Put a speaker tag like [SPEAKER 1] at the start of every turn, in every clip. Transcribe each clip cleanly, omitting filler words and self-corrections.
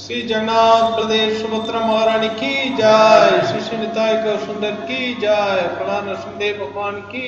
[SPEAKER 1] श्री जगन्नाथ बलदेव सुभद्रा महारानी की जय। श्री श्री निताई गौर सुंदर की जय। प्रभु नरसिंहदेव भगवान की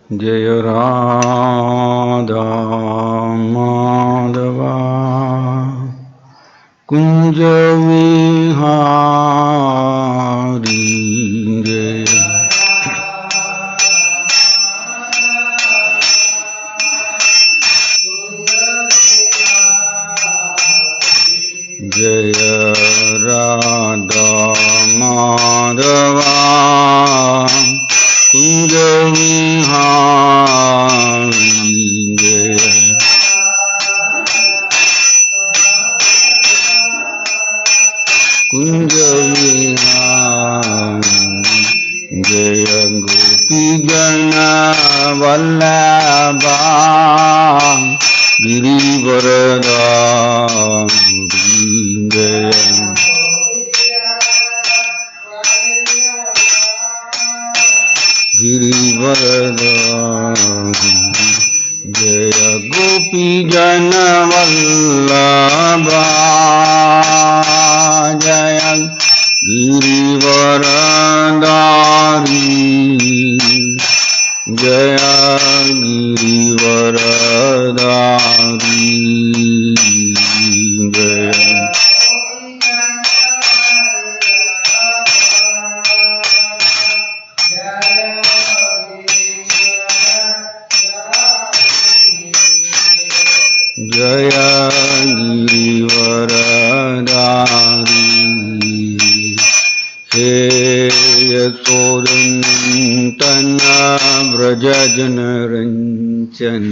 [SPEAKER 2] जय राधा माधवा कुंज विहारी जय जय राधा माधवा कुंज विहारी जय कुंज विहारी जय गोपी जन वल्लभा गिरिवरदारी जय गिरिवरदारी जय गोपी जन वल्लभा जय गिरिवरदारी जय गिरिवरदारी जय जय गिरिवरदारी हे यशोदनन्दन व्रज जनरञ्जन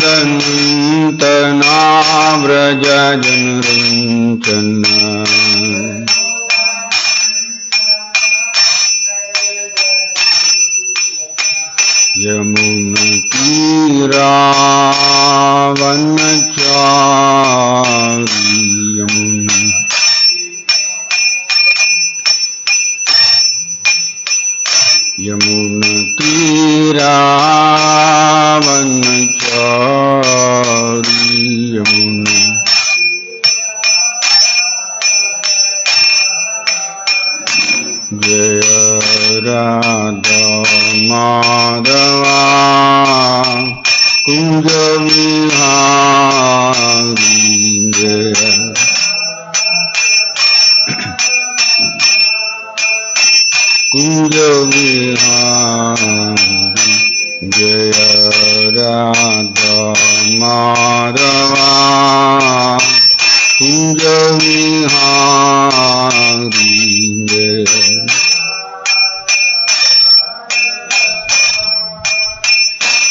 [SPEAKER 2] यशोदनन्दन व्रज जनरञ्जन यमुनतीरावनचारी यमुनतीरावनचारी यमुना जय राधा माधवा कुंज विहारी जय कुंज विहारी जय राधा माधवा कुंज विहारी जय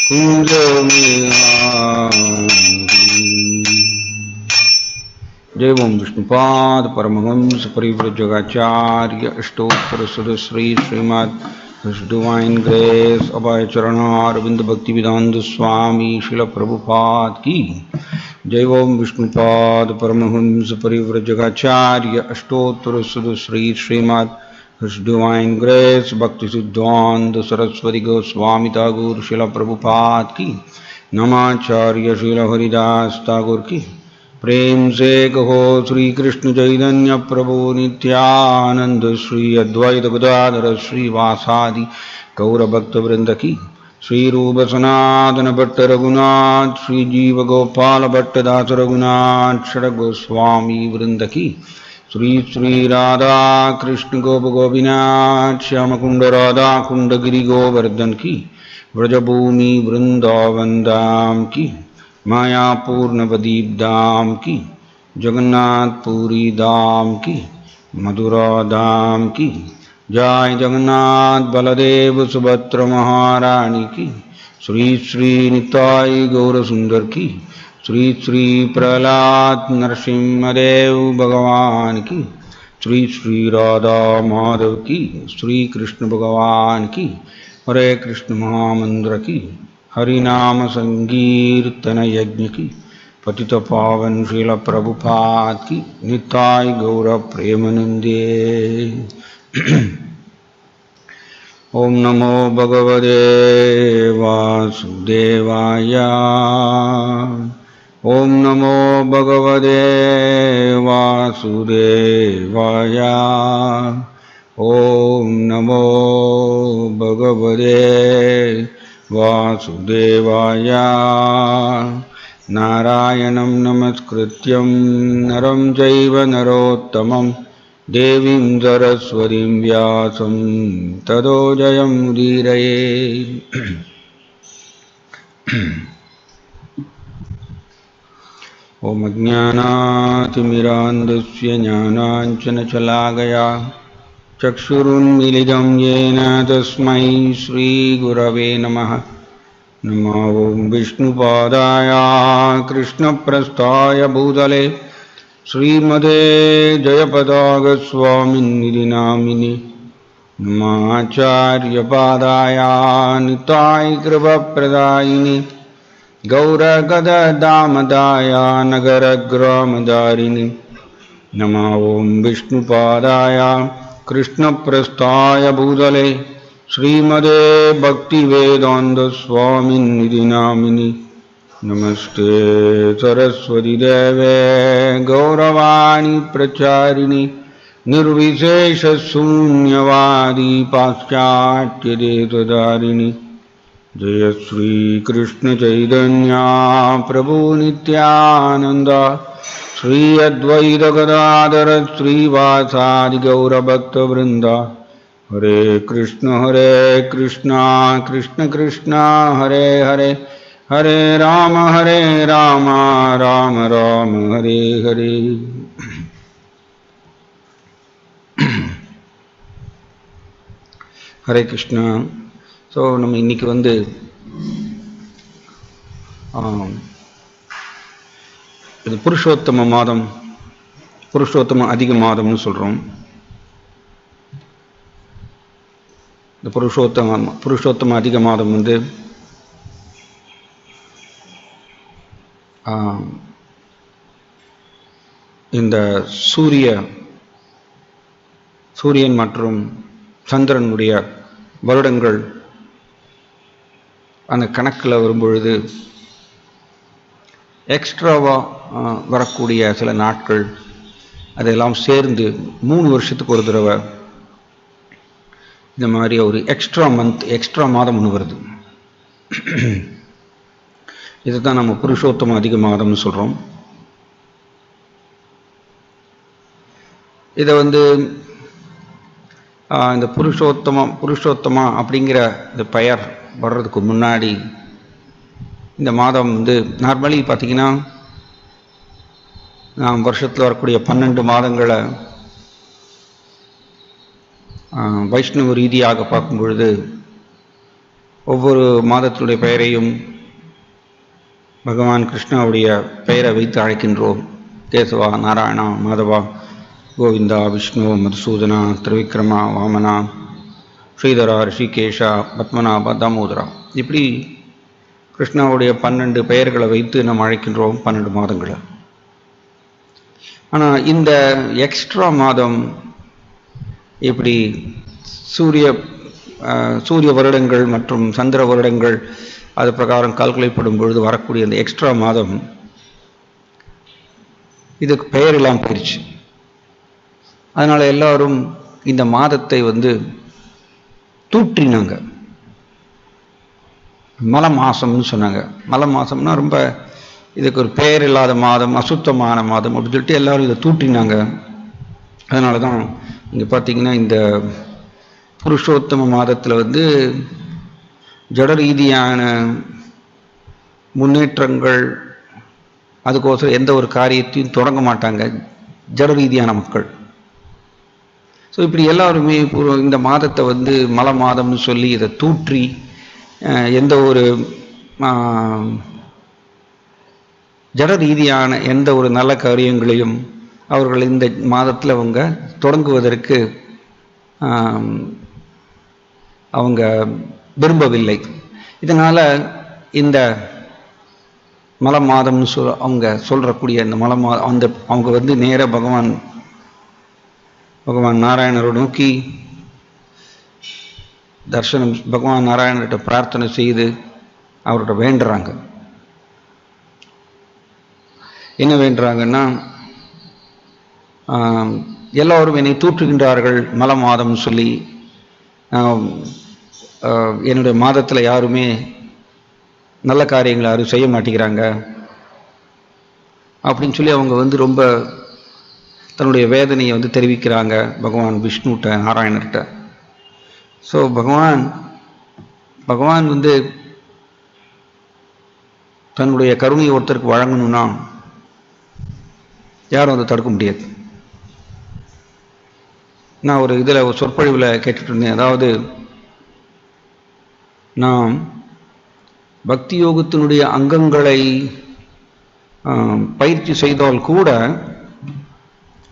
[SPEAKER 2] कुंज विहारी जय ओम विष्णुपाद परमहंस परिव्रजकाचार्य अष्टोत्तर श्री श्रीमद् डिवाइन ग्रेस अभय चरणारविंद भक्ति वेदांत स्वामी शिल प्रभुपाद की जय ओम विष्णुपाद परमहंस परिव्रजकाचार्य अष्टोत्तर श्री श्रीमद् डिवाइन ग्रेस भक्ति सिद्धांत सरस्वती गोस्वामी ठाकुर शिल प्रभुपाद की नमाचार्य शिल हरिदास ठाकुर की प्रेम से कहो श्री कृष्ण चैतन्य प्रभु नित्यानंद श्री अद्वैत गदाधर श्रीवासादि गौर भक्त वृंद की श्री रूप सनातन भट्ट रघुनाथ श्री जीव गोपाल भट्ट दास रघुनाथ षड गोस्वामी वृंद की श्री श्री राधा कृष्ण गोप गोपीनाथ श्याम कुंड राधा कुंड गिरि गोवर्धन की व्रजभूमि वृंदावन धाम की मायापुर नवदीप धाम की जगन्नाथपुरी धाम की मथुरा धाम की जय जगन्नाथ बलदेव सुभद्र महारानी की श्री श्री निताई गौर सुंदर की श्री श्री प्रहलाद नरसिंहदेव भगवान की श्री श्री राधा माधव की श्री कृष्ण भगवान की हरे कृष्ण महामंत्र की हरिनाम संकीर्तन यज्ञ की पतित पावन शील प्रभुपाद की निताय गौर प्रेमानंदे। ओम नमो भगवते वासुदेवाय ॐ नमो भगवते वासुदेवाय। ॐ नमो भगवते वासुदेवाय। नारायणं नमस्कृत्यं नरं चैव नरोत्तमं देवीं सरस्वतीं व्यासं ततो जयमुदीरये। ॐ अज्ञानातिमिरान्धस्य ज्ञानाञ्जनशलाकया चक्षुरुन्मीलितं येन तस्मै श्रीगुरवे नमः। नमो ॐ विष्णुपादाय कृष्णप्रस्थाय भूतले श्रीमते जयपताकस्वामिन्निधि नामिनि। नमाचार्यपादाय निताय कृपाप्रदायिनि गौरगददामदाय नगरग्रामदारिणि। नमो ॐ विष्णुपादाय कृष्णप्रस्थाय भूतले श्रीमते भक्तिवेदान्तस्वामिन्निधि नामिनि। नमस्ते सरस्वतीदेवे गौरवाणी प्रचारिणि निर्विशेषशून्यवादी पाश्चात्यदेशधारिणि। जय श्री कृष्ण चैतन्य प्रभु नित्यानंद श्री अद्वैत गदाधर श्रीवासादि गौरभक्तवृंद। हरे कृष्ण कृष्ण कृष्ण हरे हरे हरे राम राम राम हरे हरे। हरे कृष्ण। ஸோ நம்ம இன்னைக்கு இது புருஷோத்தம மாதம், புருஷோத்தம அதிக மாதம்னு சொல்கிறோம். இந்த புருஷோத்தம அதிக மாதம் இந்த சூரியன் மற்றும் சந்திரனுடைய வருடங்கள் அந்த கணக்கில் வரும்பொழுது எக்ஸ்ட்ராவாக வரக்கூடிய சில நாட்கள் அதெல்லாம் சேர்ந்து 3 வருஷத்துக்கு ஒரு தடவை இந்த மாதிரி ஒரு எக்ஸ்ட்ரா மாதம் ஒன்று வருது. இதை தான் நம்ம புருஷோத்தம அதிக மாதம்னு சொல்கிறோம். இதை இந்த புருஷோத்தமா அப்படிங்கிற இந்த பெயர் வர்றதுக்கு முன்னாடி இந்த மாதம் நார்மலி பார்த்திங்கன்னா நாம் வருஷத்தில் வரக்கூடிய 12 மாதங்களை வைஷ்ணவ ரீதியாக பார்க்கும் பொழுது ஒவ்வொரு மாதத்தினுடைய பெயரையும் பகவான் கிருஷ்ணாவுடைய பெயரை வைத்து அழைக்கின்றோம். கேசவா, நாராயணா, மாதவா, கோவிந்தா, விஷ்ணு, மதுசூதனா, திரிவிக்ரமா, வாமனா, ஸ்ரீதரா, ரிஷிகேஷா, பத்மநாபா, தாமோதரா, இப்படி கிருஷ்ணாவுடைய 12 பெயர்களை வைத்து நாம் அழைக்கின்றோம் 12 மாதங்களை. ஆனால் இந்த எக்ஸ்ட்ரா மாதம் இப்படி சூரிய வருடங்கள் மற்றும் சந்திர வருடங்கள் அது பிரகாரம் கால்குலேட் படும் பொழுது வரக்கூடிய அந்த எக்ஸ்ட்ரா மாதம் இதுக்கு பெயர் எல்லாம் போயிடுச்சு. அதனால் எல்லாரும் இந்த மாதத்தை தூற்றினாங்க. மல மாதம்னு சொன்னாங்க. மல மாதம்னா ரொம்ப இதுக்கு ஒரு பெயர் இல்லாத மாதம், அசுத்தமான மாதம் அப்படின்னு சொல்லிட்டு எல்லாரும் இதை தூற்றினாங்க. அதனால தான் இங்கே பார்த்தீங்கன்னா இந்த புருஷோத்தம மாதத்தில் ஜட ரீதியான முன்னேற்றங்கள் அதுக்கோசரம் எந்த ஒரு காரியத்தையும் தொடங்க மாட்டாங்க ஜட ரீதியான மக்கள். ஸோ இப்படி எல்லாருமே இந்த மாதத்தை மல மாதம்னு சொல்லி இதை தூற்றி எந்த ஒரு ஜட ரீதியான எந்த ஒரு நல்ல காரியங்களையும் அவர்கள் இந்த மாதத்தில் அவங்க தொடங்குவதற்கு அவங்க விரும்பவில்லை. இதனால் இந்த மல மாதம்னு அவங்க சொல்கிறக்கூடிய இந்த மல மாதம் அவங்க நேராக பகவான் நாராயணரோட நோக்கி தர்சனம், பகவான் நாராயணர்கிட்ட பிரார்த்தனை செய்து அவர்கிட்ட வேண்டுறாங்க. என்ன வேண்டுறாங்கன்னா, எல்லோரும் என்னை தூற்றுகின்றார்கள் மல மாதம் சொல்லி, என்னுடைய மாதத்தில் யாருமே நல்ல காரியங்களை யாரும் செய்ய மாட்டேங்கிறாங்க அப்படின்னு சொல்லி அவங்க ரொம்ப தன்னுடைய வேதனையை தெரிவிக்கிறாங்க பகவான் விஷ்ணுட்ட, நாராயணர்கிட்ட. ஸோ பகவான் தன்னுடைய கருணையை ஒருத்தருக்கு வழங்கணும்னா யாரும் தடுக்க முடியாது. நான் ஒரு சொற்பொழிவில் கேட்டுட்டு இருந்தேன். அதாவது நாம் பக்தி யோகத்தினுடைய அங்கங்களை பயிற்சி செய்தால் கூட,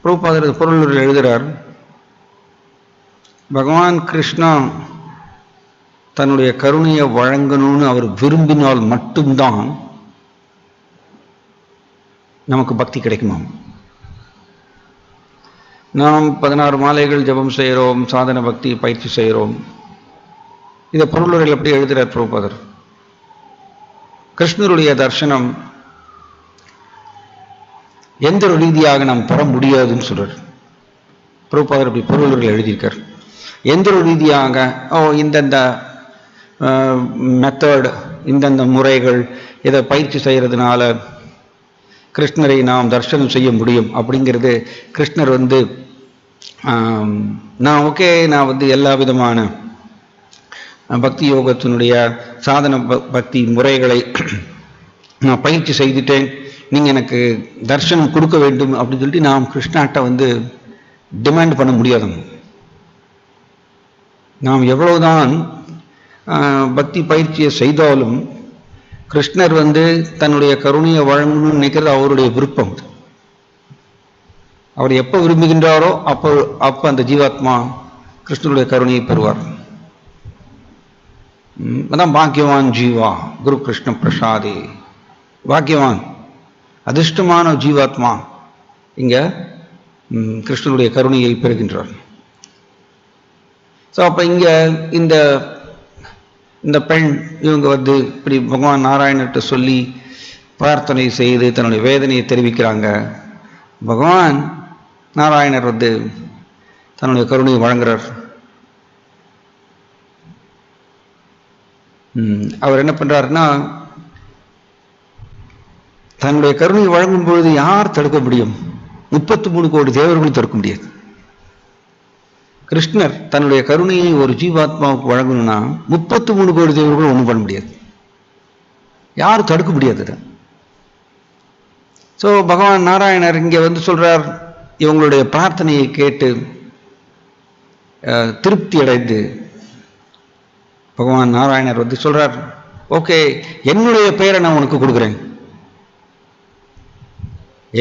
[SPEAKER 2] பிரபுபாதர் பொருள் எழுதுகிறார், பகவான் கிருஷ்ணா தன்னுடைய கருணையை வழங்கணும்னு அவர் விரும்பினால் மட்டும்தான் நமக்கு பக்தி கிடைக்குமாம். நாம் 16 மாலைகள் ஜபம் செய்கிறோம், சாதன பக்தி பயிற்சி செய்கிறோம். இதை பொருளுரையில் எப்படி எழுதுகிறார் பிரபுபாதர், கிருஷ்ணருடைய தர்சனம் எந்த ரீதியாக நாம் பெற முடியாதுன்னு சொல்றார். பிரபுபாதர் அப்படி பொருளுரையில் எழுதியிருக்கார். எந்த ஒரு ரீதியாக இந்தந்த மெத்தட், இந்தந்த முறைகள், இதை பயிற்சி செய்கிறதுனால கிருஷ்ணரை நாம் தரிசனம் செய்ய முடியும் அப்படிங்கிறது, கிருஷ்ணர் நான் எல்லா விதமான பக்தி யோகத்தினுடைய சாதன பக்தி முறைகளை நான் பயிற்சி செய்துட்டேன், நீங்கள் எனக்கு தர்சனம் கொடுக்க வேண்டும் அப்படின்னு சொல்லிட்டு நாம் கிருஷ்ணாட்ட டிமாண்ட் பண்ண முடியாது. நாம் எவ்வளவுதான் பக்தி பயிற்சியை செய்தாலும் கிருஷ்ணர் தன்னுடைய கருணையை வழங்கணும்னு நினைக்கிறது அவருடைய விருப்பம். அவர் எப்போ விரும்புகின்றாரோ அப்போ அந்த ஜீவாத்மா கிருஷ்ணருடைய கருணையை பெறுவார். அதான் பாக்கியவான் ஜீவா குரு கிருஷ்ண பிரசாதே. பாக்கியவான் அதிர்ஷ்டமான ஜீவாத்மா இங்க கிருஷ்ணனுடைய கருணையை பெறுகின்றார். ஸோ அப்போ இங்க இந்த பெண் இவங்க இப்படி பகவான் நாராயணர்கிட்ட சொல்லி பிரார்த்தனை செய்து தன்னுடைய வேதனையை தெரிவிக்கிறாங்க. பகவான் நாராயணர் தன்னுடைய கருணையை வழங்குறார். அவர் என்ன பண்றாருன்னா, தன்னுடைய கருணையை வழங்கும் பொழுது யார் தடுக்க முடியும்? 33 கோடி தேவர்களும் தடுக்க முடியாது. கிருஷ்ணர் தன்னுடைய கருணையை ஒரு ஜீவாத்மாவுக்கு வழங்கணும்னா 33 கோடி தேவர்களும் ஒன்றும் பண்ண முடியாது, யாரும் தடுக்க முடியாது. ஸோ பகவான் நாராயணர் இங்கே சொல்றார், இவங்களுடைய பிரார்த்தனையை கேட்டு திருப்தி அடைந்து பகவான் நாராயணர் சொல்றார், ஓகே, என்னுடைய பெயரை நான் உனக்கு கொடுக்குறேன்,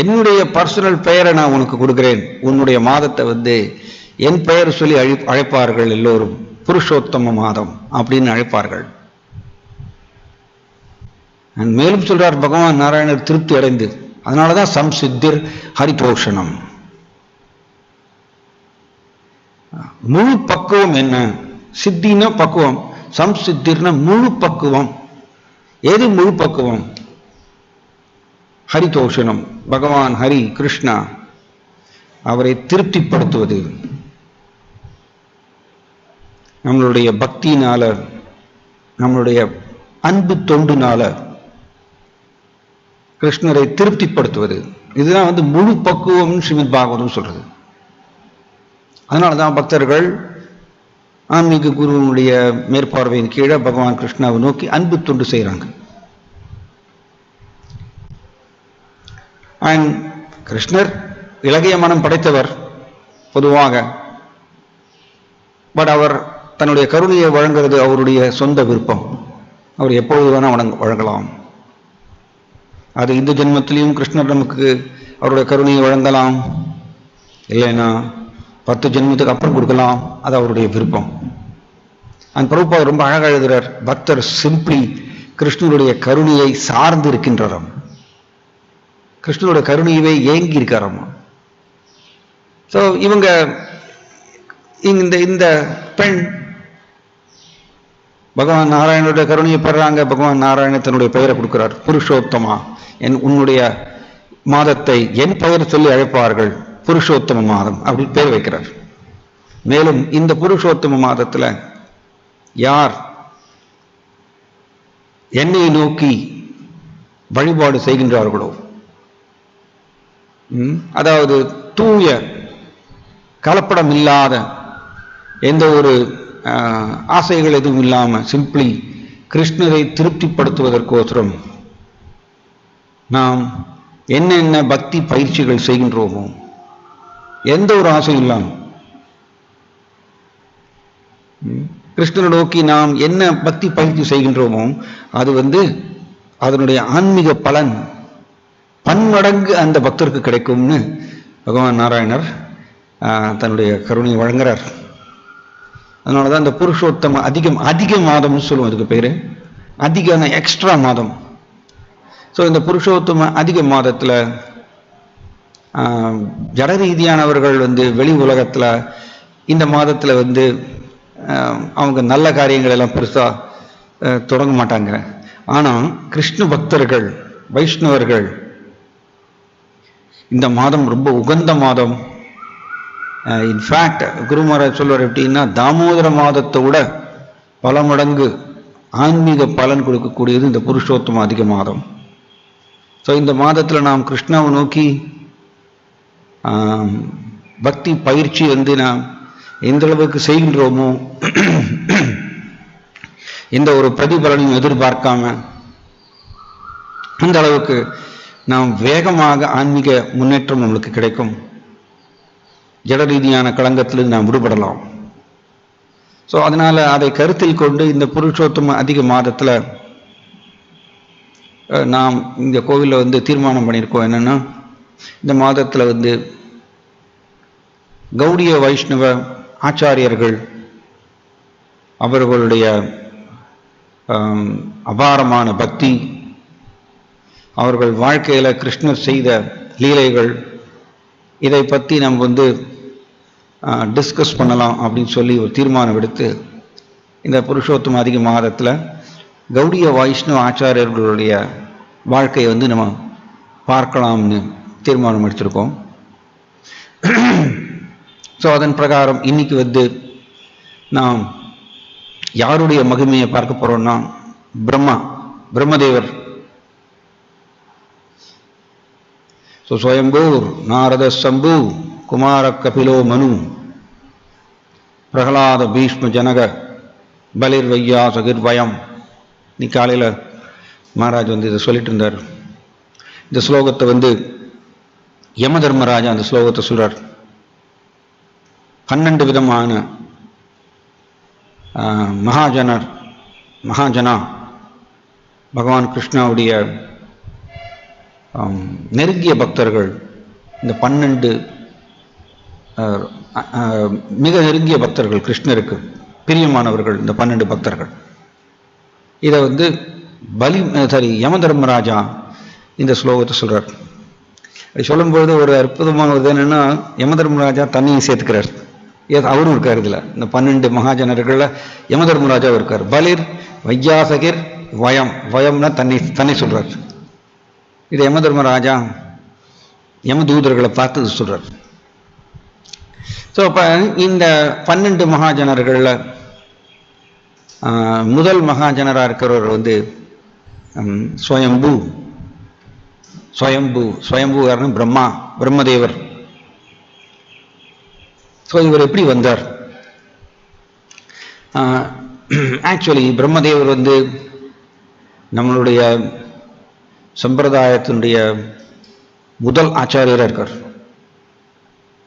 [SPEAKER 2] என்னுடைய பர்சனல் பெயரை நான் உனக்கு கொடுக்குறேன். உன்னுடைய மாதத்தை என் பெயர் சொல்லி அழைப்பார்கள், எல்லோரும் புருஷோத்தம மாதம் அப்படின்னு அழைப்பார்கள். மேலும் சொல்றார் பகவான் நாராயணர் திருப்தி அடைந்து, அதனாலதான் சம்சித்திர் ஹரிதோஷணம். முழு பக்குவம் என்ன? சித்தினா பக்குவம், சம்சித்திர்னா முழு பக்குவம். எது முழு பக்குவம்? ஹரிதோஷணம். பகவான் ஹரி கிருஷ்ணா அவரை திருப்திப்படுத்துவது. நம்மளுடைய பக்தியினால, நம்மளுடைய அன்பு தொண்டுனால கிருஷ்ணரை திருப்திப்படுத்துவது. இதுதான் முழு பக்குவம் ஸ்ரீமத் பாகவதம் சொல்றது. அதனாலதான் பக்தர்கள் ஆன்மீக குருவனுடைய மேற்பார்வையின் கீழே பகவான் கிருஷ்ணாவை நோக்கி அன்பு தொண்டு செய்யறாங்க. கிருஷ்ணர் இலகிய மனம் படைத்தவர் பொதுவாக. பட் அவர் தன்னுடைய கருணையை வழங்குறது அவருடைய சொந்த விருப்பம். அவர் எப்பொழுது வேணா வழங்கலாம். அது இந்த ஜென்மத்திலையும் கிருஷ்ணர் நமக்கு அவருடைய கருணையை வழங்கலாம், இல்லைன்னா 10 ஜென்மத்துக்கு அப்புறம் கொடுக்கலாம். அது அவருடைய விருப்பம். அந்த பிரபுபாதர் ரொம்ப அழகாக எழுதுகிறார், பக்தர் சிம்பிளி கிருஷ்ணனுடைய கருணையை சார்ந்து இருக்கின்றாராம், கிருஷ்ணனுடைய கருணையவே ஏங்கி இருக்காராமா. ஸோ இவங்க இந்த பெண் பகவான் நாராயணனுடைய கருணையை பெறாங்க. பகவான் நாராயண தன்னுடைய பெயரை கொடுக்கிறார், புருஷோத்தமா, உன்னுடைய மாதத்தை என் பெயர் சொல்லி அழைப்பார்கள், புருஷோத்தம மாதம் அப்படி பேர் வைக்கிறார். மேலும் இந்த புருஷோத்தம மாதத்துல யார் என்னை நோக்கி வழிபாடு செய்கின்றார்களோ, அதாவது தூய கலப்படம் இல்லாத எந்த ஒரு ஆசைகள் எதுவும் இல்லாம சிம்பிளி கிருஷ்ணரை திருப்திப்படுத்துவதற்கோசரம் நாம் என்னென்ன பக்தி பயிற்சிகள் செய்கின்றோமோ, எந்த ஒரு ஆசையும் இல்லாமல் கிருஷ்ணரை நோக்கி நாம் என்ன பக்தி பயிற்சி செய்கின்றோமோ அது அதனுடைய ஆன்மீக பலன் பன்மடங்கு அந்த பக்தருக்கு கிடைக்கும்னு பகவான் நாராயணர் தன்னுடைய கருணையை வழங்குறார். அதனாலதான் இந்த புருஷோத்தம அதிக மாதம்னு சொல்லுவோம். இதுக்கு பேரு அதிக எக்ஸ்ட்ரா மாதம். ஸோ இந்த புருஷோத்தம அதிக மாதத்துல ஜட ரீதியானவர்கள் வெளி உலகத்துல இந்த மாதத்துல அவங்க நல்ல காரியங்கள் எல்லாம் பெருசா தொடங்க மாட்டாங்க. ஆனா கிருஷ்ண பக்தர்கள் வைஷ்ணவர்கள் இந்த மாதம் ரொம்ப உகந்த மாதம். இன்ஃபேக்ட் குரு மகாராஜ் சொல்வார் எப்படின்னா, தாமோதர மாதத்தை விட பல மடங்கு ஆன்மீக பலன் கொடுக்கக்கூடியது இந்த புருஷோத்தம அதிக மாதம். ஸோ இந்த மாதத்தில் நாம் கிருஷ்ணாவை நோக்கி பக்தி பயிற்சி நாம் எந்த அளவுக்கு செய்கின்றோமோ, எந்த ஒரு பிரதிபலனையும் எதிர்பார்க்காம அந்த அளவுக்கு நாம் வேகமாக ஆன்மீக முன்னேற்றம் நம்மளுக்கு கிடைக்கும். ஜட ரீதியான களங்கத்திலிருந்து நாம் விடுபடலாம். ஸோ அதனால அதை கருத்தில் கொண்டு இந்த புருஷோத்தம அதிக மாதத்தில் நாம் இந்த கோவிலில் தீர்மானம் பண்ணியிருக்கோம். என்னன்னா, இந்த மாதத்தில் கௌடிய வைஷ்ணவ ஆச்சாரியர்கள் அவர்களுடைய அபாரமான பக்தி, அவர்கள் வாழ்க்கையில கிருஷ்ணர் செய்த லீலைகள், இதை பற்றி நம்ம டிஸ்கஸ் பண்ணலாம் அப்படின்னு சொல்லி ஒரு தீர்மானம் எடுத்து இந்த புருஷோத்தம அதிக மாதத்தில் கௌடிய வைஷ்ணவ ஆச்சாரியர்களுடைய வாழ்க்கையை நம்ம பார்க்கலாம்னு தீர்மானம் எடுத்திருக்கோம். ஸோ அதன் பிரகாரம் இன்னைக்கு நாம் யாருடைய மகிமையை பார்க்க போறோம்னா, பிரம்மதேவர். ஸோ ஸ்வயம்பூர் நாரத சம்பு குமார கபிலோ மனு பிரகலாத பீஷ்ம ஜனக பலிர் வையா சகிர்வயம். நீ காலையில் மகாராஜ் இதை சொல்லிட்டு இருந்தார். இந்த ஸ்லோகத்தை யம தர்மராஜா அந்த ஸ்லோகத்தை சொல்றார். 12 விதமான மகாஜனா பகவான் கிருஷ்ணாவுடைய நெருங்கிய பக்தர்கள். இந்த 12 மிக நெருங்கிய பக்தர்கள், கிருஷ்ணருக்கு பிரியமானவர்கள் இந்த 12 பக்தர்கள். இதை யம தர்மராஜா இந்த ஸ்லோகத்தை சொல்றார். அப்படி சொல்லும்போது ஒரு அற்புதமான என்னன்னா, யம தர்மராஜா தண்ணியை சேர்த்துக்கிறார். அவரும் இருக்கார் இதுல. இந்த 12 மகாஜனர்கள்ல யம தர்மராஜா இருக்கார். பலிர் வையாசகிர் வயம்னா தன்னை சொல்றார். இது யம தர்மராஜா யம தூதர்களை பார்த்து சொல்றார். ஸோ அப்ப இந்த 12 மகாஜனர்கள்ல முதல் மகாஜனரா இருக்கிறவர் ஸ்வயம்பு பிரம்மதேவர். ஸோ இவர் எப்படி வந்தார்? ஆக்சுவலி பிரம்மதேவர் நம்மளுடைய சம்பிரதாயத்தினுடைய முதல் ஆச்சாரியராக இருக்கார்.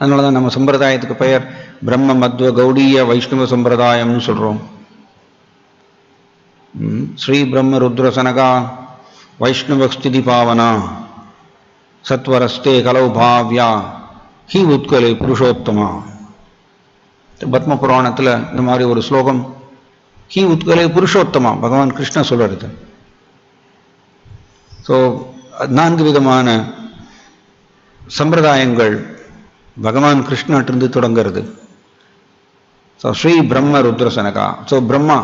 [SPEAKER 2] அதனால தான் நம்ம சம்பிரதாயத்துக்கு பெயர் பிரம்ம மத்வ கௌடிய வைஷ்ணவ சம்பிரதாயம்னு சொல்றோம். ஸ்ரீ பிரம்ம ருத்ர சனகா வைஷ்ணவ ஸ்திதி பாவனா சத்வரஸ்தே கலௌ பாவ்யா ஹி உத்கலே புருஷோத்தமா. பத்ம புராணத்தில் இந்த மாதிரி ஒரு ஸ்லோகம், ஹி உத்கலே புருஷோத்தமா, பகவான் கிருஷ்ண சொல்றது. ஸோ 4 விதமான சம்பிரதாயங்கள் பகவான் கிருஷ்ணாட்டிருந்து தொடங்கிறது. ஸோ ஸ்ரீ பிரம்ம ருத்ர சனகா. ஸோ பிரம்மா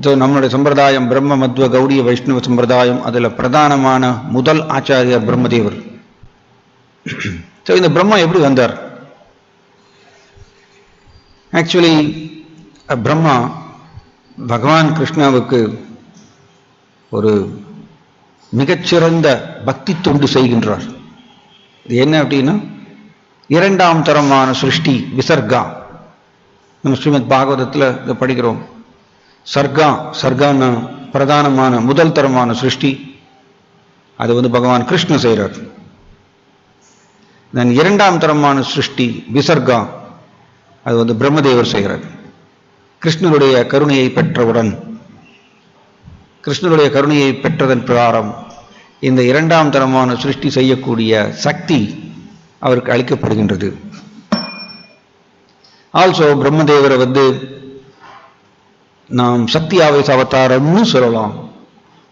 [SPEAKER 2] ஸோ நம்மளுடைய சம்பிரதாயம் பிரம்ம மத்வ கௌடிய வைஷ்ணவ சம்பிரதாயம், அதில் பிரதானமான முதல் ஆச்சாரியர் பிரம்மதேவர். ஸோ இந்த பிரம்மா எப்படி வந்தார்? ஆக்சுவலி பிரம்மா பகவான் கிருஷ்ணாவுக்கு ஒரு மிகச்சிறந்த பக்தி தொண்டு செய்கின்றார். இது என்ன அப்படின்னா, இரண்டாம் தரமான சிருஷ்டி விசர்கா. நம்ம ஸ்ரீமத் பாகவதத்தில் இதை படிக்கிறோம். சர்கான்னு பிரதானமான முதல் தரமான சிருஷ்டி, அது பகவான் கிருஷ்ண செய்கிறார். நான் இரண்டாம் தரமான சிருஷ்டி விசர்கா, அது பிரம்மதேவர் செய்கிறார். கிருஷ்ணருடைய கருணையை பெற்றவுடன், கிருஷ்ணருடைய கருணையை பெற்றதன் பிரகாரம் இந்த இரண்டாம் தரமான சிருஷ்டி செய்யக்கூடிய சக்தி அவருக்கு அளிக்கப்படுகின்றது. ஆல்சோ பிரம்மதேவரை நாம் சக்தி ஆவேச அவதாரம்னு சொல்லலாம்.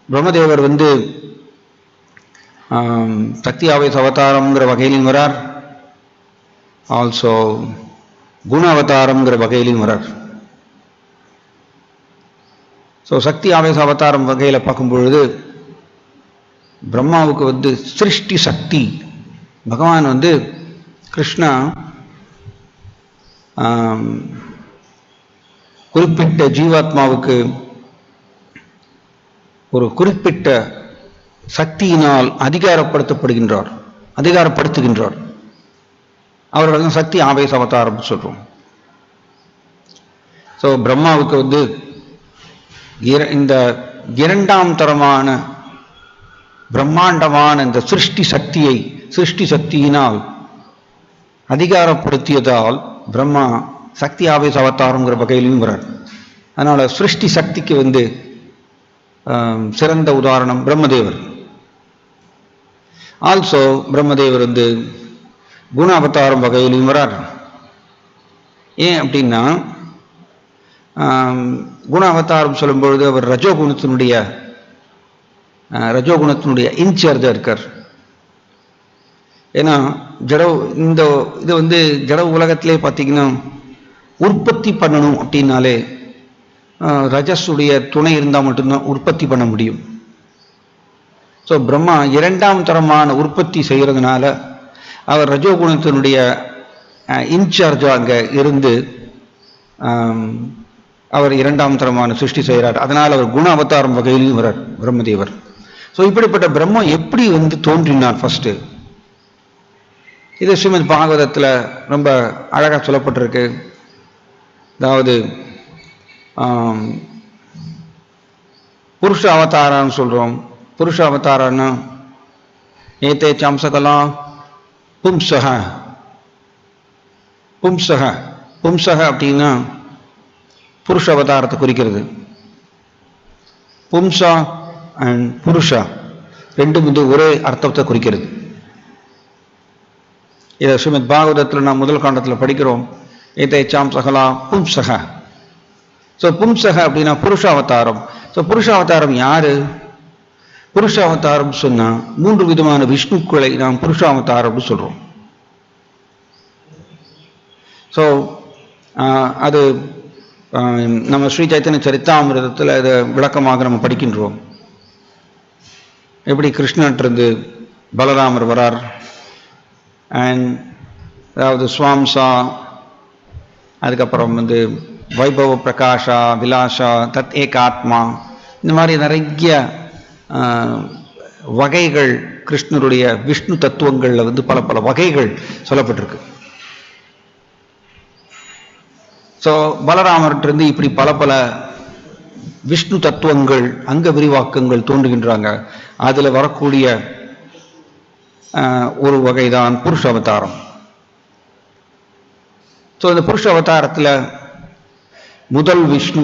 [SPEAKER 2] பிரம்மதேவர் சக்தி ஆவேச அவதாரம்ங்கிற வகையிலும் வரார், ஆல்சோ குண அவதாரம்ங்கிற வகையிலும் வரார். ஸோ சக்தி ஆவேச அவதாரம் வகையில் பார்க்கும் பொழுது பிரம்மாவுக்கு சிருஷ்டி சக்தி, பகவான் கிருஷ்ணா குறிப்பிட்ட ஜீவாத்மாவுக்கு ஒரு குறிப்பிட்ட சக்தியினால் அதிகாரப்படுத்துகின்றார். அவர்கள் சக்தி ஆவேச அவதாரம் சொல்றோம். ஸோ பிரம்மாவுக்கு இந்த இரண்டாம் தரமான பிரம்மாண்டமான இந்த சிருஷ்டி சக்தியினால் அதிகாரப்படுத்தியதால் பிரம்மா சக்தி ஆவேச அவதாரங்கிற வகையிலும் வரார். அதனால சிருஷ்டி சக்திக்கு சிறந்த உதாரணம் பிரம்மதேவர். ஆல்சோ பிரம்மதேவர் குண அவதாரம் வகையிலும் வரார். ஏன் அப்படின்னா, குண அவதாரம் சொல்லும்பொழுது அவர் ரஜோகுணத்தினுடைய இன்சார்ஜா இருக்கார். ஏன்னா இது ஜட உலகத்திலே பார்த்தீங்கன்னா, உற்பத்தி பண்ணணும் அப்படின்னாலே ரஜஸுடைய துணை இருந்தால் மட்டும்தான் உற்பத்தி பண்ண முடியும். ஸோ பிரம்மா இரண்டாம் தரமான உற்பத்தி செய்கிறதுனால அவர் ரஜோகுணத்தினுடைய இன்சார்ஜா அங்கே இருந்து அவர் இரண்டாம் தரமான சிருஷ்டி செய்கிறார். அதனால் அவர் குண அவதாரம் வகையிலும் வரார் பிரம்மதேவர். ஸோ இப்படிப்பட்ட பிரம்மா எப்படி தோன்றினார் ஃபர்ஸ்ட், இது ஸ்ரீமத் பாகவதத்தில் ரொம்ப அழகாக சொல்லப்பட்டிருக்கு. அதாவது புருஷ அவதாரம்னு சொல்கிறோம். புருஷ அவதாரம்னா ஏதே சாம்சகலாம் பும்சக அப்படின்னா புருஷ அவதாரத்தை குறிக்கிறது. பும்சா அண்ட் புருஷா ரெண்டும் ஒரே அர்த்தத்தை குறிக்கிறது. இதை ஸ்ரீமத் பாகவதத்தில் நாம் முதல் காண்டத்தில் படிக்கிறோம். ஏதே சாம்சகலா பும்சக. ஸோ பும்சக அப்படின்னா புருஷாவதாரம். ஸோ புருஷாவதாரம் யாரு? புருஷாவதாரம் சொன்னா 3 விதமான விஷ்ணுக்களை நாம் புருஷாவதாரம்னு சொல்றோம். ஸோ அது நம்ம ஸ்ரீ சைத்தன்ய சரித்தாமிரதத்தில் அதை விளக்கமாக நம்ம படிக்கின்றோம். எப்படி கிருஷ்ணன்ட்டு பலராமர் வரார், அண்ட் அதாவது ஸ்வாம்சா, அதுக்கப்புறம் வைபவ பிரகாஷா, விலாஷா, தத் ஏகாத்மா, இந்த மாதிரி நிறைய வகைகள் கிருஷ்ணருடைய விஷ்ணு தத்துவங்களில் பல பல வகைகள் சொல்லப்பட்டிருக்கு. ஸோ பலராமர்கிட்ட இப்படி பல பல விஷ்ணு தத்துவங்கள் அங்க விரிவாக்கங்கள் தோன்றுகின்றாங்க. அதில் வரக்கூடிய ஒரு வகைதான் புருஷ அவதாரம். ஸோ இந்த புருஷ அவதாரத்தில் முதல் விஷ்ணு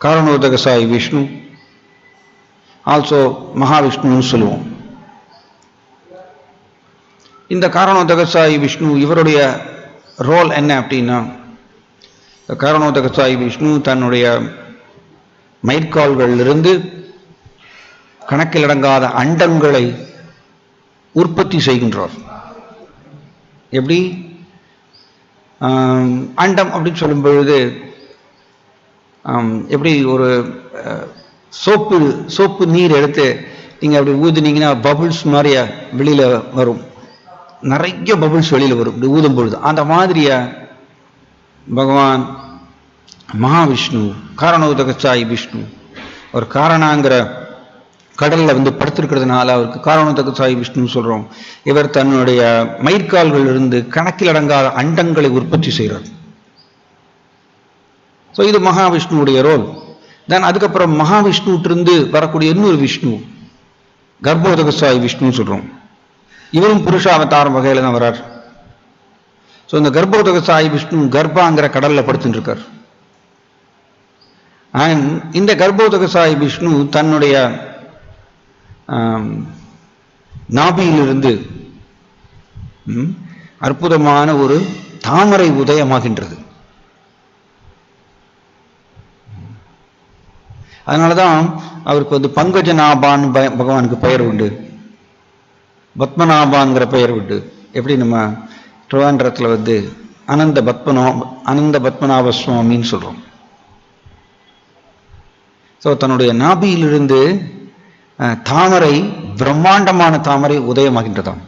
[SPEAKER 2] காரணோதகசாயி விஷ்ணு, ஆல்சோ மகாவிஷ்ணுன்னு சொல்லுவோம். இந்த காரணோதகசாயி விஷ்ணு இவருடைய ரோல் என்ன அப்படின்னா, காரணோதகசாயி விஷ்ணு தன்னுடைய மயிர்கால்களிலிருந்து கணக்கிலடங்காத அண்டங்களை உற்பத்தி செய்கின்றார். எப்படி அண்டம் அப்படின்னு சொல்லும் பொழுது எப்படி ஒரு சோப்பு நீர் எடுத்து நீங்கள் அப்படி ஊதுனீங்கன்னா பபுள்ஸ் மாதிரியா வெளியில் வரும், நிறைய பபுள்ஸ் வெளியில் வரும் இப்படி ஊதும் பொழுது. அந்த மாதிரியா பகவான் மகாவிஷ்ணு, காரணோதகசாயி விஷ்ணு, ஒரு காரணாங்கிற கடல்ல படுத்திருக்கிறதுனால அவருக்கு காரணோதகசாயி விஷ்ணு சொல்றோம். இவர் தன்னுடைய மயிர்கால்கள் இருந்து கணக்கில் அடங்காத அண்டங்களை உற்பத்தி செய்கிறார். ஸோ இது மகாவிஷ்ணுவுடைய ரோல். தென் அதுக்கப்புறம் மகாவிஷ்ணுவிட்டிருந்து வரக்கூடிய இன்னொரு விஷ்ணு கர்ப்போதகசாயி விஷ்ணுன்னு சொல்றோம். இவரும் புருஷ அவதாரம் வகையில தான் வர்றார். ஸோ இந்த கர்ப்போதகசாயி விஷ்ணு கர்ப்பாங்கிற கடல்ல படுத்துட்டு இருக்கார். அண்ட் இந்த கர்ப்போதகசாயி விஷ்ணு தன்னுடைய நாபியிலிருந்து அற்புதமான ஒரு தாமரை உதயமாகின்றது. அதனாலதான் அவருக்கு பங்கஜநாபான் பகவானுக்கு பெயர் உண்டு, பத்மநாபான்கிற பெயர் உண்டு. எப்படி நம்ம திருவாண்டரத்தில் அனந்த பத்மநாப சுவாமின்னு சொல்றோம். ஸோ தன்னுடைய நாபியிலிருந்து தாமரை, பிரம்மாண்டமான தாமரை உதயமாகின்றதாம்.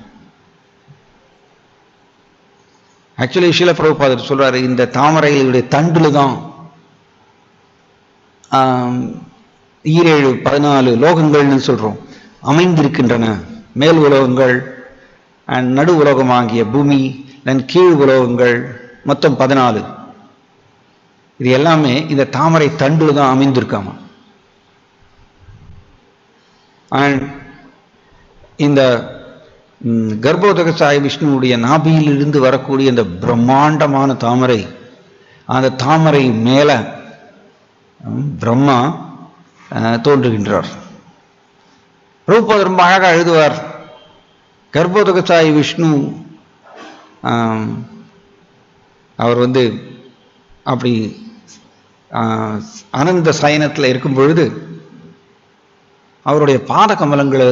[SPEAKER 2] ஆக்சுவலி ஷீல பிரபுபாதர் சொல்றாரு, இந்த தாமரைகளுடைய தண்டுல தான் 14 லோகங்கள்னு சொல்றோம் அமைந்திருக்கின்றன. மேல் உலோகங்கள் அண்ட் நடு உலோகமாகிய பூமி, கீழ் உலோகங்கள் மொத்தம் 14. இது எல்லாமே இந்த தாமரை தண்டுல தான் அமைந்திருக்காமா. அண்ட் இந்த கர்ப்போதகசாயி விஷ்ணுவுடைய நாபியிலிருந்து வரக்கூடிய இந்த பிரம்மாண்டமான தாமரை, அந்த தாமரை மேல பிரம்மா தோன்றுகின்றார். பிரபுபாதர் ரொம்ப அழகாக எழுதுவார். கர்ப்போதகசாயி விஷ்ணு அவர் அப்படி அனந்த சயனத்தில் இருக்கும் பொழுது அவருடைய பாத கமலங்களை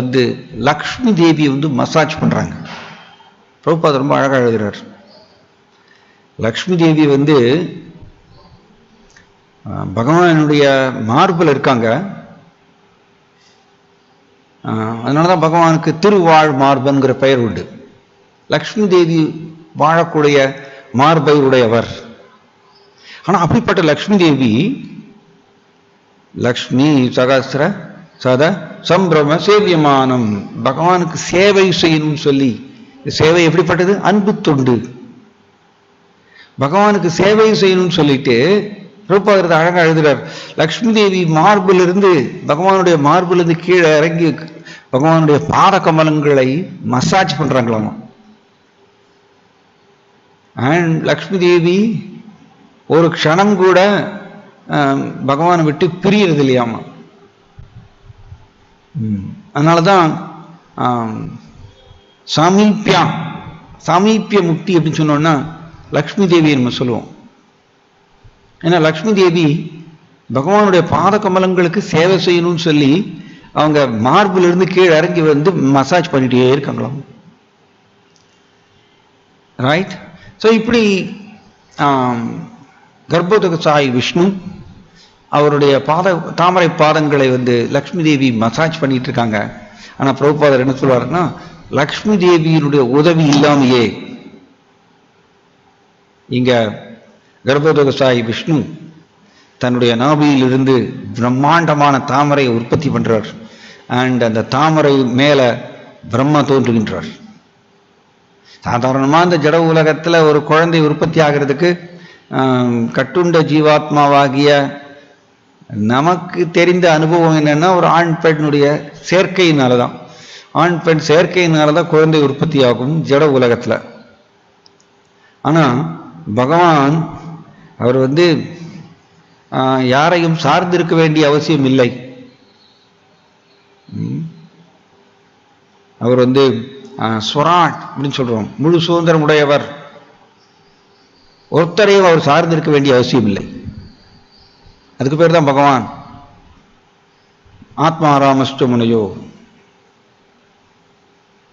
[SPEAKER 2] லக்ஷ்மி தேவி மசாஜ் பண்றாங்க. பிரபுபாதர் ரொம்ப அழகாக எழுதுறார். லக்ஷ்மி தேவி பகவானுடைய மார்பில் இருக்காங்க. அதனாலதான் பகவானுக்கு திருவாழ் மார்பன்கிற பெயர் உண்டு. லக்ஷ்மி தேவி வாழக்கூடிய மார்பை உடையவர். ஆனா அப்படிப்பட்ட லக்ஷ்மி தேவி லக்ஷ்மி சகஸ்ர சத சம்பிரம சேவியமானம், பகவானுக்கு சேவை செய்யணும்னு சொல்லி, சேவை எப்படிப்பட்டது? அன்பு தொண்டு. பகவானுக்கு சேவை செய்யணும்னு சொல்லிட்டு பிரபுபாதர் அழகா எழுதுறார். லக்ஷ்மி தேவி மார்பிலிருந்து, பகவானுடைய மார்பிலிருந்து கீழே இறங்கி பகவானுடைய பாத கமலங்களை மசாஜ் பண்றாங்களாமா. அண்ட் லக்ஷ்மி தேவி ஒரு க்ஷணம் கூட பகவானை விட்டு பிரியறது இல்லையாமா. அதனாலதான் சாமீப்பிய முக்தி அப்படின்னு சொன்னோம்னா லக்ஷ்மி தேவியை நம்ம சொல்லுவோம். ஏன்னா லக்ஷ்மி தேவி பகவானுடைய பாத கமலங்களுக்கு சேவை செய்யணும்னு சொல்லி அவங்க மார்பில் இருந்து கீழே இறங்கி மசாஜ் பண்ணிட்டே இருக்காங்களாம். ரைட். ஸோ இப்படி கர்ப்போதகசாயி விஷ்ணு அவருடைய தாமரை பாதங்களை லக்ஷ்மி தேவி மசாஜ் பண்ணிட்டு இருக்காங்க. ஆனா பிரபுபாதர் என்ன சொல்றாருன்னா, லக்ஷ்மி தேவியினுடைய உதவி இல்லாமையே இங்க கர்ப்போதகசாயி விஷ்ணு தன்னுடைய நாபியிலிருந்து பிரம்மாண்டமான தாமரையை உற்பத்தி பண்றார். அண்ட் அந்த தாமரை மேல பிரம்மா தோன்றுகின்றார். சாதாரணமா இந்த ஜட உலகத்துல ஒரு குழந்தை உற்பத்தி ஆகிறதுக்கு கட்டுண்ட ஜீவாத்மாவாகிய நமக்கு தெரிந்த அனுபவம் என்னன்னா, ஒரு ஆண் பெண்ணுடைய சேர்க்கையினாலதான், ஆண் பெண் சேர்க்கையினாலதான் குழந்தை உற்பத்தி ஆகும் ஜட உலகத்துல. ஆனா பகவான் அவர் யாரையும் சார்ந்திருக்க வேண்டிய அவசியம் இல்லை. அவர் ஸ்வராட் அப்படின்னு சொல்றோம், முழு சுதந்திரம் உடையவர். ஒருத்தரையும் அவர் சார்ந்திருக்க வேண்டிய அவசியம் இல்லை. அதுக்கு பேர் தான் பகவான் ஆத்மாராமஸ்ட முனையோ,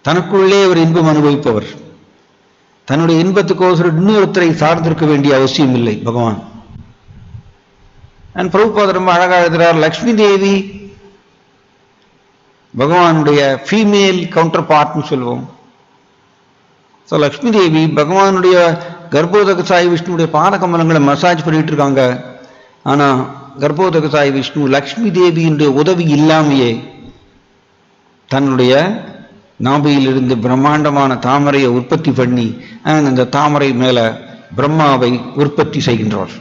[SPEAKER 2] தனக்குள்ளே ஒரு இன்பம் அனுபவிப்பவர். தன்னுடைய இன்பத்துக்கோசரம் இன்னொருத்தரை சார்ந்திருக்க வேண்டிய அவசியம் இல்லை பகவான். அண்ட் பிரபுபாதர் ரொம்ப அழகா எழுதுறார், லக்ஷ்மி தேவி பகவானுடைய ஃபீமேல் கவுண்டர் பார்ட்னு சொல்லுவோம். ஸோ லக்ஷ்மி தேவி பகவானுடைய கர்ப்போதக சாய் விஷ்ணுடைய பாதகமலங்களை மசாஜ் பண்ணிட்டு இருக்காங்க. ஆனா கர்ப்போதக சாய் விஷ்ணு லக்ஷ்மி தேவியினுடைய உதவி இல்லாமையே தன்னுடைய நாபியிலிருந்து பிரம்மாண்டமான தாமரையை உற்பத்தி பண்ணி அந்த தாமரை மேல பிரம்மாவை உற்பத்தி செய்கின்றார்.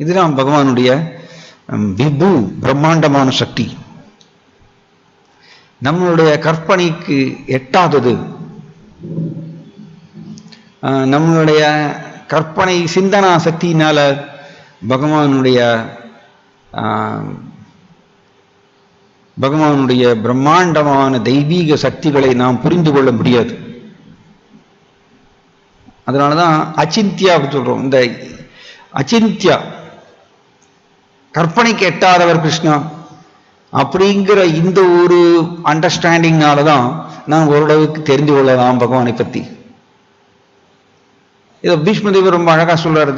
[SPEAKER 2] இதுதான் பகவானுடைய விபு பிரம்மாண்டமான சக்தி. நம்மளுடைய கற்பனைக்கு எட்டாதது, நம்மளுடைய கற்பனை சிந்தனா சக்தியினால பகவானுடைய பிரம்மாண்டமான தெய்வீக சக்திகளை நாம் புரிந்து கொள்ள முடியாது. அதனாலதான் அச்சிந்தியா அப்படி சொல்றோம். இந்த அச்சிந்தியா, கற்பனைக்கு எட்டாதவர் கிருஷ்ணா அப்படிங்கிற இந்த ஒரு அண்டர்ஸ்டாண்டிங்னாலதான் நான் ஓரளவுக்கு தெரிந்து கொள்ளலாம் பகவானை பத்தி. இதை பீஷ்மதேவர் ரொம்ப அழகா சொல்றாரு.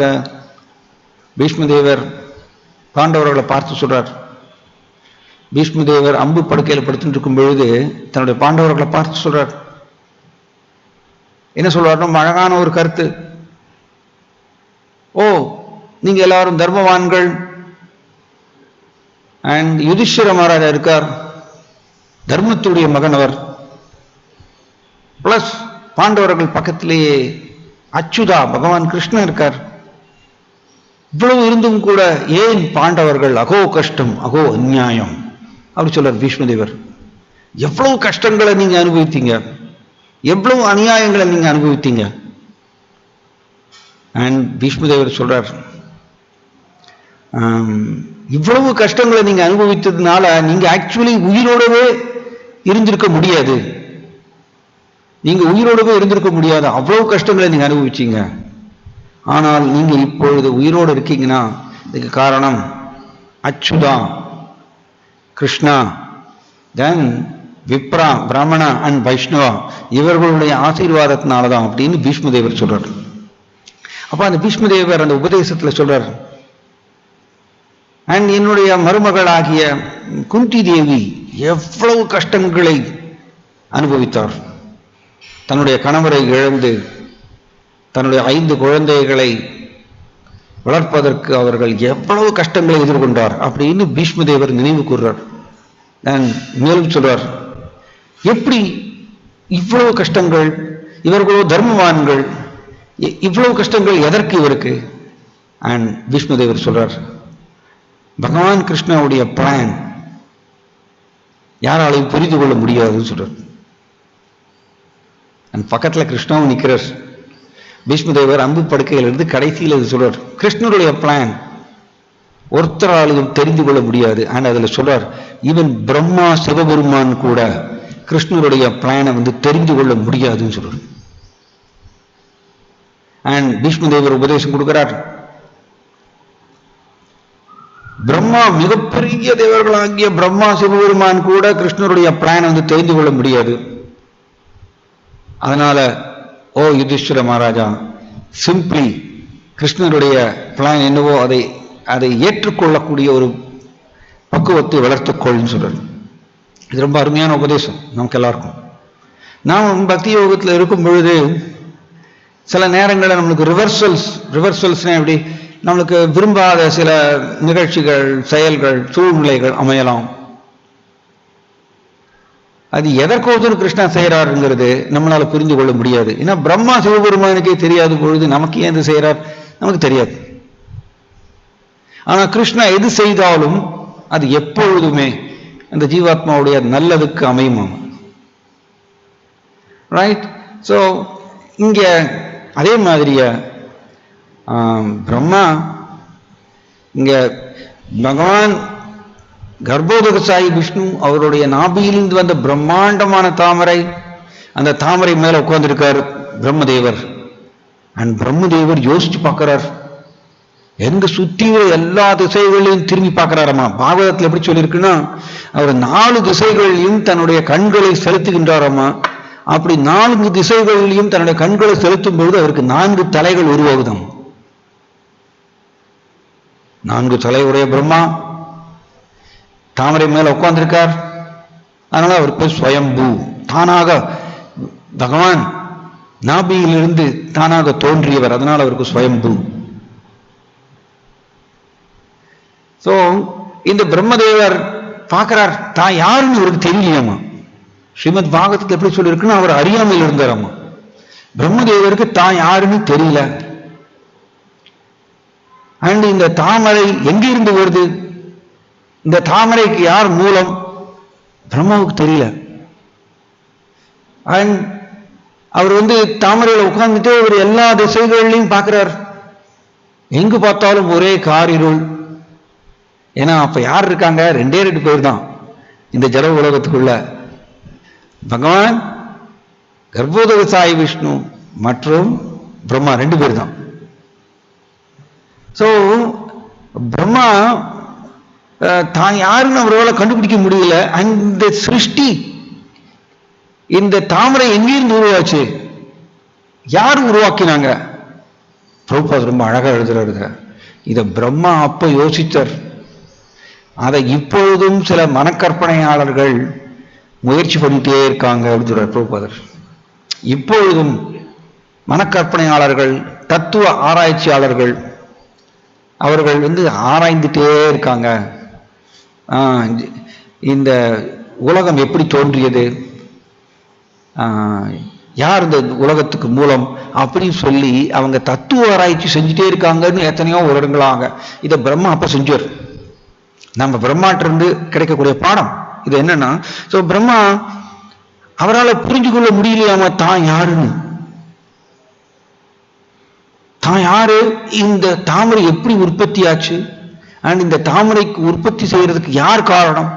[SPEAKER 2] பீஷ்மதேவர் பாண்டவர்களை பார்த்து சொல்றார். பீஷ்மதேவர் அம்பு படுக்கையில் படுத்துட்டு இருக்கும் பொழுது தன்னுடைய பாண்டவர்களை பார்த்து சொல்றார். என்ன சொல்றார்? ரொம்ப அழகான ஒரு கருத்து. ஓ, நீங்க எல்லாரும் தர்மவான்கள். அண்ட் யுதிஷ்டிர மகாராஜா இருக்கார், தர்மத்துடைய மகன் அவர். பிளஸ் பாண்டவர்கள் பக்கத்திலேயே அச்சுதா பகவான் கிருஷ்ணன் இருக்கார். இவ்வளவு இருந்தும் கூட ஏன் பாண்டவர்கள் அகோ கஷ்டம் அகோ அநியாயம் அப்படி சொல்றார் பீஷ்மதேவர். எவ்வளவு கஷ்டங்களை நீங்க அனுபவித்தீங்க, எவ்வளவு அநியாயங்களை நீங்க அனுபவித்தீங்க. அண்ட் பீஷ்மதேவர் சொல்றார், இவ்வளவு கஷ்டங்களை நீங்க அனுபவித்ததுனால நீங்க ஆக்சுவலி உயிரோடவே இருந்திருக்க முடியாது. நீங்க உயிரோடவே இருந்திருக்க முடியாது, அவ்வளவு கஷ்டங்களை நீங்க அனுபவிச்சீங்க. ஆனால் நீங்க இப்பொழுது உயிரோடு இருக்கீங்கன்னா இதுக்கு காரணம் அச்சுதா, கிருஷ்ணா, தென் விப்ரா, பிராமணா அண்ட் வைஷ்ணவா இவர்களுடைய ஆசீர்வாதத்தினாலதான் அப்படின்னு பீஷ்மதேவர் சொல்றார். அப்ப அந்த பீஷ்மதேவர் அந்த உபதேசத்துல சொல்றார். அண்ட் என்னுடைய மருமகளாகிய குந்தி தேவி எவ்வளவு கஷ்டங்களை அனுபவித்தார். தன்னுடைய கணவரை இழந்து தன்னுடைய 5 குழந்தைகளை வளர்ப்பதற்கு அவர்கள் எவ்வளவு கஷ்டங்களை எதிர்கொண்டார் அப்படின்னு பீஷ்மதேவர் நினைவு கூறுறார். மேலும் சொல்றார், எப்படி இவ்வளவு கஷ்டங்கள், இவர்களோ தர்மவான்கள், இவ்வளவு கஷ்டங்கள் எதற்கு இவருக்கு? அண்ட் பீஷ்மதேவர் சொல்றார், பகவான் கிருஷ்ணாவுடைய பிளான் யாராலையும் புரிந்து கொள்ள முடியாதுன்னு சொல்றார். பக்கத்துல கிருஷ்ணாவும் நிற்கிறார். பீஷ்மதேவர் அம்பு படுக்கையிலிருந்து கடைசியில் இது சொல்றார், கிருஷ்ணருடைய பிளான் ஒருத்தராலையும் தெரிந்து கொள்ள முடியாது. அண்ட் அதுல சொல்றார், ஈவன் பிரம்மா சிவபெருமான் கூட கிருஷ்ணருடைய பிளானை தெரிந்து கொள்ள முடியாதுன்னு சொல்றார். அண்ட் பீஷ்மதேவர் உபதேசம் கொடுக்கிறார், பிரம்மா மிகப்பெரிய தேவர்களாகிய பிரம்மா சிவபெருமான் கூட கிருஷ்ணருடைய பிளானை தெரிந்து கொள்ள முடியாது. அதனால ஓ யுதிஷ்டிர மகாராஜா, சிம்பிளி கிருஷ்ணருடைய பிளான் என்னவோ அதை ஏற்றுக்கொள்ளக்கூடிய ஒரு பக்குவத்தை வளர்த்துக்கொள்னு சொல்றாரு. இது ரொம்ப அருமையான உபதேசம் நமக்கு எல்லாருக்கும். நாம் பக்தி யோகத்தில் இருக்கும் பொழுது சில நேரங்களில் நம்மளுக்கு ரிவர்சல்ஸ்னா எப்படி, நம்மளுக்கு விரும்பாத சில நிகழ்ச்சிகள், செயல்கள், சூழ்நிலைகள் அமையலாம். அது எதற்கோசரம் கிருஷ்ணா செய்யறாருங்கிறது நம்மளால புரிந்து கொள்ள முடியாது. ஏன்னா பிரம்மா சிவபெருமானுக்கே தெரியாத பொழுது நமக்கு ஏன் செய்யறார் நமக்கு தெரியாது. ஆனா கிருஷ்ணா எது செய்தாலும் அது எப்பொழுதுமே அந்த ஜீவாத்மாவுடைய நல்லதுக்கு அமையுமா, ரைட்? ஸோ இங்க அதே மாதிரிய பிரம்மா இங்க பகவான் கர்ப்போதக சாயி விஷ்ணு அவருடைய நாபியிலிருந்து வந்த பிரம்மாண்டமான தாமரை, அந்த தாமரை மேல உட்கார்ந்துருக்கார் பிரம்மதேவர். அண்ட் பிரம்மதேவர் யோசிச்சு பார்க்கிறார், எங்க சுத்தி எல்லா திசைகளையும் திரும்பி பார்க்கிறாராமா. பாகவதத்தில் எப்படி சொல்லியிருக்குன்னா, அவர் 4 திசைகளிலும் தன்னுடைய கண்களை செலுத்துகின்றாராமா. அப்படி 4 திசைகளிலும் தன்னுடைய கண்களை செலுத்தும் பொழுது அவருக்கு 4 தலைகள் உருவாகுதாம். 4 தலையுடைய பிரம்மா தாமரை மேல உட்கார்ந்திருக்கார். அதனால அவருக்கு ஸ்வயம்பூ, தானாக பகவான் நாபியிலிருந்து தானாக தோன்றியவர், அதனால் அவருக்கு ஸ்வயம்பூ. சோ இந்த பிரம்மதேவர் பார்க்கிறார், தான் யாருன்னு அவருக்கு தெரியலையாமா. ஸ்ரீமத் பாகவதத்தில் எப்படி சொல்லியிருக்குன்னு அவர் அறியாமையில் இருந்தாராமா. பிரம்மதேவருக்கு தான் யாருன்னு தெரியல. அண்ட் இந்த தாமரை எங்கிருந்து வருது, இந்த தாமரைக்கு யார் மூலம், பிரம்மாவுக்கு தெரியல. அண்ட் அவர் தாமரையில உட்கார்ந்துட்டு அவர் எல்லா திசைகள்லையும் பார்க்கிறார். எங்கு பார்த்தாலும் ஒரே காரிருள். ஏன்னா அப்ப யார் இருக்காங்க, 2 பேர் தான் இந்த ஜட உலகத்துக்குள்ள. பகவான், கர்ப்போதக சாய் விஷ்ணு மற்றும் பிரம்மா 2 பேர் தான். சோ பிரம்மா தான் யாருன்னு அவரால் கண்டுபிடிக்க முடியல. அந்த சிருஷ்டி, இந்த தாமரை எங்கிருந்து உருவாச்சு, யார் உருவாக்கினாங்க? பிரபுபாத் ரொம்ப அழகா எழுதுறாரு. இத பிரம்மா அப்ப யோசித்தார், அதை இப்பொழுதும் சில மனக்கற்பனையாளர்கள் முயற்சி பண்ணிட்டே இருக்காங்க அப்படின்னு சொல்றார் பிரபுபாதர். இப்பொழுதும் மனக்கற்பனையாளர்கள், தத்துவ ஆராய்ச்சியாளர்கள், அவர்கள் ஆராய்ந்துட்டே இருக்காங்க. இந்த உலகம் எப்படி தோன்றியது, யார் இந்த உலகத்துக்கு மூலம் அப்படின்னு சொல்லி அவங்க தத்துவ ஆராய்ச்சி செஞ்சுட்டே இருக்காங்கன்னு எத்தனையோ வருடங்களாக. இதை பிரம்மா அப்ப செஞ்சார். நம்ம பிரம்மாட்டிருந்து கிடைக்கக்கூடிய பாடம் இது என்னன்னா, பிரம்மா அவரால் புரிஞ்சு கொள்ள முடியலையாம தான் யாருன்னு. தான் யாரு, இந்த தாமரை எப்படி உற்பத்தி ஆச்சு, அண்ட் இந்த தாமரைக்கு உற்பத்தி செய்யறதுக்கு யார் காரணம்,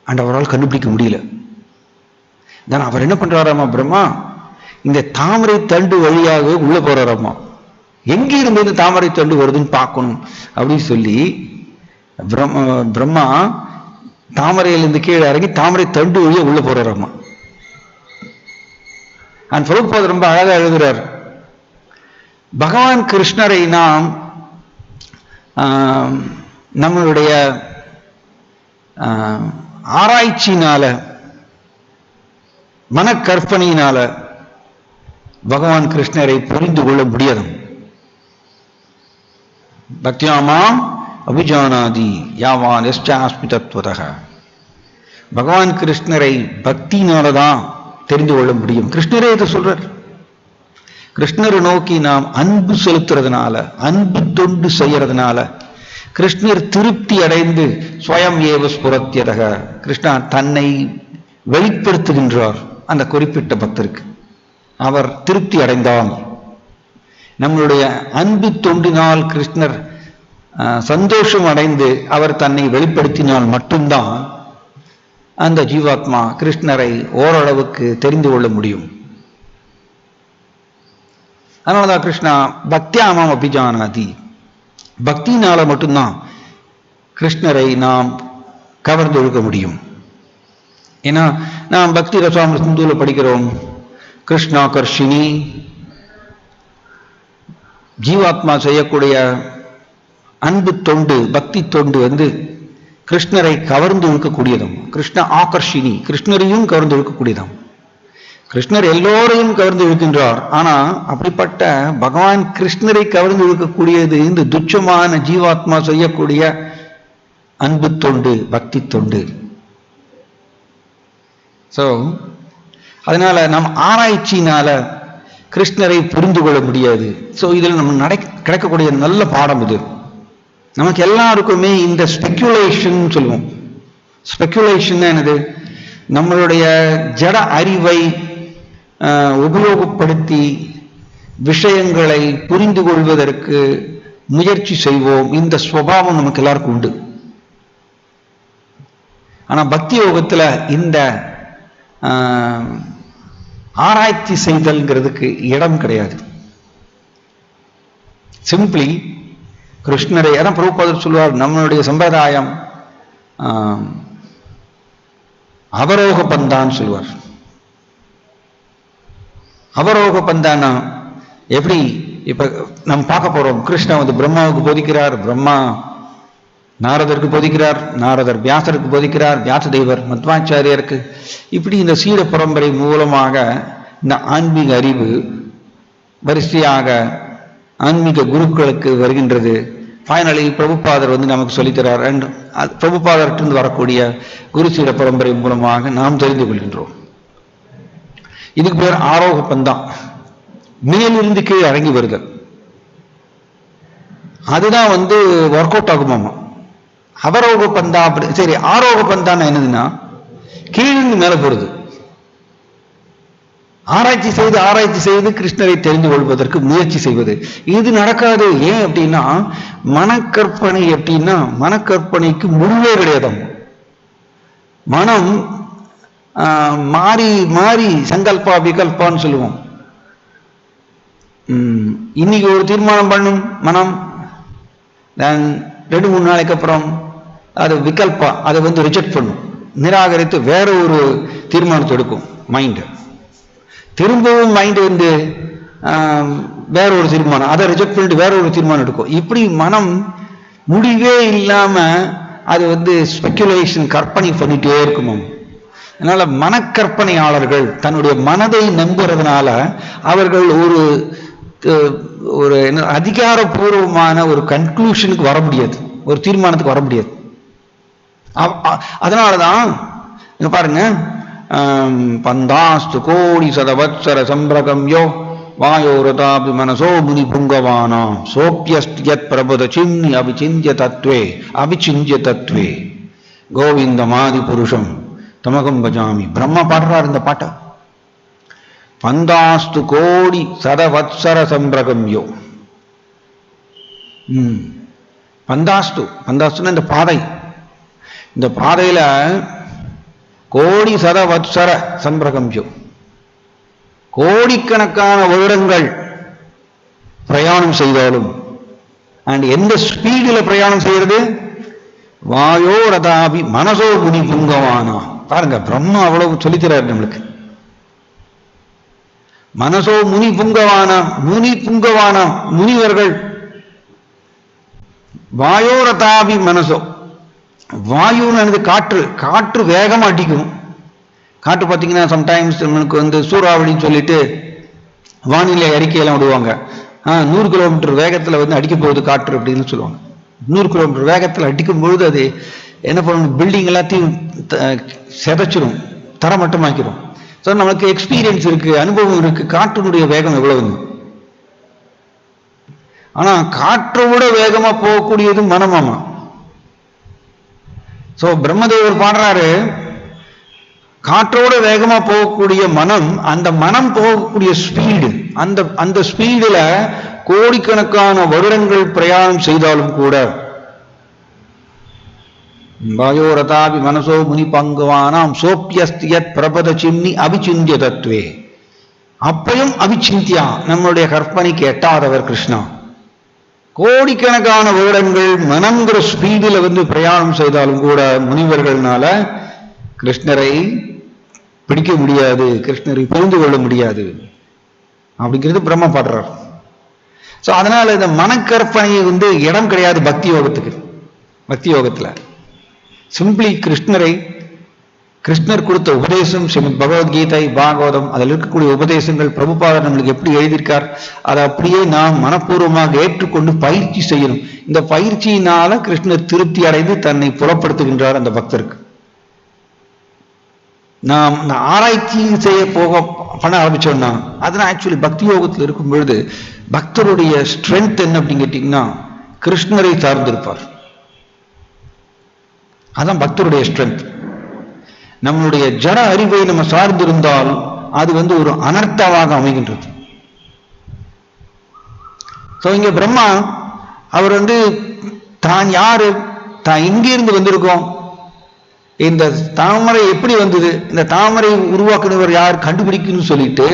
[SPEAKER 2] அண்ட் அவரால் கண்டுபிடிக்க முடியல. தான் அவர் என்ன பண்றாராமா பிரம்மா, இந்த தாமரை தண்டு வழியாக உள்ள போறாராமா. எங்கிருந்து இந்த தாமரை தண்டு வருதுன்னு பார்க்கணும் அப்படின்னு சொல்லி பிரம்மா தாமரையிலிருந்து கீழே இறங்கி தாமரை தண்டு வழியா உள்ள போறாராமா. அண்ட் பிரபுபாத் ரொம்ப அழகா எழுதுறார், பகவான் கிருஷ்ணரை நாம் நம்மளுடைய ஆராய்ச்சியினால, மனக்கற்பனையினால பகவான் கிருஷ்ணரை புரிந்து கொள்ள முடியாது. பக்தியாமாம் அபிஜானாதி யாவான் எஸ்டாஸ்மி தத்துவதக. பகவான் கிருஷ்ணரை பக்தினாலதான் தெரிந்து கொள்ள முடியும். கிருஷ்ணரே இதை சொல்றார். கிருஷ்ணரை நோக்கி நாம் அன்பு செலுத்துறதுனால, அன்பு தொண்டு செய்யறதுனால கிருஷ்ணர் திருப்தி அடைந்து ஸ்வயம் ஏவ ஸ்புரத்தியதக, கிருஷ்ணா தன்னை வெளிப்படுத்துகின்றார் அந்த குறிப்பிட்ட பக்தருக்கு. அவர் திருப்தி அடைந்தால், நம்மளுடைய அன்பு தொண்டினால் கிருஷ்ணர் சந்தோஷம் அடைந்து அவர் தன்னை வெளிப்படுத்தினால் மட்டும்தான் அந்த ஜீவாத்மா கிருஷ்ணரை ஓரளவுக்கு தெரிந்து கொள்ள முடியும். அதனாலதான் கிருஷ்ணா பக்தியாமாம் அபிஜானாதி, பக்தினால மட்டும்தான் கிருஷ்ணரை நாம் கவர்ந்து ஒழுக்க முடியும். ஏன்னா நாம் பக்தி ரசாம சிந்துல படிக்கிறோம், கிருஷ்ணாகர்ஷினி, ஜீவாத்மா செய்யக்கூடிய அன்பு தொண்டு, பக்தி தொண்டு கிருஷ்ணரை கவர்ந்து இழுக்கக்கூடியதும். கிருஷ்ண ஆகர்ஷினி, கிருஷ்ணரையும் கவர்ந்து இழுக்கக்கூடியதும். கிருஷ்ணர் எல்லோரையும் கவர்ந்து இழுக்கின்றார். ஆனா அப்படிப்பட்ட பகவான் கிருஷ்ணரை கவர்ந்து இழுக்கக்கூடியது இந்த துச்சமான ஜீவாத்மா செய்யக்கூடிய அன்பு தொண்டு, பக்தி தொண்டு. சோ அதனால நம் ஆராய்ச்சியினால கிருஷ்ணரை புரிந்து கொள்ள முடியாது. சோ இதில் நம்ம கிடைக்கக்கூடிய நல்ல பாடம் இது. நமக்கு எல்லாருக்குமே இந்த ஸ்பெக்குலேஷன் சொல்லுவோம். ஸ்பெக்குலேஷன் என்னது, நம்மளுடைய ஜட அறிவை உபயோகப்படுத்தி விஷயங்களை புரிந்து கொள்வதற்கு முயற்சி செய்வோம். இந்த சுபாவம் நமக்கு எல்லாருக்கும் உண்டு. ஆனா பக்தி யோகத்துல இந்த ஆராய்ச்சி செய்தல்ங்கிறதுக்கு இடம் கிடையாது. சிம்பிளி கிருஷ்ணரை, அதான் பிரபுபாதர் சொல்லுவார், நம்மளுடைய சம்பிரதாயம் அவரோக பந்தான்னு சொல்லுவார். அவரோக பந்தானா எப்படி இப்ப நம்ம பார்க்க போறோம். கிருஷ்ணா வந்து பிரம்மாவுக்கு போதிக்கிறார், பிரம்மா நாரதருக்கு போதிக்கிறார், நாரதர் வியாசருக்கு போதிக்கிறார், வியாசதேவர் மத்வாச்சாரியருக்கு. இப்படி இந்த சீட பரம்பரை மூலமாக இந்த ஆன்மீக அறிவு வரிசையாக ஆன்மீக குருக்களுக்கு வருகின்றது. ஃபைனலி பிரபுபாதர் வந்து நமக்கு சொல்லித்தரார். அண்ட் பிரபுபாதர்கிட்ட வரக்கூடிய குரு சீட பரம்பரை மூலமாக நாம் தெரிந்து கொள்கின்றோம். இதுக்கு பேர் ஆரோக பந்தா, மேலிருந்து கீழே இறங்கி வருதல். அதுதான் வந்து ஒர்க் அவுட் ஆகுமாமா. அவரோக பந்தா அப்படி சரி. ஆரோக பந்தான்னு என்னதுன்னா கீழிருந்து மேல போறது. ஆராய்ச்சி செய்து கிருஷ்ணரை தெரிந்து கொள்வதற்கு முயற்சி செய்வது. இது நடக்காது. ஏன் அப்படின்னா மனக்கற்பனை அப்படின்னா மனக்கற்பனைக்கு முடிவே கிடையாது. மனம் மாறி மாறி சங்கல்பா விகல்பான்னு சொல்லுவோம். இன்னைக்கு ஒரு தீர்மானம் பண்ணும் மனம், 2-3 நாளைக்கு அப்புறம் அது விகல்பா, அதை வந்து ரிஜெக்ட் பண்ணும், நிராகரித்து வேற ஒரு தீர்மானத்தை எடுக்கும் மைண்ட். திரும்பவும் மைண்ட் வந்து வேற ஒரு தீர்மானம், அதை ரிஜெக்ட் பண்ணிட்டு வேற ஒரு தீர்மானம் எடுக்கும். இப்படி மனம் முடிவே இல்லாம அது வந்து ஸ்பெக்குலேஷன், கற்பனை பண்ணிட்டே இருக்குமோ. அதனால மனக்கற்பனையாளர்கள் தன்னுடைய மனதை நம்புறதுனால அவர்கள் ஒரு அதிகாரப்பூர்வமான ஒரு கன்க்ளூஷனுக்கு வர முடியாது, ஒரு தீர்மானத்துக்கு வர முடியாது. அதனாலதான் இங்க பாருங்க, பந்தாஸ்து கோடி சதவத்சர சம்பிரகம்யோ வாயோரதாபி மனசோ முனி புங்கவானாம் சோப்பியஸ்யத் பிரபுத சின்னி அபிச்சிந்திய தத்வே கோவிந்தமாதி புருஷம் தமகம் பஜாமி. பிரம்மா பாடுறார் இந்த பாட்டை. பந்தாஸ்து கோடி சதவத்சர சம்பிரகம்யோ. பந்தாஸ்துன்னா இந்த பாதை, இந்த பாதையில கோடி சதவத்சர சம்பிரகம்யோ, கோடிக்கணக்கான வருடங்கள் பிரயாணம் செய்தாலும், அண்ட் எந்த ஸ்பீடில் பிரயாணம் செய்யறது, வாயோ ரதாபி மனசோ முனி புங்கவானா. பாருங்க, பிரம்மா அவ்வளவு சொல்லித்தராரு நம்மளுக்கு. மனசோ முனி புங்கவானா, முனிவர்கள். வாயோ ரதாபி மனசோ, வாயுன்னு காற்று வேகமா அடிக்கும். காற்று பார்த்தீங்கன்னா சம்டைம்ஸ் நம்மளுக்கு வந்து சூறாவளின்னு சொல்லிட்டு வானிலை அறிக்கையெல்லாம் விடுவாங்க. 100 கிலோமீட்டர் வேகத்துல வந்து அடிக்க போகுது காற்று அப்படின்னு சொல்லுவாங்க. 100 கிலோமீட்டர் வேகத்துல அடிக்கும் பொழுது அது என்ன பண்ணணும், பில்டிங் எல்லாத்தையும் செதைச்சிடும், தரமட்டமாக்கிடும். ஸோ நம்மளுக்கு எக்ஸ்பீரியன்ஸ் இருக்கு, அனுபவம் இருக்கு, காற்றினுடைய வேகம் எவ்வளவுன்னு. ஆனா காற்றோட வேகமா போகக்கூடியது மனமாமா. சோ பிரம்மதேவர் பாடுறாரு, காற்றோட வேகமா போகக்கூடிய மனம், அந்த மனம் போகக்கூடிய ஸ்பீடு, அந்த ஸ்பீடுல கோடிக்கணக்கான வருடங்கள் பிரயாணம் செய்தாலும் கூட வாயோரதாபி மனசோ முனி பங்குவானாம் சோப்பியஸ்தியத் பிரபத சின்னி அபிச்சிந்திய தத்வே. அப்பையும் அபிச்சிந்தியா, நம்மளுடைய கற்பனைக்கு எட்டாதவர் கிருஷ்ணா. கோடிக்கணக்கான வருடங்கள் மனம்ங்கிற ஸ்பீடில் வந்து பிரயாணம் செய்தாலும் கூட முனிவர்கள்னால கிருஷ்ணரை பிடிக்க முடியாது, கிருஷ்ணரை புரிந்து கொள்ள முடியாது அப்படிங்கிறது பிரம்ம பாடுறார். ஸோ அதனால இந்த மனக்கற்பனை வந்து இடம் கிடையாது பக்தி யோகத்துக்கு. பக்தி யோகத்துல சிம்பிளி கிருஷ்ணர் கொடுத்த உபதேசம், ஸ்ரீமத் பகவத்கீதை, பாகவதம், அதில் இருக்கக்கூடிய உபதேசங்கள் பிரபுபாதர் நம்மளுக்கு எப்படி எழுதியிருக்கார், அதை அப்படியே நாம் மனப்பூர்வமாக ஏற்றுக்கொண்டு பயிற்சி செய்யணும். இந்த பயிற்சியினால கிருஷ்ணர் திருப்தி அடைந்து தன்னை புலப்படுத்துகின்றார் அந்த பக்தருக்கு. நாம் இந்த ஆராய்ச்சி செய்ய பண்ண ஆரம்பிச்சோம்னா, அதனால ஆக்சுவலி பக்தி யோகத்தில் இருக்கும் பொழுது பக்தருடைய ஸ்ட்ரென்த் என்ன அப்படின்னு கேட்டீங்கன்னா, கிருஷ்ணரை சார்ந்திருப்பார். அதான் பக்தருடைய ஸ்ட்ரென்த். நம்மளுடைய ஜட அறிவை நம்ம சார்ந்திருந்தால் அது வந்து ஒரு அனர்த்தமாக அமைகின்றது. இங்க பிரம்மா அவர் வந்து தான் யாரு, தான் எங்கிருந்து வந்திருக்கோம், இந்த தாமரை எப்படி வந்தது, இந்த தாமரை உருவாக்குனவர் யார் கண்டுபிடிக்கணும்னு சொல்லிட்டு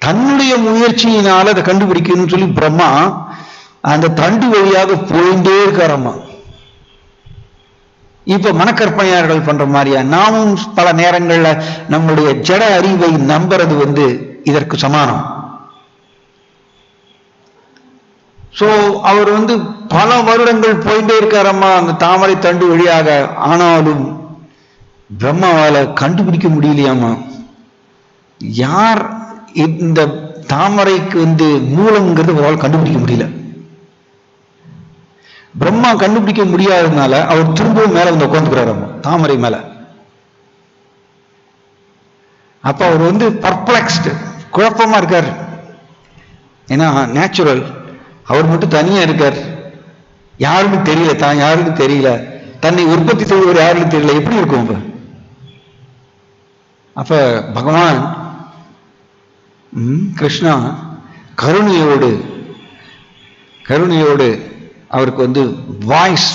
[SPEAKER 2] தன்னுடைய முயற்சியினால அதை கண்டுபிடிக்கணும்னு சொல்லி பிரம்மா அந்த தண்டு வழியாக போயிட்டே இருக்காரம்மா. இப்ப மனக்கற்பனையாளர்கள் பண்ற மாதிரியா நாமும் பல நேரங்கள்ல நம்முடைய ஜட அறிவை நம்புறது வந்து இதற்கு சமானம். ஸோ அவர் வந்து பல வருடங்கள் போயிட்டே இருக்காரம்மா அந்த தாமரை தண்டு வழியாக. ஆனாலும் பிரம்மாவால கண்டுபிடிக்க முடியலையாமா யார் இந்த தாமரைக்கு வந்து மூலம்ங்கிறது அவரால் கண்டுபிடிக்க முடியல. பிரம்மா கண்டுபிடிக்க முடியாததுனால அவர் திரும்பவும் மேல வந்து உட்காந்துக்கிறாராமா தாமரை மேல. அப்ப அவர் வந்து பர்ப்ளெக்ஸ்டு, குழப்பமா இருக்கார். ஏன்னா நேச்சுரல், அவர் மட்டும் தனியா இருக்கார், யாருக்கும் தெரியல, தான் யாருக்கும் தெரியல, தன்னை உற்பத்தி செய்வர் யாருக்கும் தெரியல, எப்படி இருக்கும் அப்ப? அப்ப பகவான் கிருஷ்ணா கருணையோடு அவருக்கு வந்து வாய்ஸ்,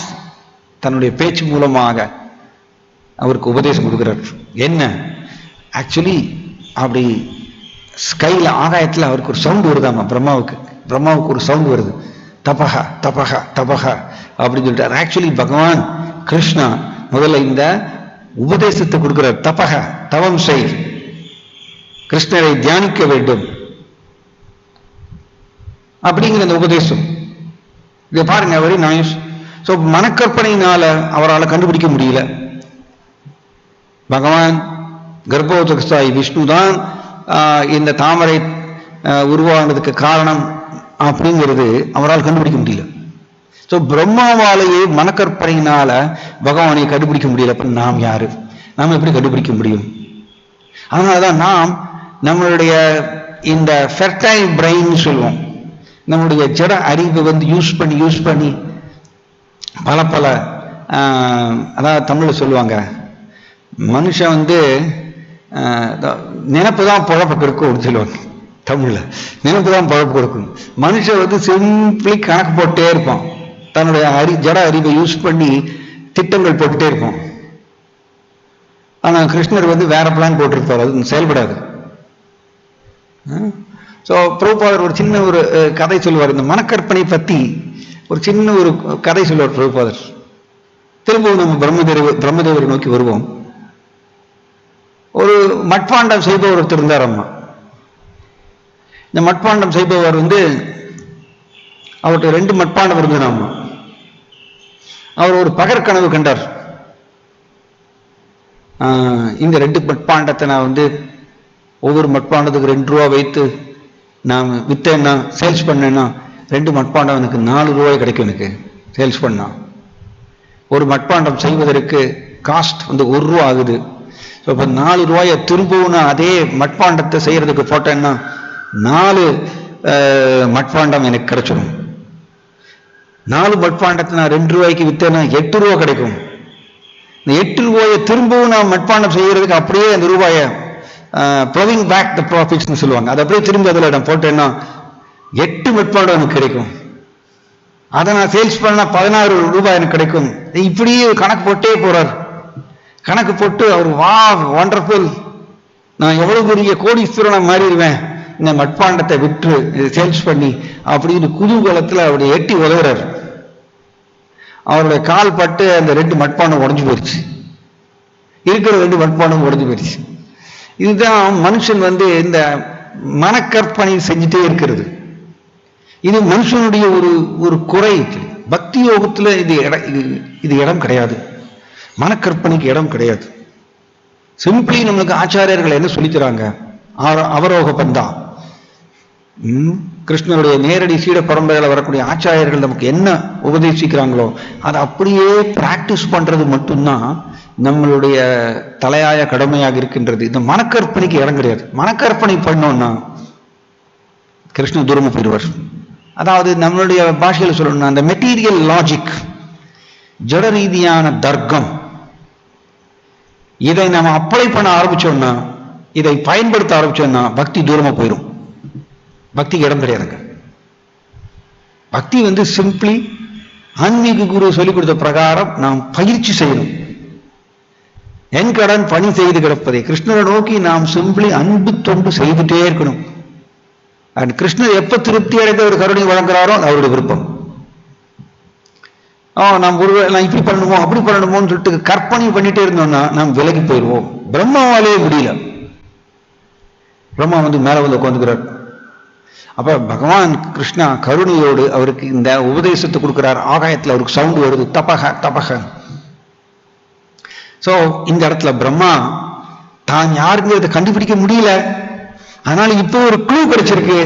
[SPEAKER 2] தன்னுடைய பேச்சு மூலமாக அவருக்கு உபதேசம் கொடுக்கிறார். என்ன ஆக்சுவலி அப்படி ஸ்கைல ஆகாயத்தில் அவருக்கு ஒரு சவுண்ட் வருதாமா, பிரம்மாவுக்கு ஒரு சவுண்ட் வருது, தபக தபக தபக அப்படின்னு சொல்லிட்டு. ஆக்சுவலி பகவான் கிருஷ்ணா முதல்ல இந்த உபதேசத்தை கொடுக்கிறார். தபக, தவம் செய், கிருஷ்ணரை தியானிக்க வேண்டும் அப்படிங்கிற அந்த உபதேசம். இதை பாருங்க, வெரி நைஸ். ஸோ மனக்கற்பனையினால அவரால் கண்டுபிடிக்க முடியல. பகவான் கர்ப்போதகஸ்தாய் விஷ்ணு தான் இந்த தாமரை உருவானதுக்கு காரணம் அப்படிங்கிறது அவரால் கண்டுபிடிக்க முடியல. ஸோ பிரம்மாவாலேயே மனக்கற்பனையினால பகவானை கண்டுபிடிக்க முடியல. அப்ப நாம் யாரு? நாம் எப்படி கண்டுபிடிக்க முடியும்? அதனாலதான் நாம் நம்மளுடைய இந்த ஃபெர்டைல் பிரெயின் சொல்லுவோம், நம்முடைய ஜட அறிவை வந்து யூஸ் பண்ணி பல அதாவது தமிழ்ல சொல்லுவாங்க, மனுஷன் வந்து நினைப்பு தான் பொழப்பு கொடுக்கும் சொல்லுவாங்க. தமிழ்ல நினைப்பு தான் பொழப்பு கொடுக்கும். மனுஷன் வந்து சிம்பிளி கணக்கு போட்டே இருப்பான், தன்னுடைய ஜட அறிவை யூஸ் பண்ணி திட்டங்கள் போட்டுட்டே இருப்பான். ஆனா கிருஷ்ணர் வந்து வேற பிளான் போட்டிருப்பார், அது செயல்படாது. ஸோ பிரபுபாதர் ஒரு சின்ன ஒரு கதை சொல்லுவார், இந்த மனக்கற்பனை பத்தி ஒரு சின்ன ஒரு கதை சொல்லுவார் பிரபுபாதர். திரும்பவும் நம்ம பிரம்மதேவரை நோக்கி வருவோம். ஒரு மட்பாண்டம் செய்பவர் ஒருத்தர் இருந்தார் அம்மா. இந்த மட்பாண்டம் செய்பவர் வந்து அவர்கிட்ட 2 மட்பாண்டம் இருந்தது அம்மா. அவர் ஒரு பகற்கனவு கண்டார். இந்த 2 மட்பாண்டத்தை நான் வந்து ஒவ்வொரு மட்பாண்டத்துக்கு 2 ரூபா வைத்து நான் வித்தேன்னா, சேல்ஸ் பண்ணேன்னா 2 மட்பாண்டம் எனக்கு 4 ரூபாய் கிடைக்கும். எனக்கு சேல்ஸ் பண்ணா ஒரு மட்பாண்டம் செய்வதற்கு காஸ்ட் வந்து 1 ரூபா ஆகுது. ஸோ இப்போ 4 ரூபாயை திரும்பவும் நான் அதே மட்பாண்டத்தை செய்யறதுக்கு போட்டேன்னா 4 மட்பாண்டம் எனக்கு கிடைச்சிடும். 4 மட்பாண்டத்தை நான் 2 ரூபாய்க்கு வித்தேன்னா 8 ரூபா கிடைக்கும். இந்த 8 ரூபாயை திரும்பவும் நான் மட்பாண்டம் செய்யறதுக்கு அப்படியே அந்த ரூபாயை ப்ளவிங் பேக் த ப்ராஃபிட்ஸ்னு சொல்லுவாங்க, அதை அப்படியே திரும்பி அதில் நான் போட்டேன்னா 8 மட்பாண்டம் எனக்கு கிடைக்கும். அதை நான் சேல்ஸ் பண்ணா 16 ரூபாய் எனக்கு கிடைக்கும். இப்படியே கணக்கு போட்டே போறார். கணக்கு போட்டு அவர் வா வண்டர்ஃபுல், நான் எவ்வளவு பெரிய கோடீஸ்வரனை மாறிடுவேன் இந்த மட்பாண்டத்தை விற்று சேல்ஸ் பண்ணி அப்படின்னு குதூகலத்தில் அவருடைய எட்டி உதவுறார். அவருடைய கால் பட்டு அந்த 2 மட்பாண்டம் உடஞ்சு போயிடுச்சு. இருக்கிற 2 மட்பாண்டம் உடஞ்சு போயிடுச்சு. இதுதான் மனுஷன் வந்து இந்த மனக்கற்பனை செஞ்சுட்டே இருக்கிறது. இது மனுஷனுடைய ஒரு குறை. பக்தி யோகத்துல இது இடம் கிடையாது, மனக்கற்பனைக்கு இடம் கிடையாது. சிம்பிளி நம்மளுக்கு ஆச்சாரியர்கள் என்ன சொல்லித்தராங்க? அவரோக பந்தா, கிருஷ்ணனுடைய நேரடி சீட பரம்பரையில் வரக்கூடிய ஆச்சாரியர்கள் நமக்கு என்ன உபதேசிக்கிறாங்களோ அதை அப்படியே பிராக்டிஸ் பண்றது மட்டும்தான் நம்மளுடைய தலையாய கடமையாக இருக்கின்றது. இந்த மனக்கற்பனைக்கு இடம் கிடையாது. மனக்கற்பனை பண்ணோம்னா கிருஷ்ண தூரமா போயிடுவார். அதாவது நம்மளுடைய பாஷையில் சொல்லணும்னா அந்த மெட்டீரியல் லாஜிக், ஜட ரீதியான தர்க்கம், இதை நம்ம அப்ளை பண்ண ஆரம்பிச்சோம்னா, இதை பயன்படுத்த ஆரம்பிச்சோம்னா பக்தி தூரமா போயிடும். பக்திக்கு இடம் கிடையாதுங்க. பக்தி வந்து சிம்பிளி ஆன்மீக குரு சொல்லிக் கொடுத்த பிரகாரம் நாம் பயிற்சி செய்யணும். என் கடன் பணி செய்து கிடப்பதை கிருஷ்ணரை நோக்கி நாம் சிம்பிளி அன்பு தொண்டு செய்துட்டே இருக்கணும். அண்ட் கிருஷ்ணர் எப்ப திருப்தி அடைந்த ஒரு கருணை வழங்குறாரோ அவருடைய விருப்பம். நாம் நான் இப்படி பண்ணணுமோ அப்படி பண்ணணுமோன்னு சொல்லிட்டு கற்பனை பண்ணிட்டே இருந்தோம்னா நாம் விலகி போயிடுவோம். பிரம்மாவாலேயே முடியல. பிரம்மா வந்து மேல வந்து உட்காந்துக்கிறார். அப்ப பகவான் கிருஷ்ணா கருணையோடு அவருக்கு இந்த உபதேசத்தை கொடுக்கிறார். ஆகாயத்தில் அவருக்கு சவுண்ட் வருது, தபக தபக. சோ இந்த இடத்துல பிரம்மா தான் யாருங்கிறத கண்டுபிடிக்க முடியல. அதனால இப்போ ஒரு க்ளூ கிடைச்சிருக்கு,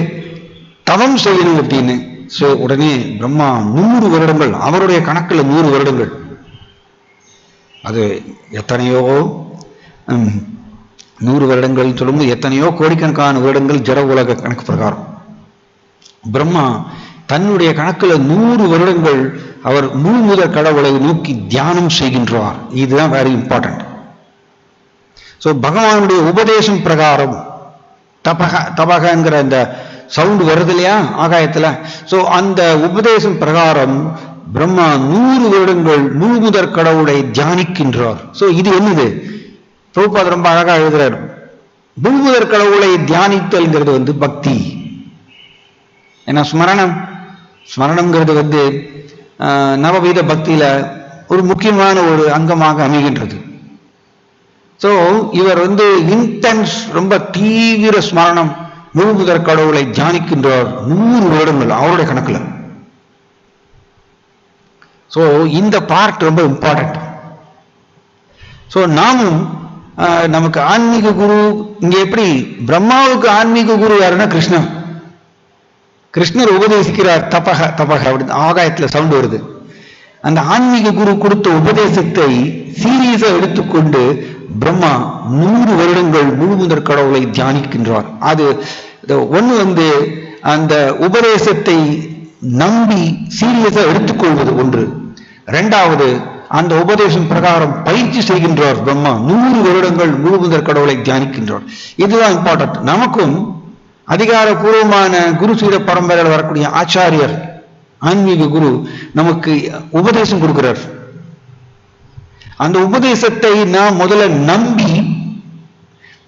[SPEAKER 2] தவம் செய்யணும் அப்படின்னு. சோ உடனே பிரம்மா 100 வருடங்கள், அவருடைய கணக்குல 100 வருடங்கள், அது எத்தனையோ 100 வருடங்கள் சொல்லும்போது எத்தனையோ கோடிக்கணக்கான வருடங்கள் ஜட உலக கணக்கு பிரகாரம். பிரம்மா தன்னுடைய கணக்குல 100 வருடங்கள் அவர் முழு முதற் கடவுளை நோக்கி தியானம் செய்கின்றார். இதுதான் வெரி இம்பார்ட்டன்ட். சோ பகவானுடைய உபதேசம் பிரகாரம் தபக தபகங்கிற அந்த சவுண்ட் வருது இல்லையா ஆகாயத்துல. சோ அந்த உபதேசம் பிரகாரம் பிரம்மா 100 வருடங்கள் முழு முதற் கடவுளை தியானிக்கின்றார். சோ இது என்னது, பிரபுபாதர் ரொம்ப அழகா எழுதுறார். முழு முதற் கடவுளை தியானித்தல்ங்கிறது பக்தி. ஏன்னா ஸ்மரணம்ங்கிறது நவவீத பக்தியில ஒரு முக்கியமான ஒரு அங்கமாக அமைகின்றது. சோ இவர் இன்டென்ஸ், ரொம்ப தீவிர ஸ்மரணம், முழு முதற் கடவுளை தியானிக்கின்றார் 100 வருடங்கள் அவருடைய கணக்குல. சோ இந்த பார்ட் ரொம்ப இம்பார்ட்டன்ட். சோ நாமும் நமக்கு ஆன்மீக குரு இங்க எப்படி, பிரம்மாவுக்கு ஆன்மீக குரு யாருன்னா கிருஷ்ணன். கிருஷ்ணர் உபதேசிக்கிறார் தபக தபக அப்படின்னு ஆகாயத்துல சவுண்ட் வருது. அந்த ஆன்மீக குரு கொடுத்த உபதேசத்தை சீரியஸா எடுத்துக்கொண்டு பிரம்மா 100 வருடங்கள் முழு முதற் கடவுளை தியானிக்கின்றார். அது ஒண்ணு அந்த உபதேசத்தை நம்பி சீரியஸா எடுத்துக்கொள்வது ஒன்று. இரண்டாவது, அந்த உபதேசம் பிரகாரம் பயிற்சி செய்கின்றார் பிரம்மா. 100 வருடங்கள் முழு முதற் கடவுளை தியானிக்கின்றார். இதுதான் இம்பார்ட்டன்ட். நமக்கும் அதிகாரபூர்வமான குரு சீட பரம்பரையில் வரக்கூடிய ஆச்சாரியர், ஆன்மீக குரு நமக்கு உபதேசம் கொடுக்கிறார். அந்த உபதேசத்தை நாம் முதல்ல நம்பி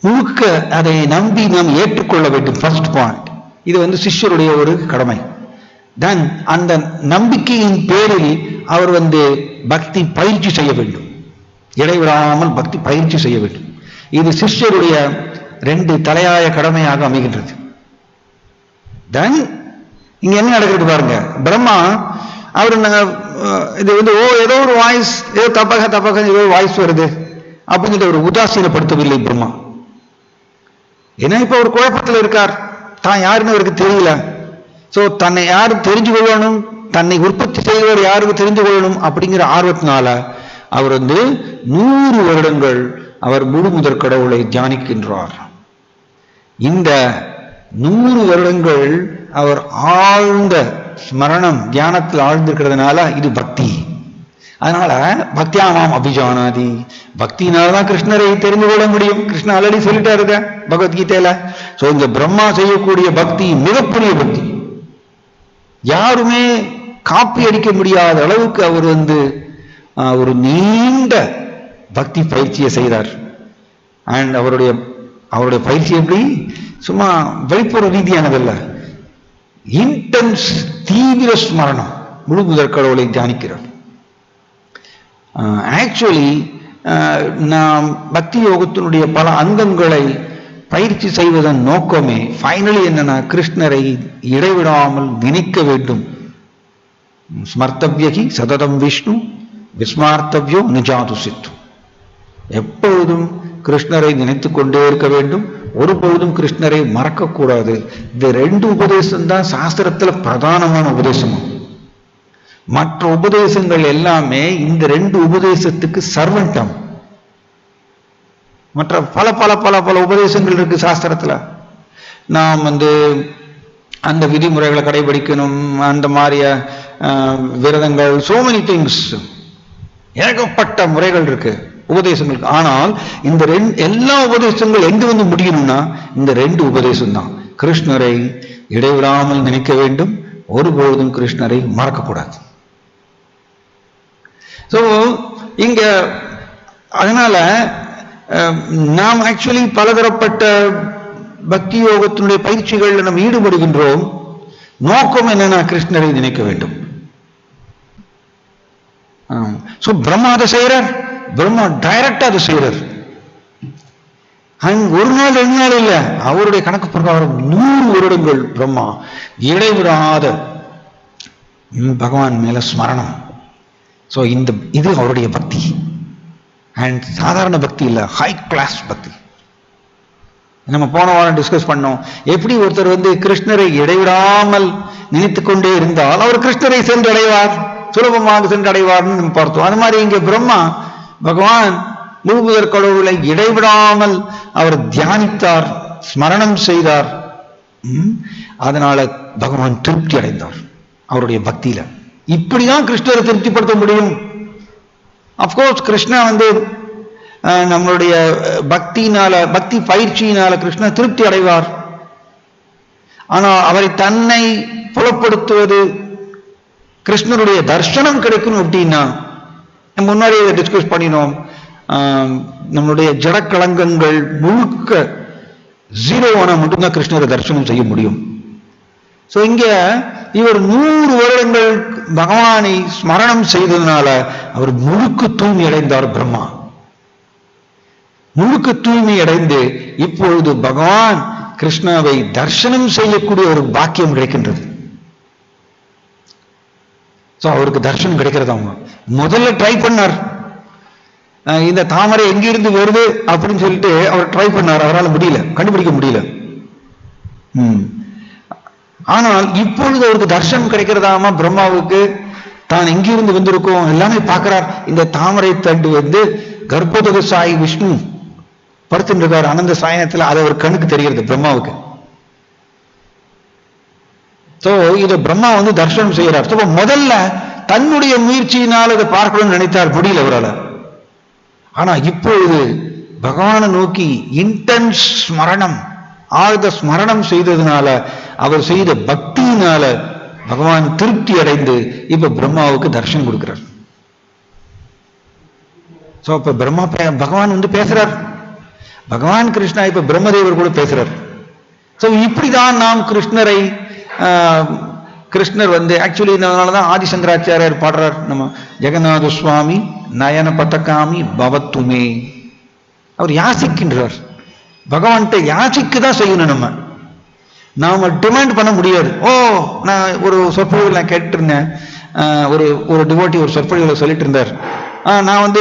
[SPEAKER 2] முழுக்க அதை நம்பி நாம் ஏற்றுக்கொள்ள வேண்டும். First point. இது சிஷ்யருடைய ஒரு கடமை. தென் அந்த நம்பிக்கையின் பேரில் அவர் பக்தி பயிற்சி செய்ய வேண்டும். இடைவிடாமல் பக்தி பயிற்சி செய்ய வேண்டும். இது சிஷ்யருடைய 2 தலையாய கடமையாக அமைகின்றது. தென் இங்க என்ன நடக்கிறது பாருங்க. பிரம்மா அவர் இது ஏதோ ஒரு வாய்ஸ், ஏதோ தபக தபக ஏதோ வாய்ஸ் வருது அப்படிங்கிற ஒரு உதாசீனப்படுத்தவில்லை பிரம்மா. ஏன்னா இப்ப ஒரு குழப்பத்தில் இருக்கார், தான் யாருன்னு அவருக்கு தெரியல. சோ தன்னை யாரு தெரிஞ்சு கொள்ளணும், தன்னை உற்பத்தி செய்வர் யாருக்கு தெரிந்து கொள்ளணும் அப்படிங்கிற ஆர்வத்தினால அவர் 100 வருடங்கள் அவர் முழு முதற் கடவுளை தியானிக்கின்றார். இந்த 100 வருடங்கள் அவர் ஆழ்ந்த ஸ்மரணம் தியானத்தில் ஆழ்ந்திருக்கிறதுனால இது பக்தி. அதனால பக்தியாமாம் அபிஜானாதி, பக்தினால்தான் கிருஷ்ணரை தெரிந்து கொள்ள முடியும். கிருஷ்ணன் ஆல்ரெடி சொல்லிட்டாருங்க பகவத்கீதையில. சோ இந்த பிரம்மா செய்யக்கூடிய பக்தி மிகப்பெரிய பக்தி. யாருமே காப்பி அடிக்க முடியாத அளவுக்கு அவர் ஒரு நீண்ட பக்தி பயிற்சியை செய்தார். அண்ட் அவருடைய பயிற்சி எப்படி, சும்மா வெளிப்புற ரீதியானதல்ல, இன்டென்ஸ் தீவிர ஸ்மரணம், முழு முதற் கடவுளை தியானிக்கிறார். ஆக்சுவலி நாம் பக்தி யோகத்தினுடைய பல அங்கங்களை பயிற்சி செய்வதன் நோக்கமே ஃபைனலி என்னன்னா, கிருஷ்ணரை இடைவிடாமல் நினைக்க வேண்டும். ஸ்மர்த்தவ்யகி சததம் விஷ்ணு விஸ்மார்த்தவ்யோ நிஜாது சித்து. எப்பொழுதும் கிருஷ்ணரை நினைத்து கொண்டே இருக்க வேண்டும், ஒருபொழுதும் கிருஷ்ணரை மறக்கக்கூடாது. இந்த 2 உபதேசம் தான் சாஸ்திரத்துல பிரதானமான உபதேசமும். மற்ற உபதேசங்கள் எல்லாமே இந்த 2 உபதேசத்துக்கு சர்வன்டம். மற்ற பல பல பல பல உபதேசங்கள் இருக்கு சாஸ்திரத்துல. நாம் அந்த விதிமுறைகளை கடைபிடிக்கணும், அந்த மாதிரிய விரதங்கள், சோ மெனி திங்ஸ், ஏகப்பட்ட முறைகள் இருக்கு உபதேசங்களுக்கு. ஆனால் இந்த எல்லா உபதேசங்கள் எங்க முடியணும்னா இந்த 2 உபதேசம் தான். கிருஷ்ணரை இடைவிடாமல் நினைக்க வேண்டும், ஒருபொழுதும் கிருஷ்ணரை மறக்கக்கூடாது. சோ இங்க அதனால நாம் ஆக்சுவலி பலதரப்பட்ட பக்தி யோகத்தினுடைய பயிற்சிகள் நம்ம ஈடுபடுகின்றோம். நோக்கம் என்னன்னா கிருஷ்ணரை நினைக்க வேண்டும். பிரம்மா அதை செய்யறார், பிரம்மா டைரக்டா அதை செய்யறார். ஒரு நாள் 2 நாள் இல்ல, அவருடைய கணக்கு பிரகாரம் 100 வருடங்கள் பிரம்மா இடைவிடாத பகவான் மேல ஸ்மரணம். ஸோ இது அவருடைய பக்தி. அண்ட் சாதாரண பக்தி இல்ல, ஹை கிளாஸ் பக்தி. நம்ம போன வாரம் டிஸ்கஸ் பண்ணோம், எப்படி ஒருத்தர் கிருஷ்ணரை இடைவிடாமல் நினைத்து கொண்டே இருந்தால் அவர் கிருஷ்ணரை சென்றடைவார், சுலபமாக சென்றடைவார்னு நம்ம பார்த்தோம். அது மாதிரி இங்க பிரம்மா பகவான் முழுமுதற் கடவுளை இடைவிடாமல் அவர் தியானித்தார், ஸ்மரணம் செய்தார். அதனால பகவான் திருப்தி அடைந்தார் அவருடைய பக்தியில. இப்படிதான் கிருஷ்ணரை திருப்திப்படுத்த முடியும். அப்கோர்ஸ் கிருஷ்ணா நம்மளுடைய பக்தி பயிற்சியினால கிருஷ்ணர் திருப்தி அடைவார். ஆனால் அவரை தன்னை புலப்படுத்துவது, கிருஷ்ணருடைய தர்சனம் கிடைக்கும் அப்படின்னா, நம்ம முன்னாடி டிஸ்கஸ் பண்ணினோம், நம்மளுடைய ஜடக்கலங்கங்கள் முழுக்க 0 ஆனா மட்டும்தான் கிருஷ்ணரை தரிசனம் செய்ய முடியும். ஸோ இங்க இவர் 100 வருடங்கள் பகவானை ஸ்மரணம் செய்ததுனால அவர் முழுக்க தூய்மை அடைந்தார். பிரம்மா முழுக்க தூய்மை அடைந்து இப்பொழுது பகவான் கிருஷ்ணாவை தரிசனம் செய்யக்கூடிய ஒரு பாக்கியம் கிடைக்கின்றது. ஸோ அவருக்கு தரிசனம் கிடைக்கிறது. அவங்க முதல்ல ட்ரை பண்ணார், இந்த தாமரை எங்கிருந்து வருது அப்படின்னு சொல்லிட்டு அவர் ட்ரை பண்ணார். அவரால் முடியல, கண்டுபிடிக்க முடியல. ஆனால் இப்பொழுது அவருக்கு தர்சனம் கிடைக்கிறதாமா பிரம்மாவுக்கு. தான் எங்கிருந்து வந்திருக்கோம் எல்லாமே பார்க்கிறார். இந்த தாமரை தண்டு கர்ப்போதக சாய் விஷ்ணு படுத்துட்டு இருக்கார் அனந்த சாயனத்தில், அது அவர் கண்ணுக்கு தெரிகிறது பிரம்மாவுக்கு. ஸோ இதை பிரம்மா தர்சனம் செய்யறார். ஸோ முதல்ல தன்னுடைய முயற்சியினால் அதை பார்க்கணும்னு நினைத்தார், முடியல அவரால். ஆனா இப்பொழுது பகவானை நோக்கி இன்டென்ஸ் ஸ்மரணம், ஆழ்ந்த ஸ்மரணம் செய்ததுனால, அவர் செய்த பக்தியினால பகவான் திருப்தி அடைந்து இப்ப பிரம்மாவுக்கு தர்சனம் கொடுக்கிறார். சோ இப்ப பகவான் பேசுறார். பகவான் கிருஷ்ணா இப்ப பிரம்மதேவர் கூட பேசுறார். சோ இப்படிதான் நாம் கிருஷ்ணரை கிருஷ்ணர் ஆக்சுவலி அதனாலதான் ஆதிசங்கராச்சாரியர் பாடுறார், நம்ம ஜெகநாத சுவாமி நயன பதகாமி பவத்துமே. அவர் யாசிக்கின்றார். பகவான்கிட்ட யாசிக்குதான் செய்யணும். நாம டிமாண்ட் பண்ண முடியாது. நான் ஒரு சொற்பொழிவில் நான் கேட்டிருந்தேன், ஒரு டிவோட்டி ஒரு சொற்பொழிவில் சொல்லிட்டு இருந்தார், நான்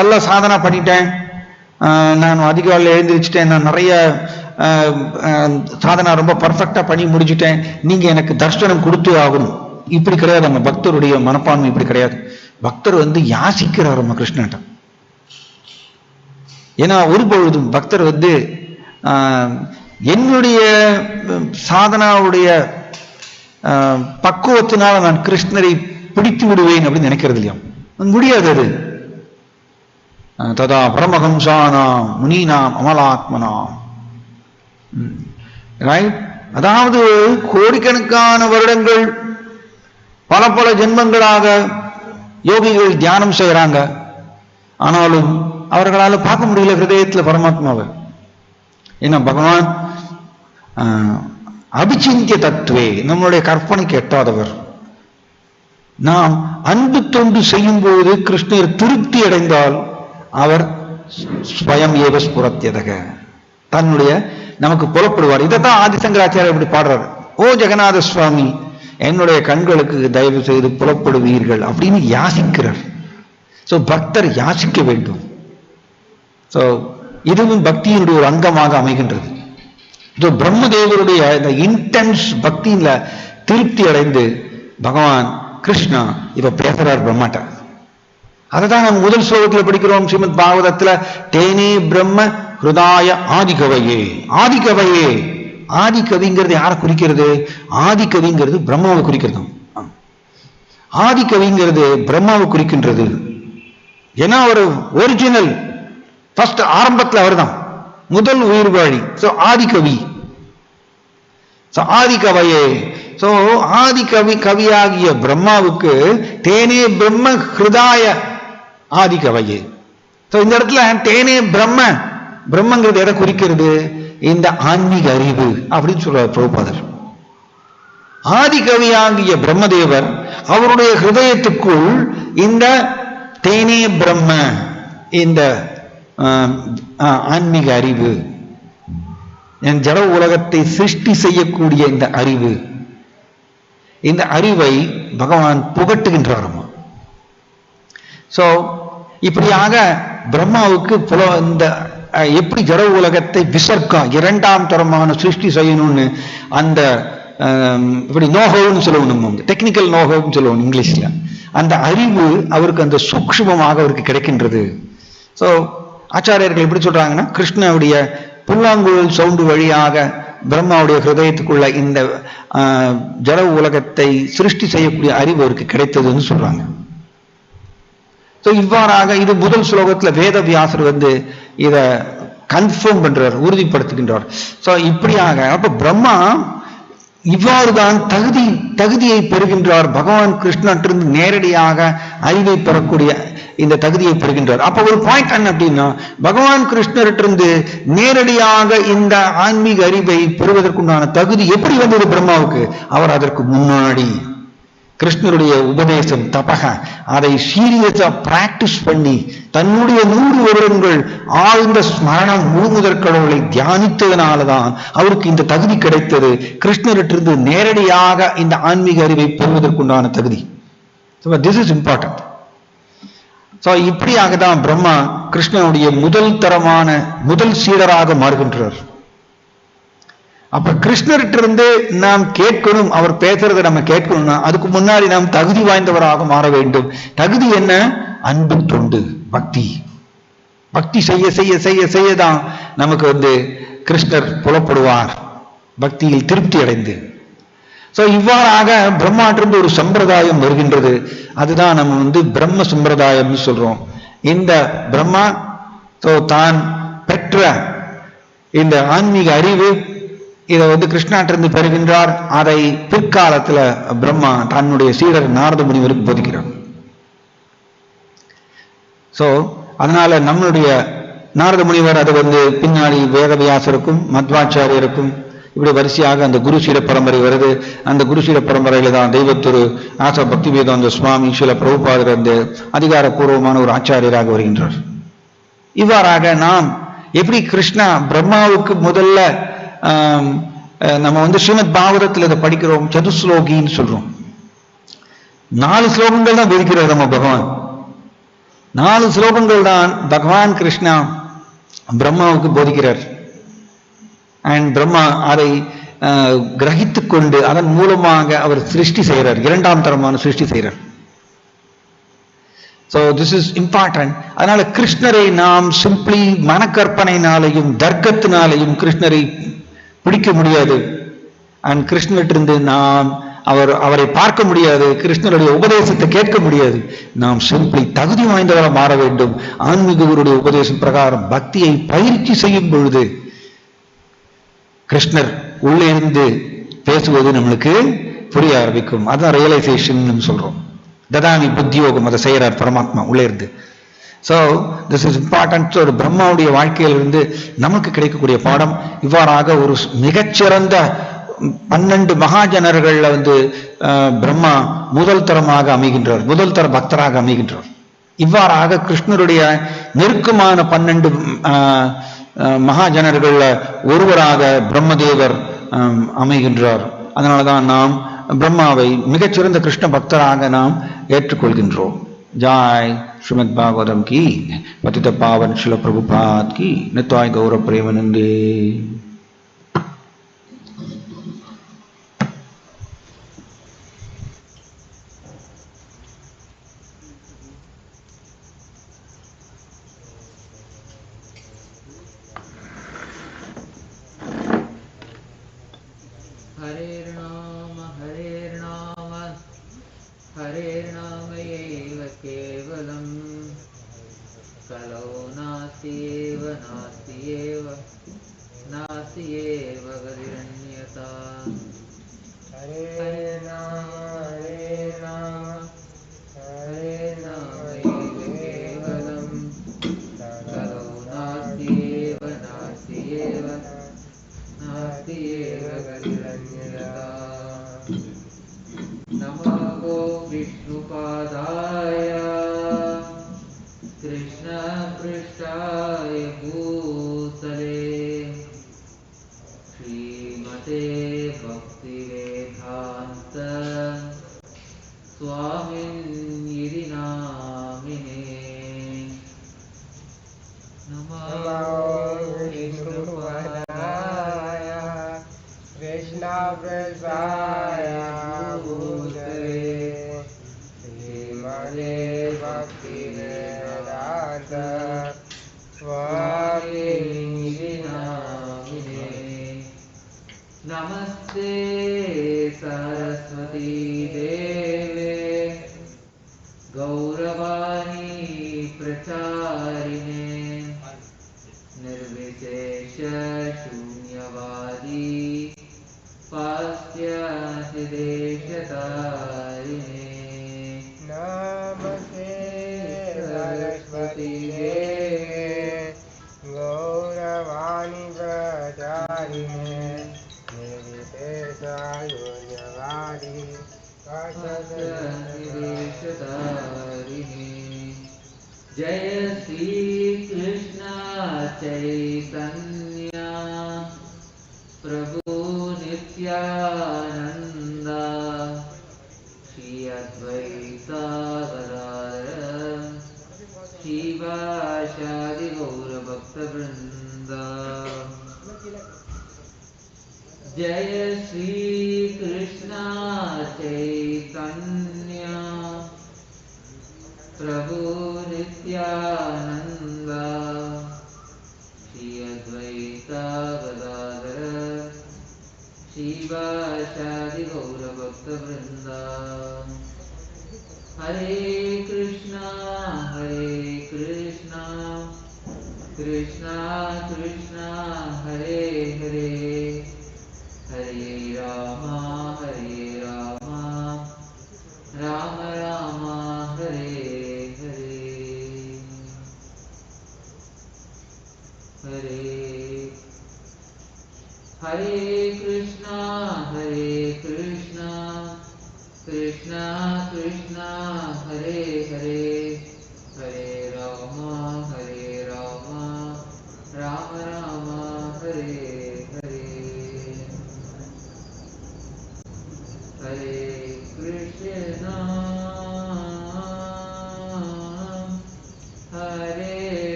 [SPEAKER 2] நல்ல சாதனை பண்ணிட்டேன், நான் அதிகாலையில் எழுந்திரிச்சிட்டேன், நான் நிறைய சாதனை ரொம்ப பர்ஃபெக்டா பண்ணி முடிச்சுட்டேன், நீங்க எனக்கு தர்சனம் கொடுத்து ஆகணும். இப்படி கிடையாது. நம்ம பக்தருடைய மனப்பான்மை இப்படி கிடையாது. பக்தர் யாசிக்கிறார் நம்ம கிருஷ்ணன்ட்ட. ஏன்னா ஒரு பொழுதும் பக்தர் என்னுடைய சாதனாவுடைய பக்குவத்தினால நான் கிருஷ்ணரை பிடித்து விடுவேன் அப்படின்னு நினைக்கிறது இல்லையா, முடியாது. அது ததா பரமஹம்சானாம் முனீனாம் அமலாத்மனாம், ரைட்? அதாவது கோடிக்கணக்கான வருடங்கள் பல ஜென்மங்களாக யோகிகள் தியானம் செய்யறாங்க, ஆனாலும் அவர்களால் பார்க்க முடியல ஹிருதயத்துல பரமாத்மாவை. ஏன்னா பகவான் அபிச்சிந்திய தத்துவே, நம்மளுடைய கற்பனைக்கு எட்டாதவர். நாம் அன்பு தொண்டு செய்யும் போது கிருஷ்ணர் திருப்தி அடைந்தால் அவர் ஸ்வயம் ஏவ ஸ்புரத்யதக, தன்னுடைய நமக்கு புலப்படுவார். இதைத்தான் ஆதிசங்கராச்சாரியர் இப்படி பாடுறாரு, ஓ ஜெகநாத சுவாமி என்னுடைய கண்களுக்கு தயவு செய்து புலப்படுவீர்கள் அப்படின்னு யாசிக்கிறார். சோ பக்தர் யாசிக்க வேண்டும். சோ இதுவும் பக்தியினுடைய ஒரு அங்கமாக அமைகின்றது. பிரம்மதேவருடைய இந்த இன்டென்ஸ் பக்தியில திருப்தி அடைந்து பகவான் கிருஷ்ணா இப்ப பேசுறார் பிரம்மாட்ட. அதைதான் நம்ம முதல் ஸ்லோகத்தில் படிக்கிறோம் ஸ்ரீமத் பாகவதத்துல, தேனே பிரம்ம ஹிருதாய ஆதிகவையே. ஆதிகவையே, ஆதிகவிங்கிறது யாரை குறிக்கிறது? ஆதிகவிங்கிறது பிரம்மாவை குறிக்கிறது. ஆதிகவிங்கிறது பிரம்மாவை குறிக்கின்றது. ஏன்னா ஒரு ஒரிஜினல் ஃபர்ஸ்ட் ஆரம்பத்தில் அவர் தான் முதல் உயிர்வாழி. சோ ஆதிகவி, ஆதிகவையே. சோ ஆதிகவி கவியாகிய பிரம்மாவுக்கு தேனே பிரம்ம ஹிருதாய ஆதிகவையே. சோ இந்த இடத்துல தேனே பிரம்ம, பிரம்மங்கிறது எதை குறிக்கிறது? இந்த ஆன்மீக அறிவு அப்படின்னு சொல்றார் பிரபுபாதர். ஆதிகவியாகிய பிரம்மதேவர் அவருடைய ஹிருதயத்துக்குள் இந்த தேனே பிரம்ம, இந்த
[SPEAKER 3] ஆன்மீக அறிவு, என் ஜட உலகத்தை சிருஷ்டி செய்யக்கூடிய இந்த அறிவு, இந்த அறிவை பகவான் புகட்டுகின்றாராம். சோ இப்படியாக பிரம்மாவுக்கு இந்த எப்படி ஜட உலகத்தை விசர்க்கம் இரண்டாம் தரமான சிருஷ்டி செய்யணும்னு அந்த இப்படி நோகோன்னு சொல்லுவோம், டெக்னிக்கல் நோகோன்னு சொல்லுவோம் இங்கிலீஷ்ல, அந்த அறிவு அவருக்கு அந்த சூக்ஷ்மமாக அவருக்கு கிடைக்கின்றது. ஸோ ஆச்சாரியர்கள் எப்படி சொல்றாங்கன்னா, கிருஷ்ணனுடைய புல்லாங்குழல் சவுண்டு வழியாக பிரம்மாவுடைய ஹிருதயத்துக்குள்ள இந்த ஜட உலகத்தை சிருஷ்டி செய்யக்கூடிய அறிவு அவருக்கு கிடைத்ததுன்னு சொல்றாங்க. ஸோ இவ்வாறாக இது முதல் ஸ்லோகத்துல வேதவியாசர் இத கன்ஃபார்ம் பண்றார், உறுதிப்படுத்துகின்றார். ஸோ இப்படியாக அப்ப பிரம்மா இவ்வாறுதான் தகுதியை பெறுகின்றார். பகவான் கிருஷ்ணனிலிருந்து நேரடியாக அறிவை பெறக்கூடிய இந்த தகுதியை பெறுகின்றார். அப்ப ஒரு பாயிண்ட் என்ன அப்படின்னா, பகவான் கிருஷ்ணரிட்டிருந்து நேரடியாக இந்த ஆன்மீக அறிவை பெறுவதற்குண்டான தகுதி எப்படி வந்தது பிரம்மாவுக்கு? அவர் அதற்கு முன்னாடி கிருஷ்ணருடைய உபதேசம் தபக அதை சீரியஸா பிராக்டிஸ் பண்ணி தன்னுடைய 100 வருடங்கள் ஆழ்ந்த ஸ்மரணம் முழுமுதற் கடவுளை தியானித்ததனாலதான் அவருக்கு இந்த தகுதி கிடைத்தது. கிருஷ்ணரிட்டிருந்து நேரடியாக இந்த ஆன்மீக அறிவை பெறுவதற்குண்டான தகுதி. This is important. ஸோ இப்படியாக தான் பிரம்மா கிருஷ்ணனுடைய முதல் சீடராக மாறுகின்றார். அப்ப கிருஷ்ணர்கிட்ட நாம் கேட்கணும், அவர் பேசுறதை நம்ம கேட்கணும்னா அதுக்கு முன்னாடி நாம் தகுதி வாய்ந்தவராக மாற வேண்டும். தகுதி என்ன? அன்பு, தொண்டு, பக்தி. பக்தி செய்ய செய்ய செய்ய செய்யதான் நமக்கு கிருஷ்ணர் புலப்படுவார், பக்தியில் திருப்தி அடைந்து. ஸோ இவ்வாறாக பிரம்மாட்டிருந்து ஒரு சம்பிரதாயம் வருகின்றது. அதுதான் நம்ம பிரம்ம சம்பிரதாயம்னு சொல்றோம். இந்த பிரம்மா தான் பெற்ற இந்த ஆன்மீக அறிவு இதை கிருஷ்ணாட்டிருந்து பெறுகின்றார். அதை பிற்காலத்துல பிரம்மா தன்னுடைய சீடர் நாரத முனிவருக்கு போதிக்கிறார். சோ அதனால நம்மளுடைய நாரத முனிவர் அது பின்னாடி வேதவியாசருக்கும் மத்வாச்சாரியருக்கும் இப்படி வரிசையாக அந்த குருசீட பரம்பரை வருது. அந்த குருசீட பரம்பரையில தான் தெய்வத்திரு ஆசா பக்தி வேதாந்த சுவாமி சில பிரபுபாதர் அதிகாரப்பூர்வமான ஒரு ஆச்சாரியராக வருகின்றார். இவ்வாறாக நாம் எப்படி கிருஷ்ணா பிரம்மாவுக்கு முதல்ல நம்ம ஸ்ரீமத் பாகவதத்தில் இதை படிக்கிறோம், சதுஸ்லோகின்னு சொல்றோம். 4 ஸ்லோகங்கள் தான் விதிக்கிறார் நம்ம பகவான். 4 ஸ்லோகங்கள் தான் பகவான் கிருஷ்ணா பிரம்மாவுக்கு போதிக்கிறார். அண்ட் பிரம்மா அதை கிரகித்துக் கொண்டு அதன் மூலமாக அவர் சிருஷ்டி செய்கிறார், இரண்டாம் தரமான சிருஷ்டி செய்கிறார். So this is important. அதனால கிருஷ்ணரை நாம் சிம்பிளி மனக்கற்பனையினாலையும் தர்க்கத்தினாலையும் கிருஷ்ணரை பிடிக்க முடியாது. அண்ட் கிருஷ்ணரிட்டிருந்து நாம் அவரை பார்க்க முடியாது, கிருஷ்ணருடைய உபதேசத்தை கேட்க முடியாது. நாம் சிம்பிளி தகுதி வாய்ந்தவராக மாற வேண்டும். ஆன்மீகருடைய உபதேசம் பிரகாரம் பக்தியை பயிற்சி செய்யும் பொழுது கிருஷ்ணர் உள்ளே இருந்து பேசுவது நம்மளுக்கு புரிய ஆரம்பிக்கும். அதான் ரியலைசேஷன் சொல்றோம். ததாமி புத்தியோகம் அதை செய்யறார் பரமாத்மா உள்ளே இருந்து. So this is important. ஒரு பிரம்மாவுடைய வாழ்க்கையிலிருந்து நமக்கு கிடைக்கக்கூடிய பாடம் இவ்வாறாக ஒரு மிகச்சிறந்த 12 மகாஜனர்கள்ல பிரம்மா முதல் தரமாக அமைகின்றார், முதல் தர பக்தராக அமைகின்றார். இவ்வாறாக கிருஷ்ணருடைய நெருக்கமான 12 மகாஜனர்கள்ல ஒருவராக பிரம்மதேவர் அமைகின்றார். அதனாலதான் நாம் பிரம்மாவை மிகச்சிறந்த கிருஷ்ண பக்தராக நாம் ஏற்றுக்கொள்கின்றோம். ஜாய் ஸ்ரீமத் பாகவதம் கி, பதித பாவன் ஸ்ரீல பிரபுபாத் கி, நித்யாய் கௌர பிரேமநந்தே.
[SPEAKER 4] कृष्ण पृष्ठा पूज्याय भूतले श्रीमते भक्तिवेदान्त स्वामिन्निधि नामिने नमो
[SPEAKER 5] विष्णुपदाय कृष्णप्रसाय भूतले श्रीमते भक्तिवेदान्त स्वामिन्निधि नामिने
[SPEAKER 4] नमस्ते सरस्वती देवे गौरवाणी प्रचारिणे निर्विशेष शून्यवादी पाश्चात्यदेशतारिणे
[SPEAKER 5] नमस्ते सरस्वती देवे गौरवाणी प्रचारिणे निर्विशेषशून्यवादी
[SPEAKER 4] पाश्चात्यदेशतारिणे जय श्री कृष्ण चैतन्य प्रभु नित्यानंद श्री अद्वैता गदाधर शिवासादि गौरभक्तवृंद जय श्री कृष्ण चैतन्य प्रभु नित्यानंद श्री अद्वैता गदाधर शिवासादि गौरभक्तवृंद हरे Krishna Krishna Krishna Hare Hare Hare Ram Ram Ram Hare Hare Hare Hare Krishna Krishna Krishna Hare Hare Hare Ram Ram Ram Hare Hare Hare Krishna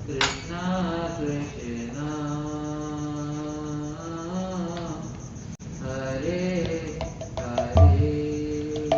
[SPEAKER 4] Krishna Krishna Hare Hare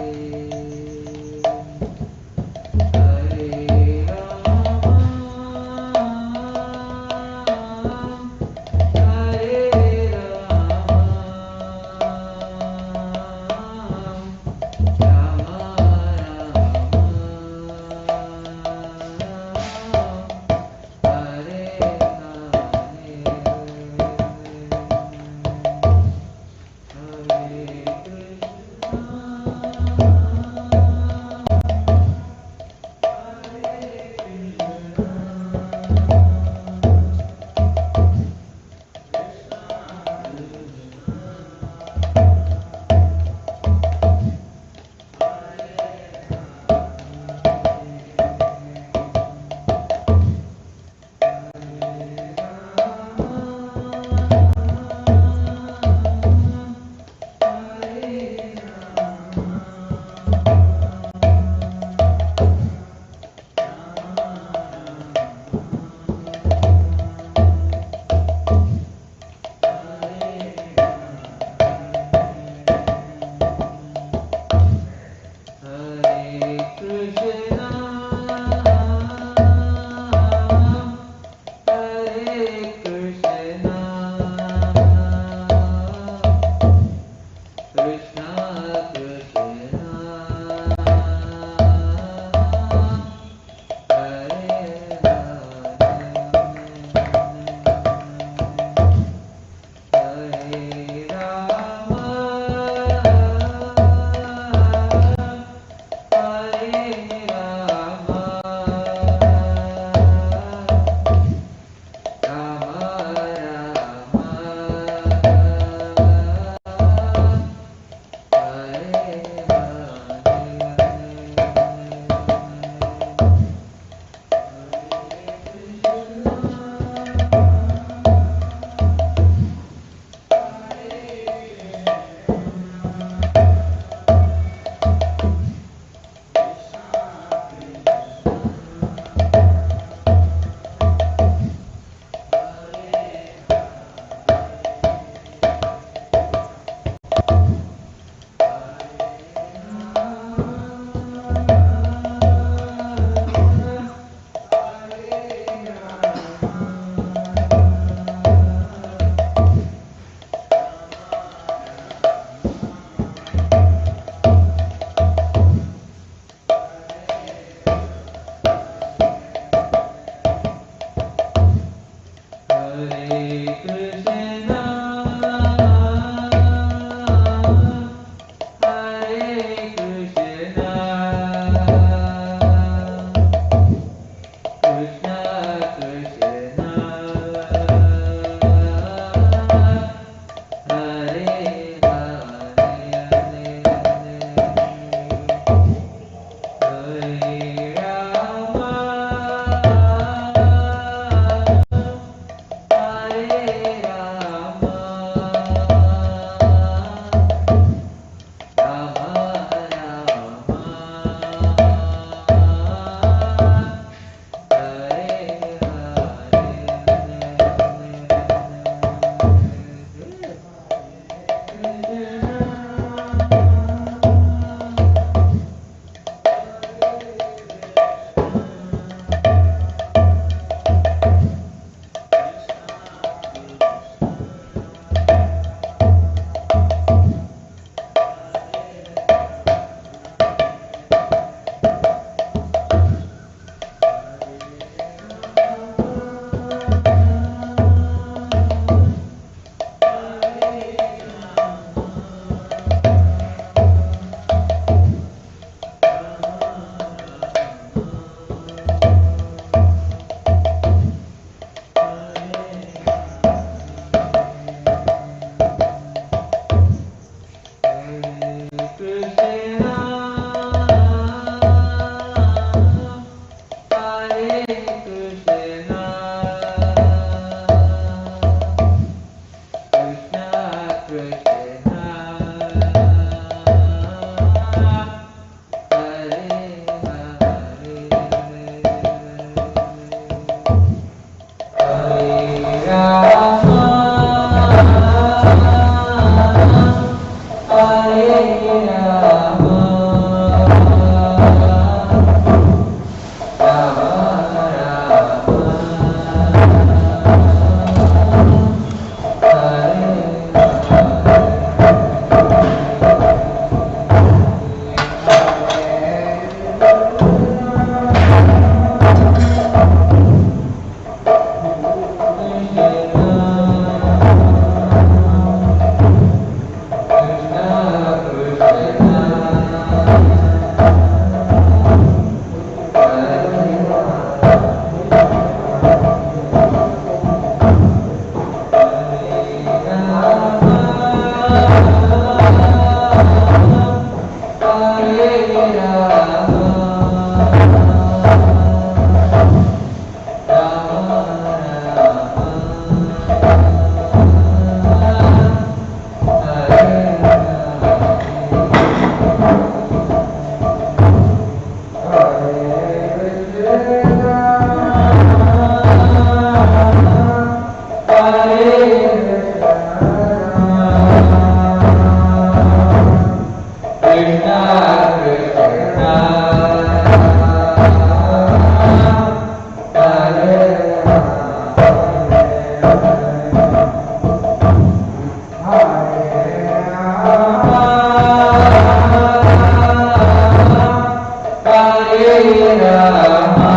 [SPEAKER 4] Rama,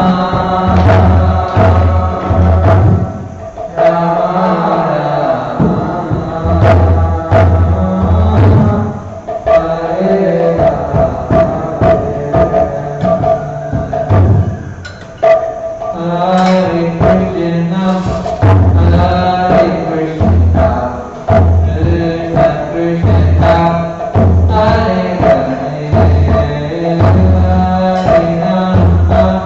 [SPEAKER 4] Rama Hare Krishna, Hare Krishna, Krishna Krishna, Hare Hare, Hare Rama,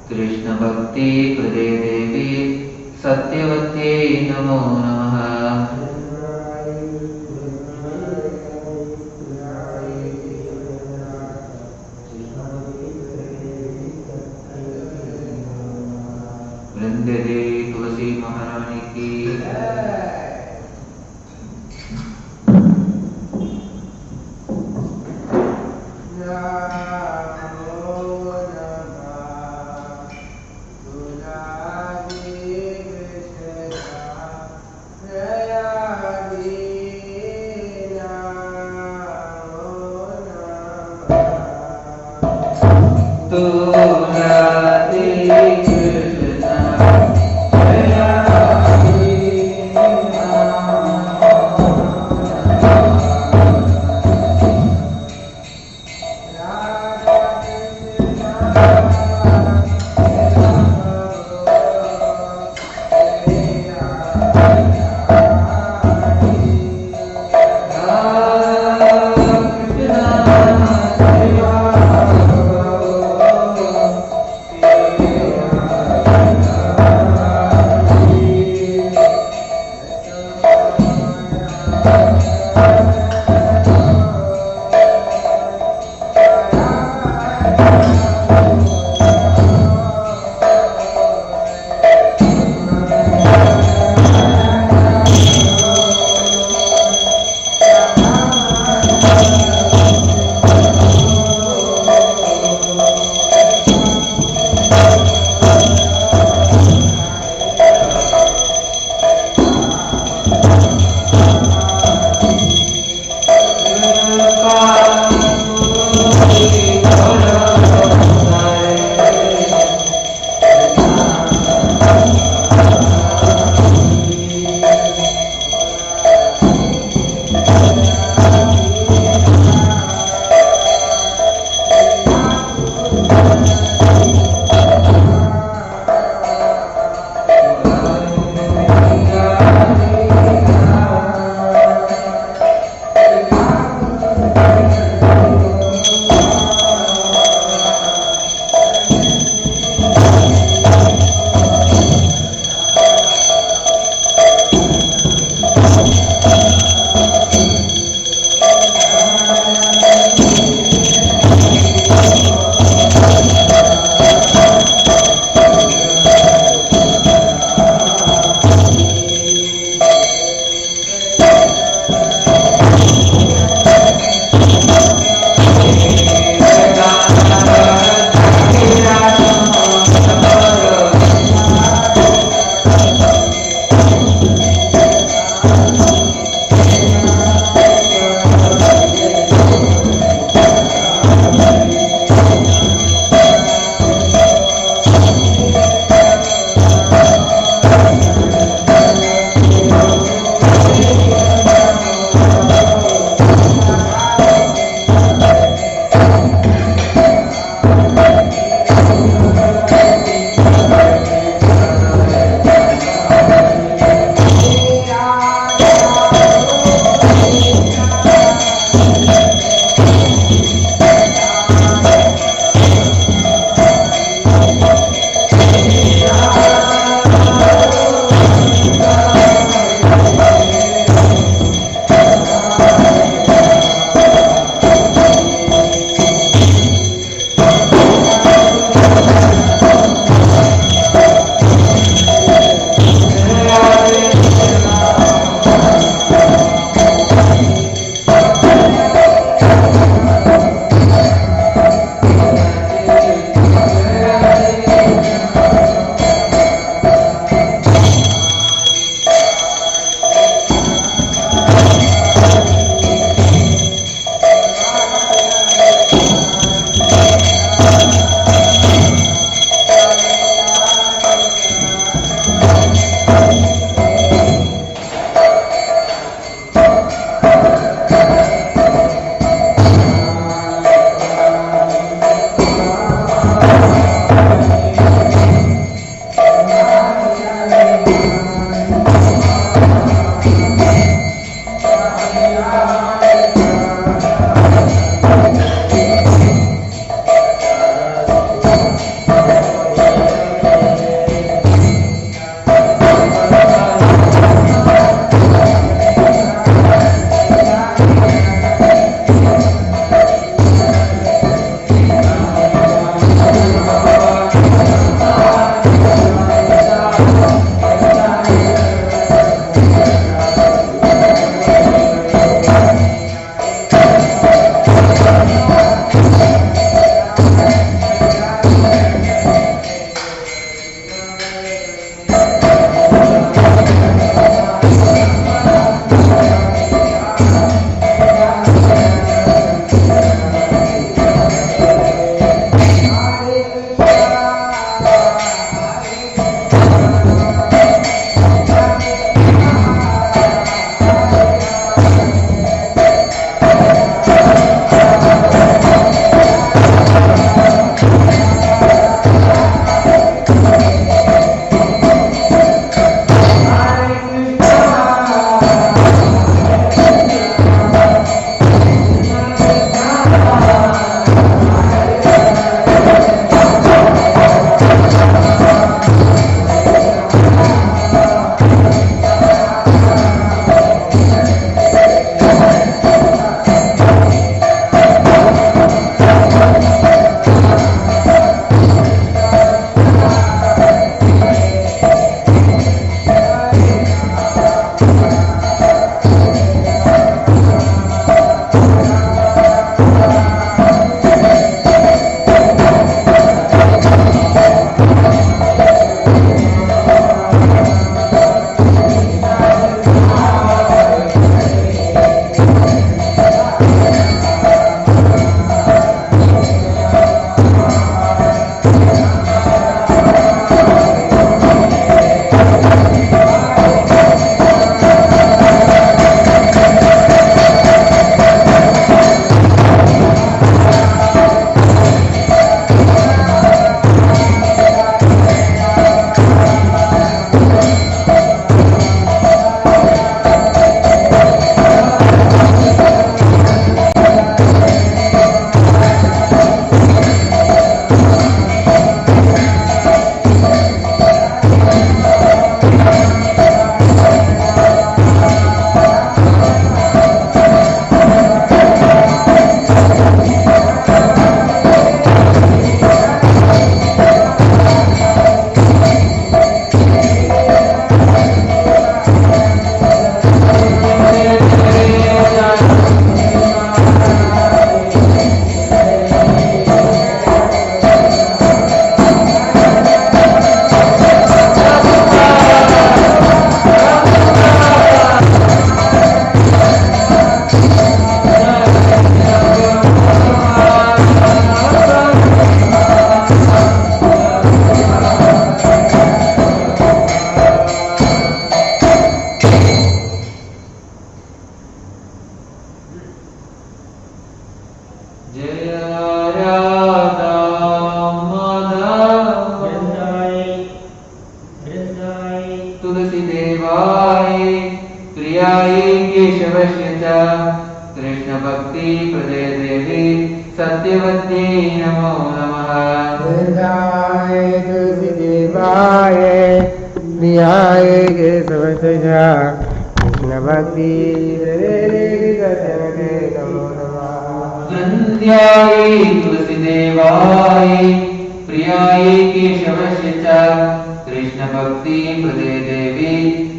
[SPEAKER 4] Krishna तुलसीदेवाय प्रियाय केशवस्य च कृष्णभक्तिप्रदे देवी सत्यवत्यै नमो नमः।
[SPEAKER 5] वृन्दाय तुलसीदेवाय प्रियाय केशवस्य च कृष्णभक्ति नमो नमः।
[SPEAKER 4] वृन्द्याय तुलसीदेवाय प्रियाय केशवस्य च कृष्णभक्तिप्रदे देवी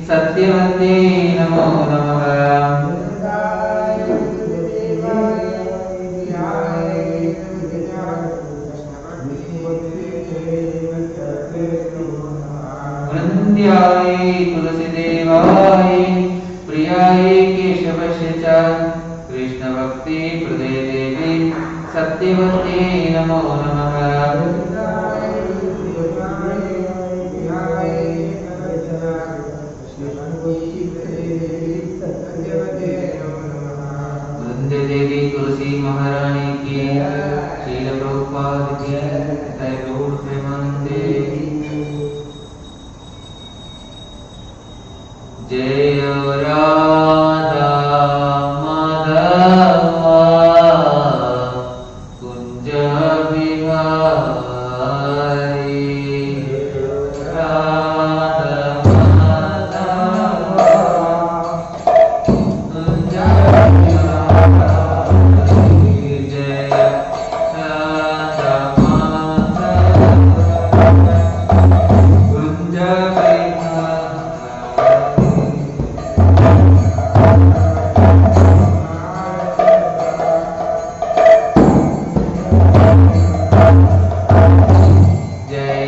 [SPEAKER 4] सत्यवत्यै नमो नमः। वृन्द्याय तुलसीदेवाय प्रियाय केशवस्य च कृष्णभक्तिप्रदे देवी सत्यवत्यै नमो नमः। वृंदे देवी तुलसी महारानी की, श्रील प्रभुपाद की, जय गौर प्रेमानंदे। जय राधा माधव कुंज बिहारी, राधा माधव कुंज बिहारी, जय Radha Madhav Kunj Bihari.
[SPEAKER 5] Jai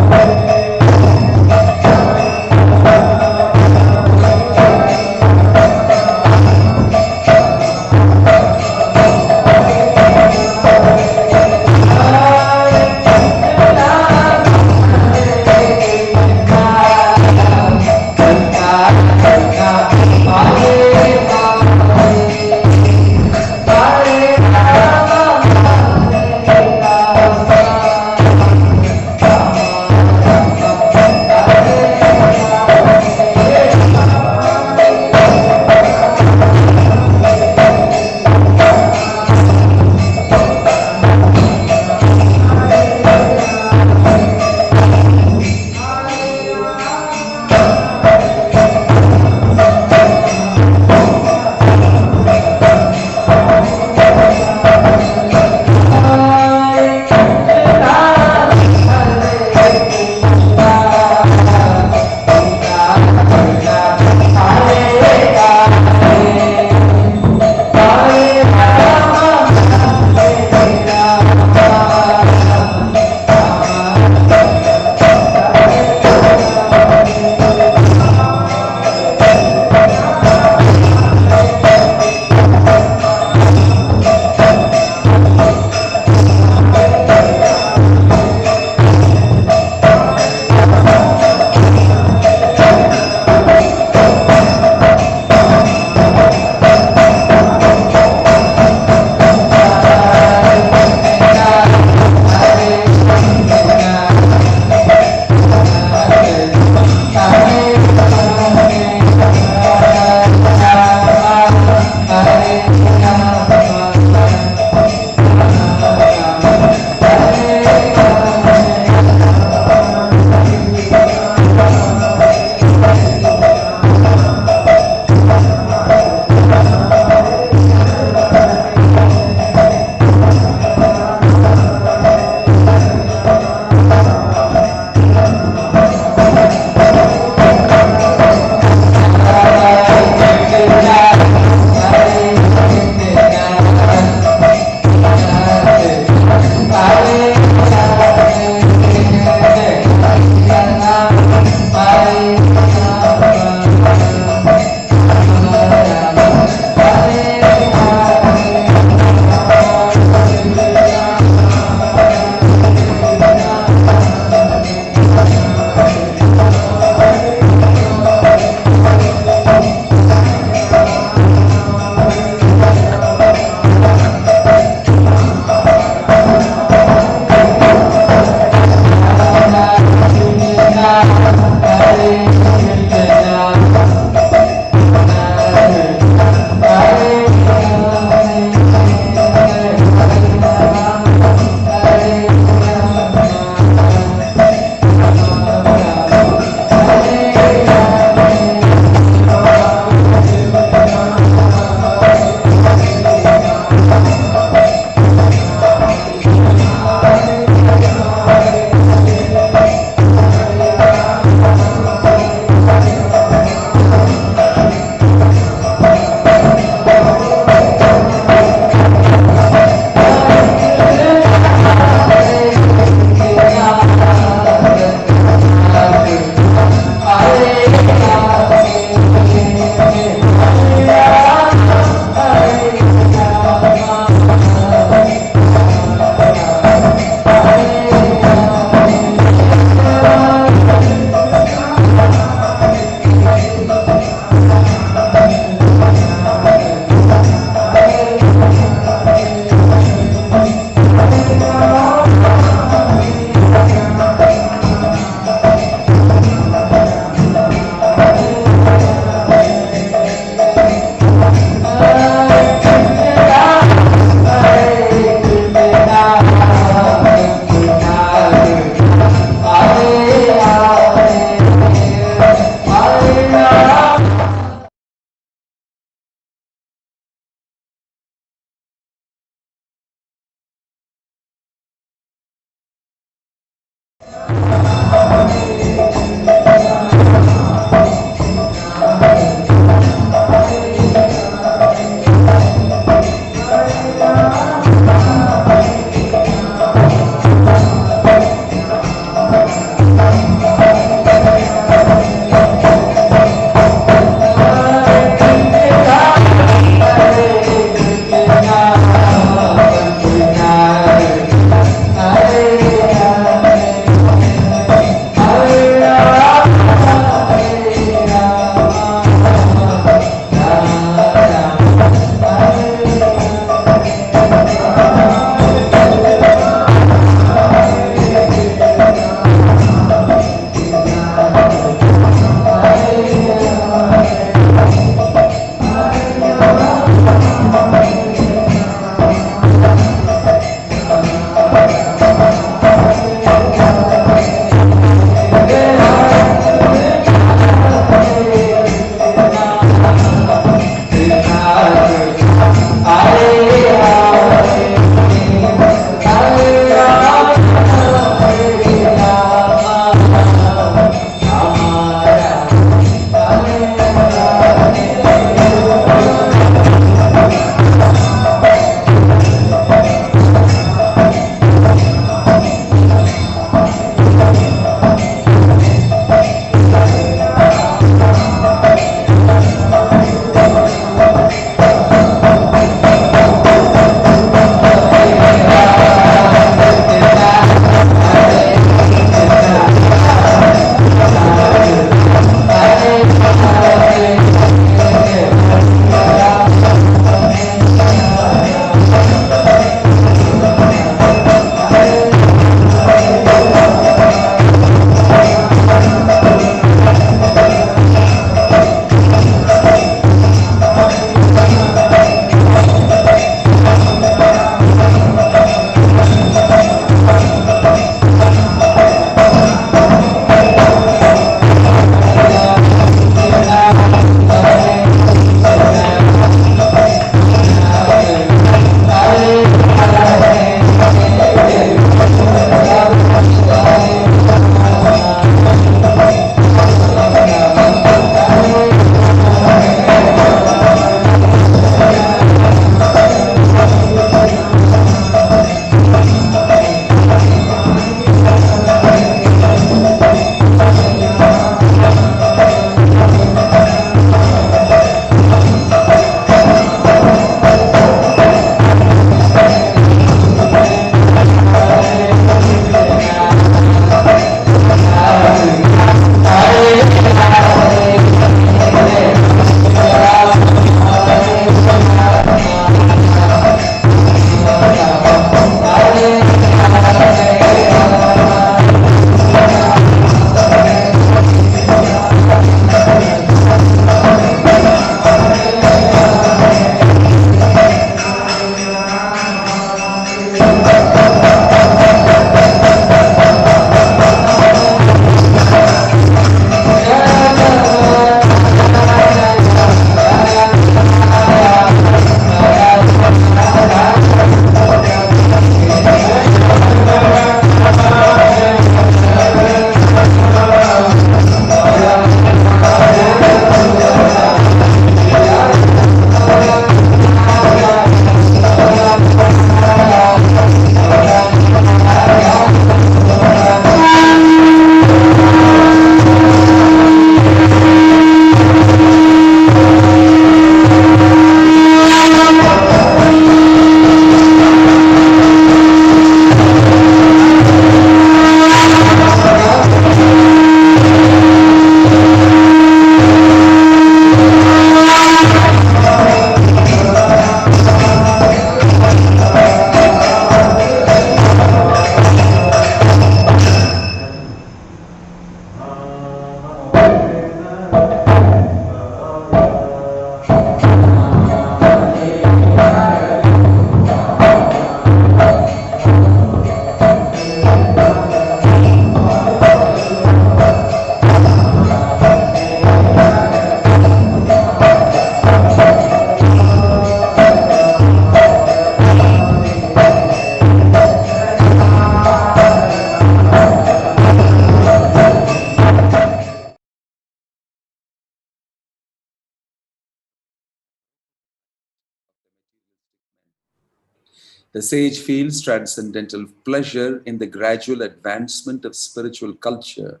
[SPEAKER 6] The sage feels transcendental pleasure in the gradual advancement of spiritual culture,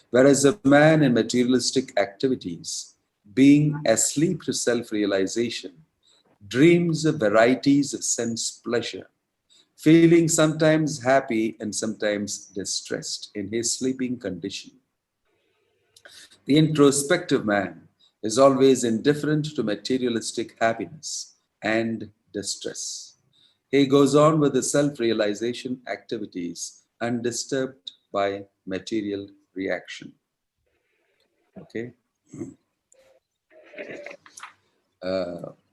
[SPEAKER 6] whereas a man in materialistic activities, being asleep to self-realization, dreams of varieties of sense pleasure, feeling sometimes happy and sometimes distressed in his sleeping condition. The introspective man is always indifferent to materialistic happiness and distress. He goes on with the self-realization activities undisturbed by material reaction. Okay?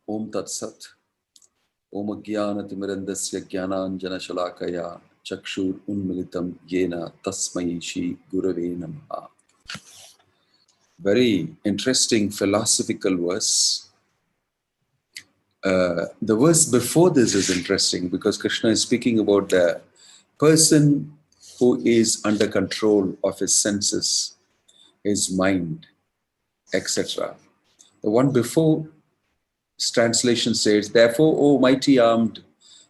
[SPEAKER 6] Om Tat Sat. Om Jnana-timirandasya Jnananjana-shalakaya Chakshur Unmilitam Yena Tasmai Shri Gurave Namaha. Very interesting philosophical verse. The verse before this is interesting because Krishna is speaking about the person who is under control of his senses, his mind, etc. The one before translation says, therefore, O mighty armed,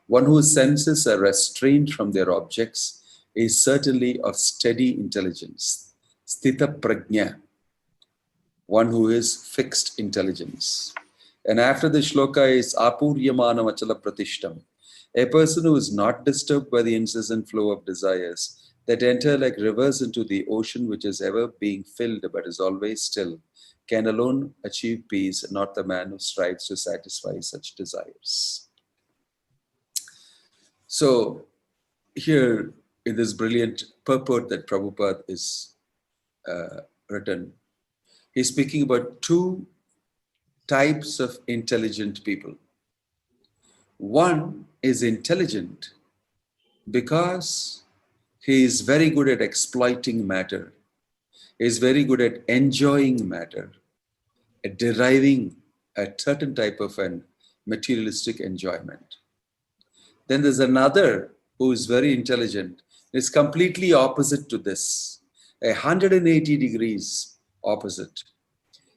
[SPEAKER 6] one whose senses are restrained from their objects is certainly of steady intelligence. Sthita prajna, one who is fixed intelligence. And after the shloka is apuryamana machala pratishtam, a person who is not disturbed by the incessant flow of desires that enter like rivers into the ocean which is ever being filled but is always still, can alone achieve peace, not the man who strives to satisfy such desires. So here in this brilliant purport that Prabhupada is written, he's speaking about two types of intelligent people. One is intelligent because he is very good at exploiting matter. He is very good at enjoying matter, at deriving a certain type of an materialistic enjoyment. Then there's another who is very intelligent. It's completely opposite to this, 180 degrees opposite.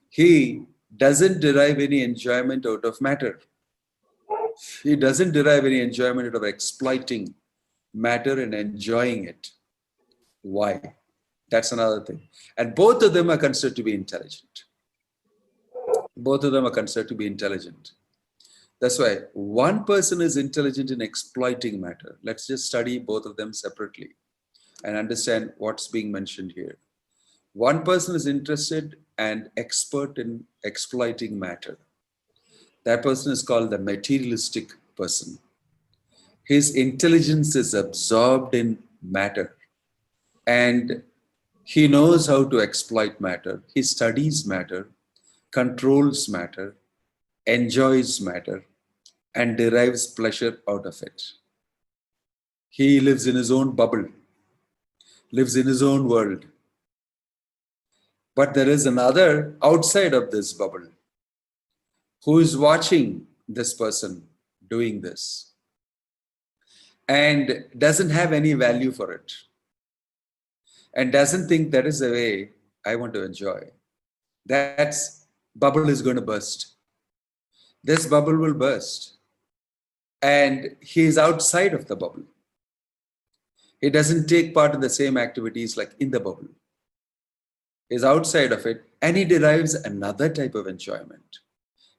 [SPEAKER 6] He doesn't derive any enjoyment out of matter. He doesn't derive any enjoyment out of exploiting matter and enjoying it. Why? That's another thing. And both of them are considered to be intelligent. Both of them are considered to be intelligent. That's why one person is intelligent in exploiting matter. Let's just study both of them separately and understand what's being mentioned here. One person is interested and expert in exploiting matter. That person is called the materialistic person. His intelligence is absorbed in matter and he knows how to exploit matter. He studies matter, controls matter, enjoys matter, and derives pleasure out of it. He lives in his own bubble, lives in his own world. But there is another outside of this bubble who is watching this person doing this and doesn't have any value for it and doesn't think that is the way I want to enjoy. That bubble is going to burst. This bubble will burst. And he is outside of the bubble. He doesn't take part in the same activities like in the bubble. He is outside of it and he derives another type of enjoyment.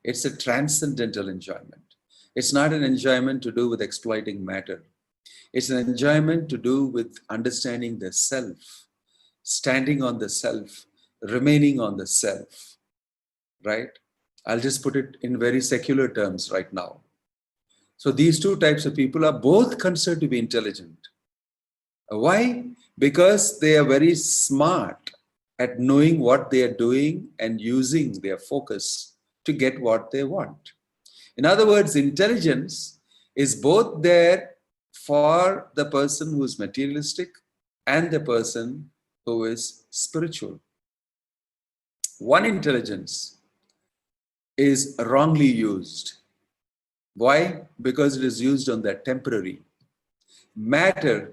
[SPEAKER 6] It's a transcendental enjoyment. It's not an enjoyment to do with exploiting matter. It's an enjoyment to do with understanding the self, standing on the self, remaining on the self, right? I'll just put it in very secular terms right now. So these two types of people are both considered to be intelligent. Why? Because they are very smart at knowing what they are doing and using their focus to get what they want. In other words, intelligence is both there for the person who is materialistic and the person who is spiritual. One intelligence is wrongly used. Why? Because it is used on the temporary. Matter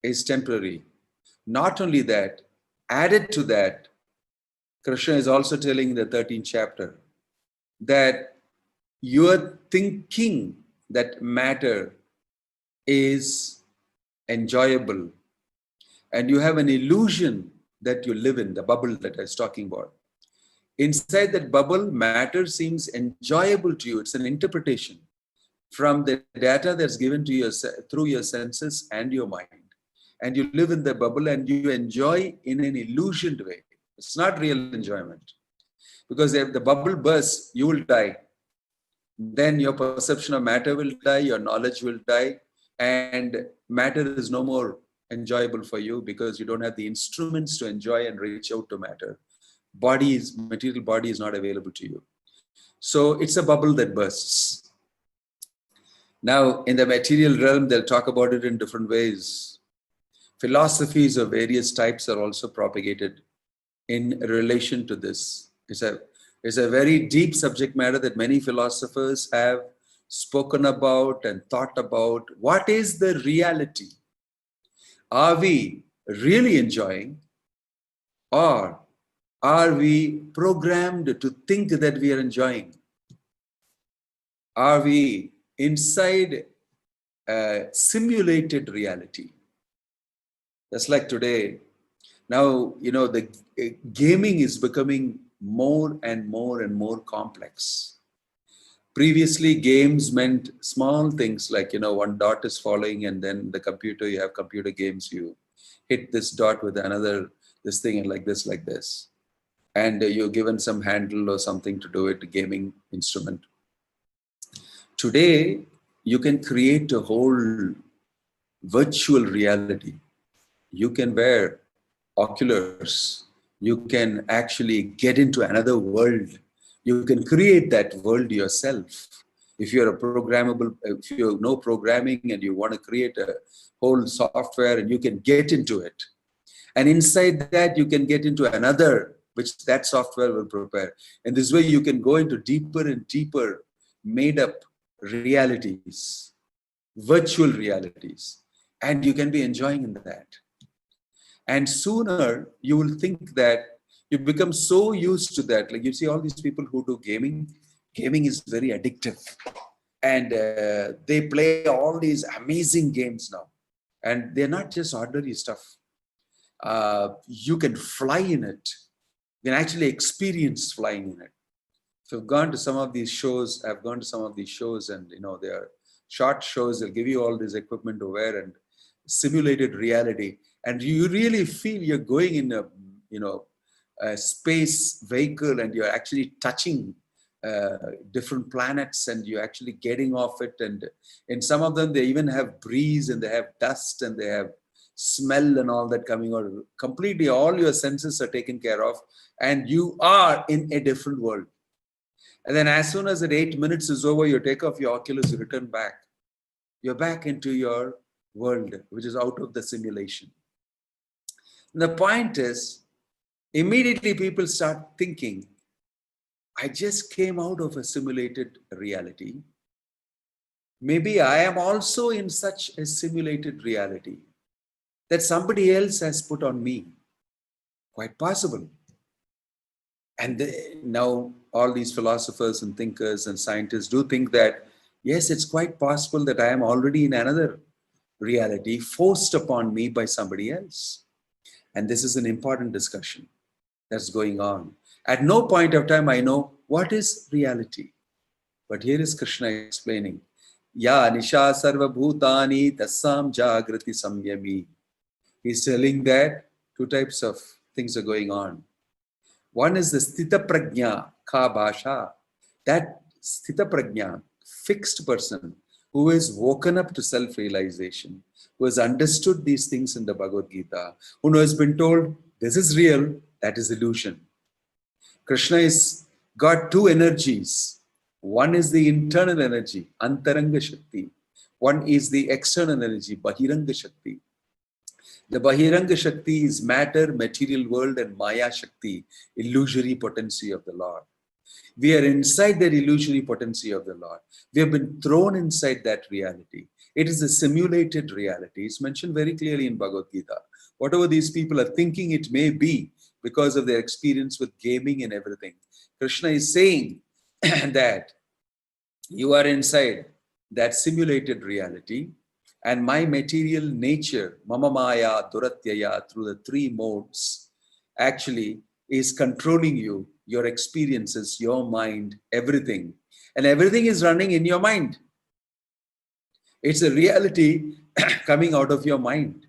[SPEAKER 6] is temporary. Not only that, added to that, Krishna is also telling in the 13th chapter that you are thinking that matter is enjoyable, and you have an illusion that you live in, the bubble that I was talking about. Inside that bubble, matter seems enjoyable to you. It's an interpretation from the data that's given to you through your senses and your mind. And you live in the bubble and you enjoy in an illusioned way. It's not real enjoyment. Because if the bubble bursts, you will die. Then your perception of matter will die, your knowledge will die, and matter is no more enjoyable for you because you don't have the instruments to enjoy and reach out to matter. Material body is not available to you. So it's a bubble that bursts. Now, in the material realm, they'll talk about it in different ways. Philosophies of various types are also propagated in relation to this. It's a very deep subject matter that many philosophers have spoken about and thought about. What is the reality? Are we really enjoying, or are we programmed to think that we are enjoying? Are we inside a simulated reality? Just like today, now, the gaming is becoming more and more and more complex. Previously, games meant small things like, one dot is following, and then the computer, you have computer games, you hit this dot with this thing, and like this. And you're given some handle or something to do it, a gaming instrument. Today, you can create a whole virtual reality. You can wear oculars. You can actually get into another world. You can create that world yourself. If you know programming and you want to create a whole software, and you can get into it. And inside that, you can get into another, which that software will prepare. And this way, you can go into deeper and deeper made up realities, virtual realities, and you can be enjoying in that. And sooner you will think that you become so used to that. Like you see all these people who do gaming. Gaming is very addictive. And they play all these amazing games now. And they're not just ordinary stuff. You can fly in it. You can actually experience flying in it. So I've gone to some of these shows. And they are short shows. They'll give you all this equipment to wear and simulated reality. And you really feel you're going in a space vehicle, and you're actually touching different planets, and you're actually getting off it. And in some of them, they even have breeze, and they have dust, and they have smell and all that coming out. Completely all your senses are taken care of, and you are in a different world. And then as soon as that 8 minutes is over, you take off your Oculus, you return back. You're back into your world, which is out of the simulation. And the point is, immediately people start thinking, I just came out of a simulated reality. Maybe I am also in such a simulated reality that somebody else has put on me. Quite possible. And now all these philosophers and thinkers and scientists do think that, yes, it's quite possible that I am already in another reality forced upon me by somebody else. And this is an important discussion that's going on. At no point of time I know what is reality. But here is Krishna explaining, Ya Nisha Sarva Bhutani Tasam Jagrati Samyami. He's telling that two types of things are going on. One is the Sthita Prajna Ka Bhasha. That Sthita Prajna, fixed person who is woken up to self-realization, who has understood these things in the Bhagavad Gita, who has been told, this is real, that is illusion. Krishna has got two energies. One is the internal energy, Antaranga Shakti. One is the external energy, Bahiranga Shakti. The Bahiranga Shakti is matter, material world, and Maya Shakti, illusory potency of the Lord. We are inside that illusory potency of the Lord. We have been thrown inside that reality. It is a simulated reality. It's mentioned very clearly in Bhagavad Gita. Whatever these people are thinking it may be because of their experience with gaming and everything, Krishna is saying that you are inside that simulated reality, And my material nature, mama maya duratyaya, through the three modes, actually is controlling you, your experiences, your mind, everything. And everything is running in your mind. It's a reality coming out of your mind.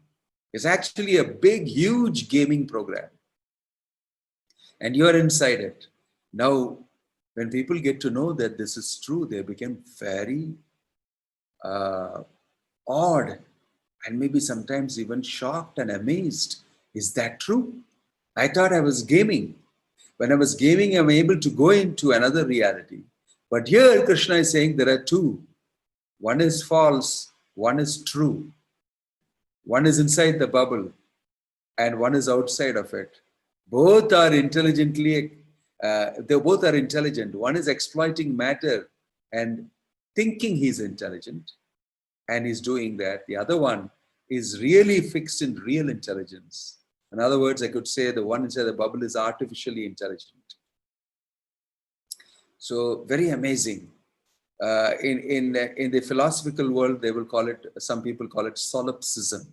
[SPEAKER 6] It's actually a big, huge gaming program. And you're inside it. Now, when people get to know that this is true, they become very odd and maybe sometimes even shocked and amazed. Is that true? I thought I was gaming. When I was gaming, I'm able to go into another reality. But here, Krishna is saying there are two. One is false, one is true. One is inside the bubble, and one is outside of it. Both are intelligently, they both are intelligent. One is exploiting matter and thinking he's intelligent, and he's doing that. The other one is really fixed in real intelligence. In other words, I could say the one inside the bubble is artificially intelligent. So very amazing. In the philosophical world, they will call it, some people call it solipsism.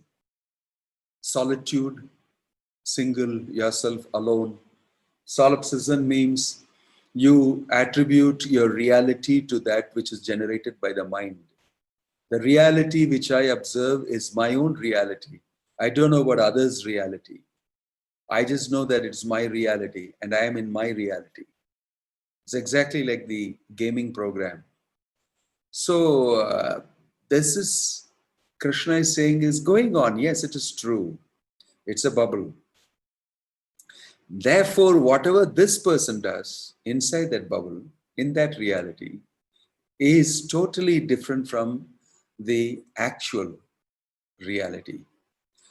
[SPEAKER 6] Solitude, single, yourself alone. Solipsism means you attribute your reality to that which is generated by the mind. The reality which I observe is my own reality. I don't know about others' reality. I just know that it's my reality and I am in my reality. It's exactly like the gaming program. So this is, Krishna is saying, is going on. Yes, it is true. It's a bubble. Therefore, whatever this person does inside that bubble, in that reality, is totally different from the actual reality.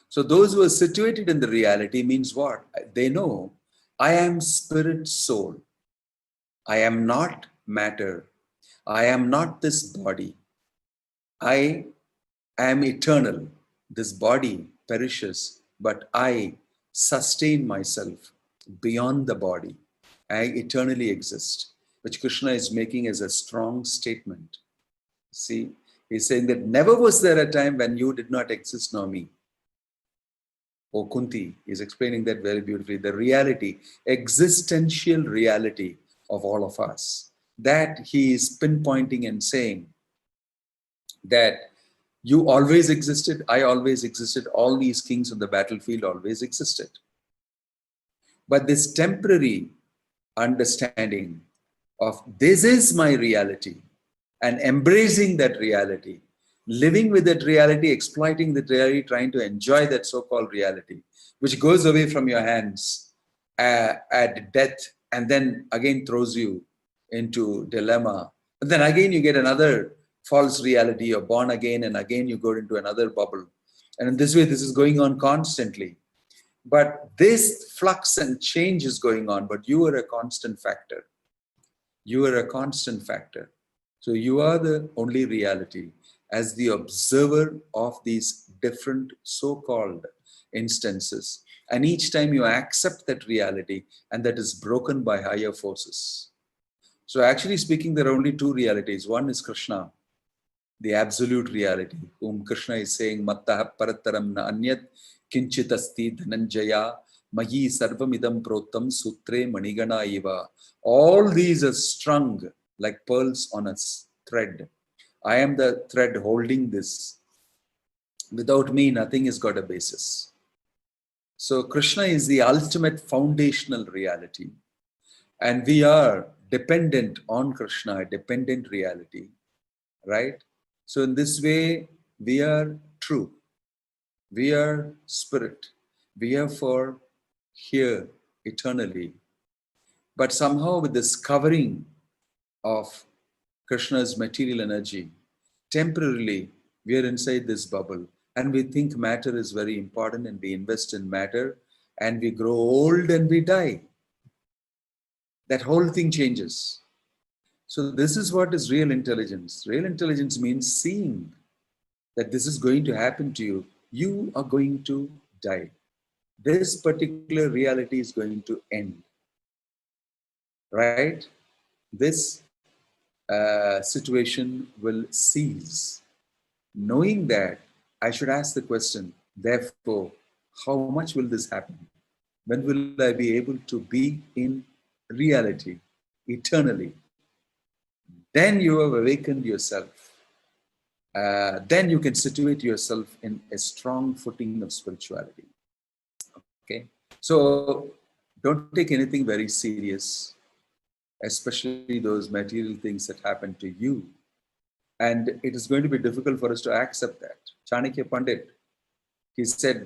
[SPEAKER 6] So those who are situated in the reality means what? They know, I am spirit soul. I am not matter. I am not this body. I am eternal. This body perishes, but I sustain myself beyond the body. I eternally exist, which Krishna is making as a strong statement. See, he's saying that never was there a time when you did not exist nor me. O Kunti is explaining that very beautifully. The reality, existential reality of all of us, that he is pinpointing and saying that you always existed, I always existed, all these kings on the battlefield always existed. But this temporary understanding of this is my reality and embracing that reality, living with that reality, exploiting that reality, trying to enjoy that so-called reality, which goes away from your hands at death and then again throws you into dilemma. And then again you get another false reality, you're born again and again you go into another bubble. And in this way, this is going on constantly. But this flux and change is going on, but you are a constant factor. You are a constant factor. So you are the only reality as the observer of these different so-called instances. And each time you accept that reality, and that is broken by higher forces. So actually speaking, there are only two realities. One is Krishna, the absolute reality, whom Krishna is saying, Mattaha parataram na anyat kinchit asti dhananjaya mahi sarvamidam protam sutre manigana iva. All these are strung like pearls on a thread. I am the thread holding this. Without me, nothing has got a basis. So Krishna is the ultimate foundational reality. And we are dependent on Krishna, a dependent reality, right? So in this way, we are true. We are spirit. We are for here eternally. But somehow with this covering of Krishna's material energy, temporarily we are inside this bubble and we think matter is very important and we invest in matter and we grow old and we die. That whole thing changes. So this is what is real intelligence. Real intelligence means seeing that this is going to happen to you. You are going to die. This particular reality is going to end. Right? This situation will cease. Knowing that I should ask the question, therefore, how much will this happen? When will I be able to be in reality eternally? Then you have awakened yourself. Then you can situate yourself in a strong footing of spirituality. Okay, so don't take anything very serious, especially those material things that happen to you. And it is going to be difficult for us to accept that. Chanakya Pandit, he said,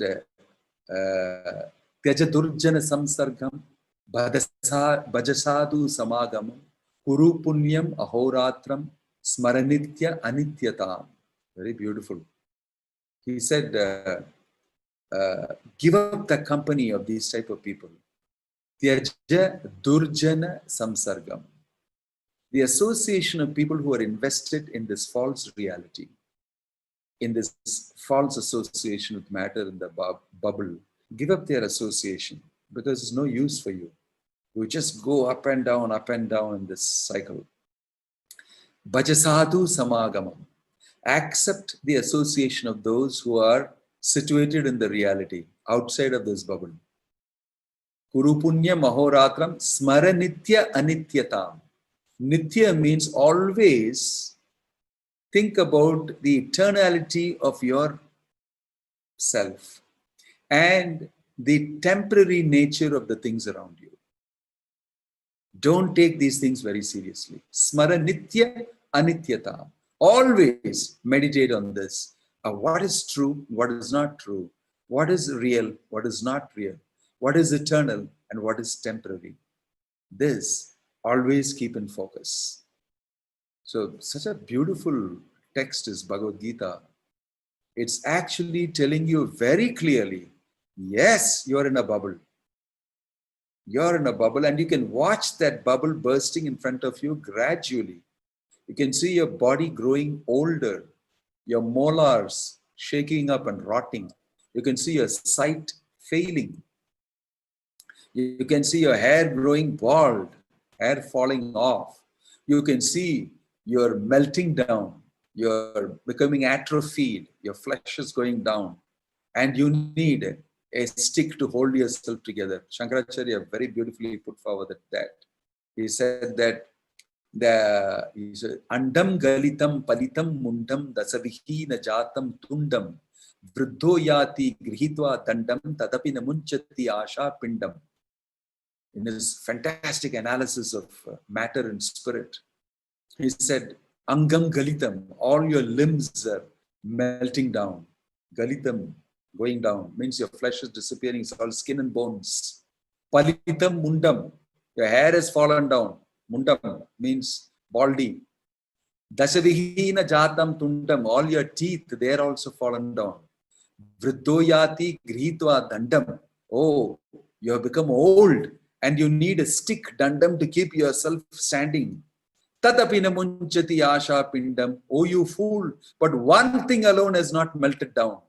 [SPEAKER 6] Tyaja Durjana Samsargam Bhajasadu Samagam Kuru Punyam Ahoratram Smaranitya Anityatam. Very beautiful. He said, give up the company of these type of people. Tyaja Durjana Samsargam. The association of people who are invested in this false reality, in this false association with matter in the bubble, give up their association because it's no use for you. You just go up and down in this cycle. Bhajasadu Samagamam. Accept the association of those who are situated in the reality, outside of this bubble. Kuru Punya Mahoratram Smaranitya Anityatam. Nitya means always think about the eternality of your self and the temporary nature of the things around you. Don't take these things very seriously. Smara nitya anityatam. Always meditate on this. What is true, what is not true, what is real, what is not real, what is eternal and what is temporary. This always keep in focus. So such a beautiful text is Bhagavad Gita. It's actually telling you very clearly, yes, you're in a bubble. You're in a bubble and you can watch that bubble bursting in front of you gradually. You can see your body growing older, your molars shaking up and rotting. You can see your sight failing. You can see your hair growing bald, hair falling off. You can see you're melting down. You're becoming atrophied. Your flesh is going down. And you need a stick to hold yourself together. Shankaracharya very beautifully put forward that. He said that Andam Galitam Palitam Mundam Dasavihina Jatam Tundam Vruddhoyati Grihitva Dandam Tadapi Namunchati Asha Pindam. In his fantastic analysis of matter and spirit, he said, Angam Galitam, all your limbs are melting down. Galitam, going down, means your flesh is disappearing, it's all skin and bones. Palitam Mundam, your hair has fallen down. Mundam means baldy. Dasavihina Jatam Tundam, all your teeth, they are also fallen down. Vruddhoyati Grihitva Dandam, oh, you have become old and you need a stick, dandam, to keep yourself standing. Tadapina munchati asha pindam, oh you fool, but one thing alone has not melted down.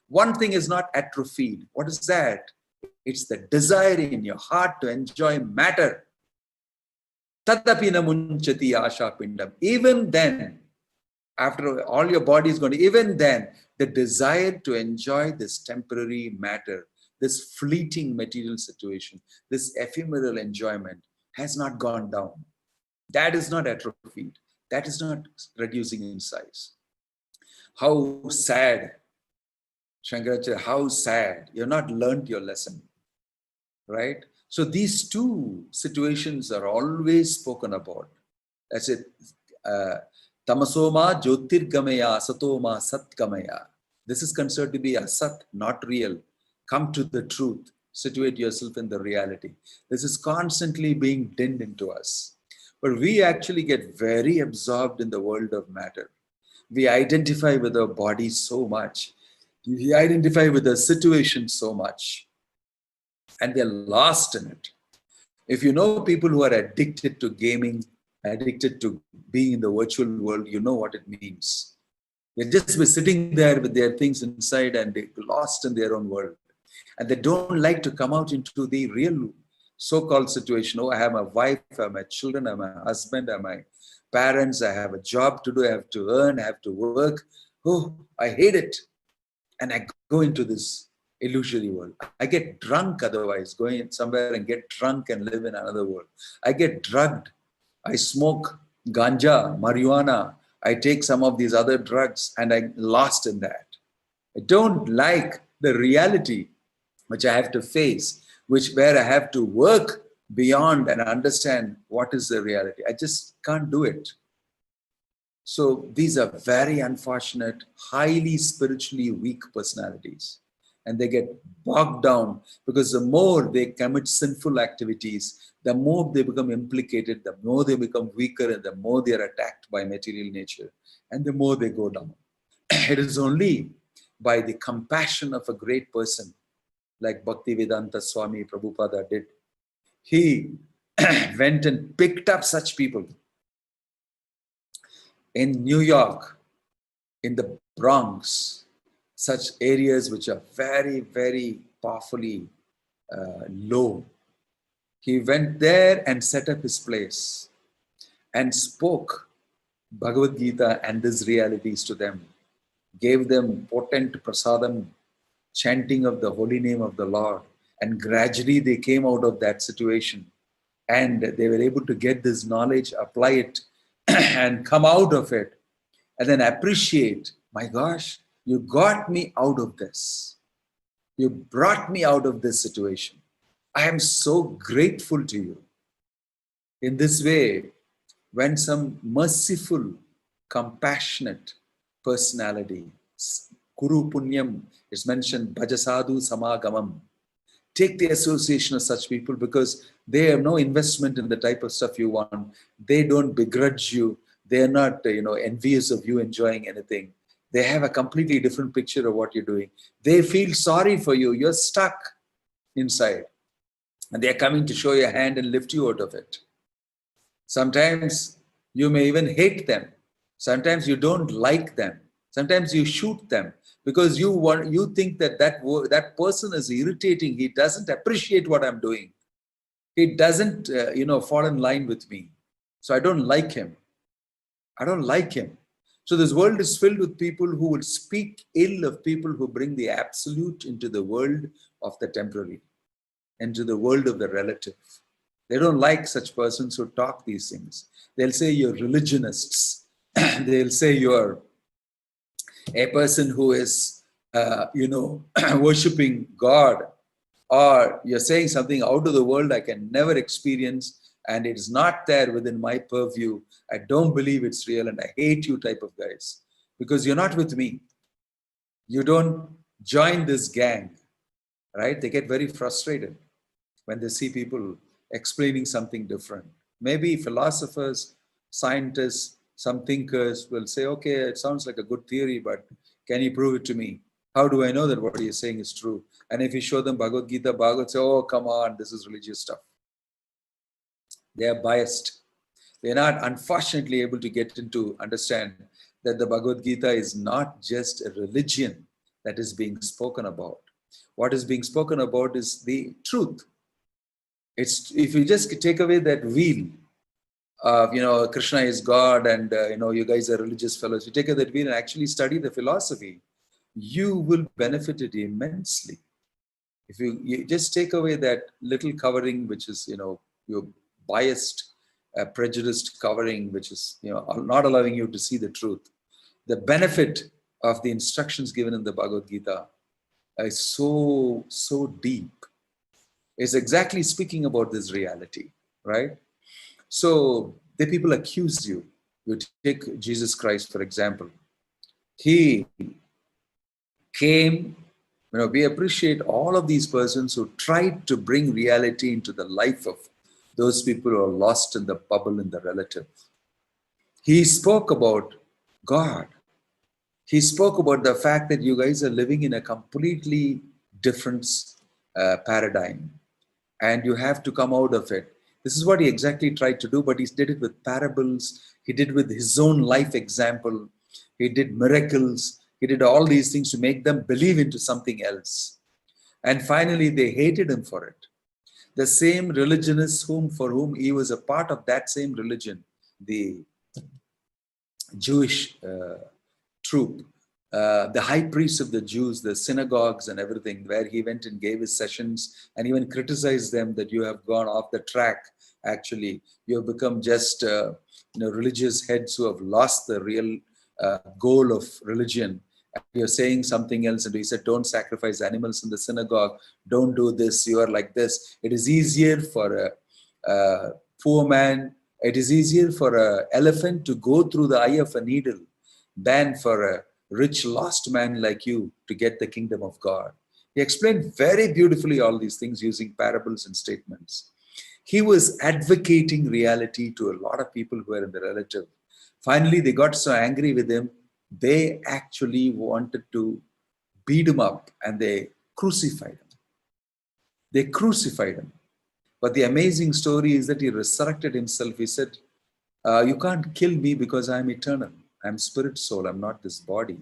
[SPEAKER 6] One thing is not atrophied. What is that? It's the desire in your heart to enjoy matter. Tadapina munchati asha pindam. Even then, after all your body is going to, even then, the desire to enjoy this temporary matter, this fleeting material situation, this ephemeral enjoyment has not gone down. That is not atrophied. That is not reducing in size. How sad, Shankaracharya, how sad. You have not learned your lesson, right? So these two situations are always spoken about. That's it. Tamasoma Jyotirgamaya Satoma Satgamaya. This is considered to be asat, not real. Come to the truth. Situate yourself in the reality. This is constantly being dinned into us. But we actually get very absorbed in the world of matter. We identify with our body so much. We identify with the situation so much. And they're lost in it. If you know people who are addicted to gaming, addicted to being in the virtual world, you know what it means. They're just sitting there with their things inside and they're lost in their own world. And they don't like to come out into the real so-called situation. Oh, I have my wife, I have my children, I have my husband, I have my parents, I have a job to do, I have to earn, I have to work. Oh, I hate it. and I go into this illusory world. I get drunk otherwise, going somewhere and get drunk and live in another world. I get drugged. I smoke ganja, marijuana. I take some of these other drugs and I'm lost in that. I don't like the reality which I have to face, where I have to work beyond and understand what is the reality. I just can't do it. So these are very unfortunate, highly spiritually weak personalities. And they get bogged down because the more they commit sinful activities, the more they become implicated, the more they become weaker, and the more they are attacked by material nature, and the more they go down. It is only by the compassion of a great person like Bhaktivedanta Swami Prabhupada did. He went and picked up such people in New York, in the Bronx, such areas which are very, very powerfully low. He went there and set up his place and spoke Bhagavad Gita and these realities to them, gave them potent prasadam, chanting of the holy name of the Lord, and gradually they came out of that situation and they were able to get this knowledge, apply it, and come out of it, and then appreciate, my gosh, you got me out of this. You brought me out of this situation. I am so grateful to you. In this way, when some merciful, compassionate personality, Kuru Punyam is mentioned, Bhajasadu Samagamam. Take the association of such people because they have no investment in the type of stuff you want. They don't begrudge you. They're not, envious of you enjoying anything. They have a completely different picture of what you're doing. They feel sorry for you. You're stuck inside. And they're coming to show you a hand and lift you out of it. Sometimes you may even hate them. Sometimes you don't like them. Sometimes you shoot them because you think that person is irritating. He doesn't appreciate what I'm doing. He doesn't, fall in line with me. So I don't like him. I don't like him. So this world is filled with people who will speak ill of people who bring the absolute into the world of the temporary, into the world of the relative. They don't like such persons who talk these things. They'll say you're religionists. They'll say you're a person who is, worshipping God, or you're saying something out of the world I can never experience, and it's not there within my purview. I don't believe it's real, and I hate you type of guys, because you're not with me. You don't join this gang, right? They get very frustrated when they see people explaining something different. Maybe philosophers, scientists, some thinkers will say, okay, it sounds like a good theory, but can you prove it to me? How do I know that what you're saying is true? And if you show them Bhagavad Gita, Bhagavad say, oh, come on, this is religious stuff. They are biased. They're not, unfortunately, able to get into understand that the Bhagavad Gita is not just a religion that is being spoken about. What is being spoken about is the truth. It's, if you just take away that wheel of, Krishna is God and, you guys are religious fellows, you take away that wheel and actually study the philosophy, you will benefit it immensely. If you just take away that little covering, which is, your biased, prejudiced covering, which is, not allowing you to see the truth. The benefit of the instructions given in the Bhagavad Gita is so, so deep. It's exactly speaking about this reality, right? So the people accuse you. You take Jesus Christ, for example. He came, we appreciate all of these persons who tried to bring reality into the life of those people who are lost in the bubble in the relative. He spoke about God. He spoke about the fact that you guys are living in a completely different paradigm and you have to come out of it. This is what he exactly tried to do, but he did it with parables. He did with his own life example. He did miracles. He did all these things to make them believe into something else. And finally, they hated him for it. The same religionists for whom he was a part of that same religion, the Jewish troop, the high priests of the Jews, the synagogues and everything, where he went and gave his sessions and even criticized them that you have gone off the track. Actually, you have become just religious heads who have lost the real goal of religion. You're saying something else. And he said, don't sacrifice animals in the synagogue. Don't do this. You are like this. It is easier for a poor man. It is easier for an elephant to go through the eye of a needle than for a rich lost man like you to get the kingdom of God. He explained very beautifully all these things using parables and statements. He was advocating reality to a lot of people who were in the relative. Finally, they got so angry with him, they actually wanted to beat him up and they crucified him. They crucified him. But the amazing story is that he resurrected himself. He said, you can't kill me because I'm eternal. I'm spirit, soul. I'm not this body.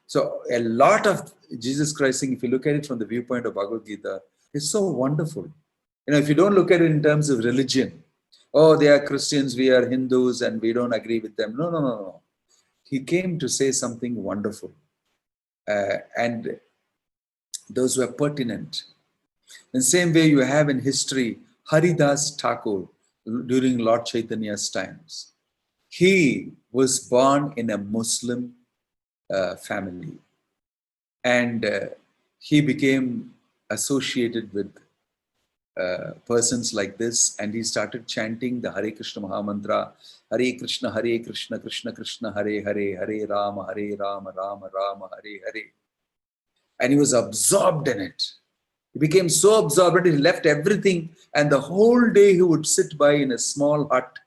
[SPEAKER 6] So a lot of Jesus Christ, if you look at it from the viewpoint of Bhagavad Gita, is so wonderful. If you don't look at it in terms of religion, oh, they are Christians, we are Hindus, and we don't agree with them. No. He came to say something wonderful. And those were pertinent. In the same way you have in history, Haridas Thakur during Lord Chaitanya's times. He was born in a Muslim family. And he became associated with persons like this, and he started chanting the Hare Krishna Mahamantra, Hare Krishna, Krishna Krishna, Hare Hare, Hare Rama, Rama Rama, Hare Hare. And he was absorbed in it. He became so absorbed that he left everything, and the whole day he would sit by in a small hut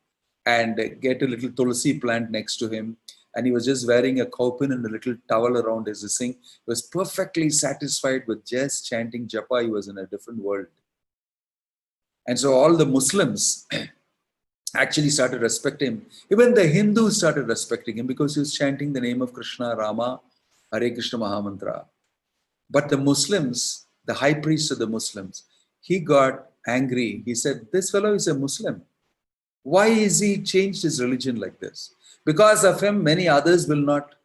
[SPEAKER 6] and get a little tulsi plant next to him. And he was just wearing a kaupin and a little towel around his thing. He was perfectly satisfied with just chanting japa. He was in a different world. And so all the Muslims actually started respecting him. Even the Hindus started respecting him because he was chanting the name of Krishna, Rama, Hare Krishna Mahamantra. But the Muslims, the high priest of the Muslims, he got angry. He said, this fellow is a Muslim. Why is he changed his religion like this? Because of him, many others will not,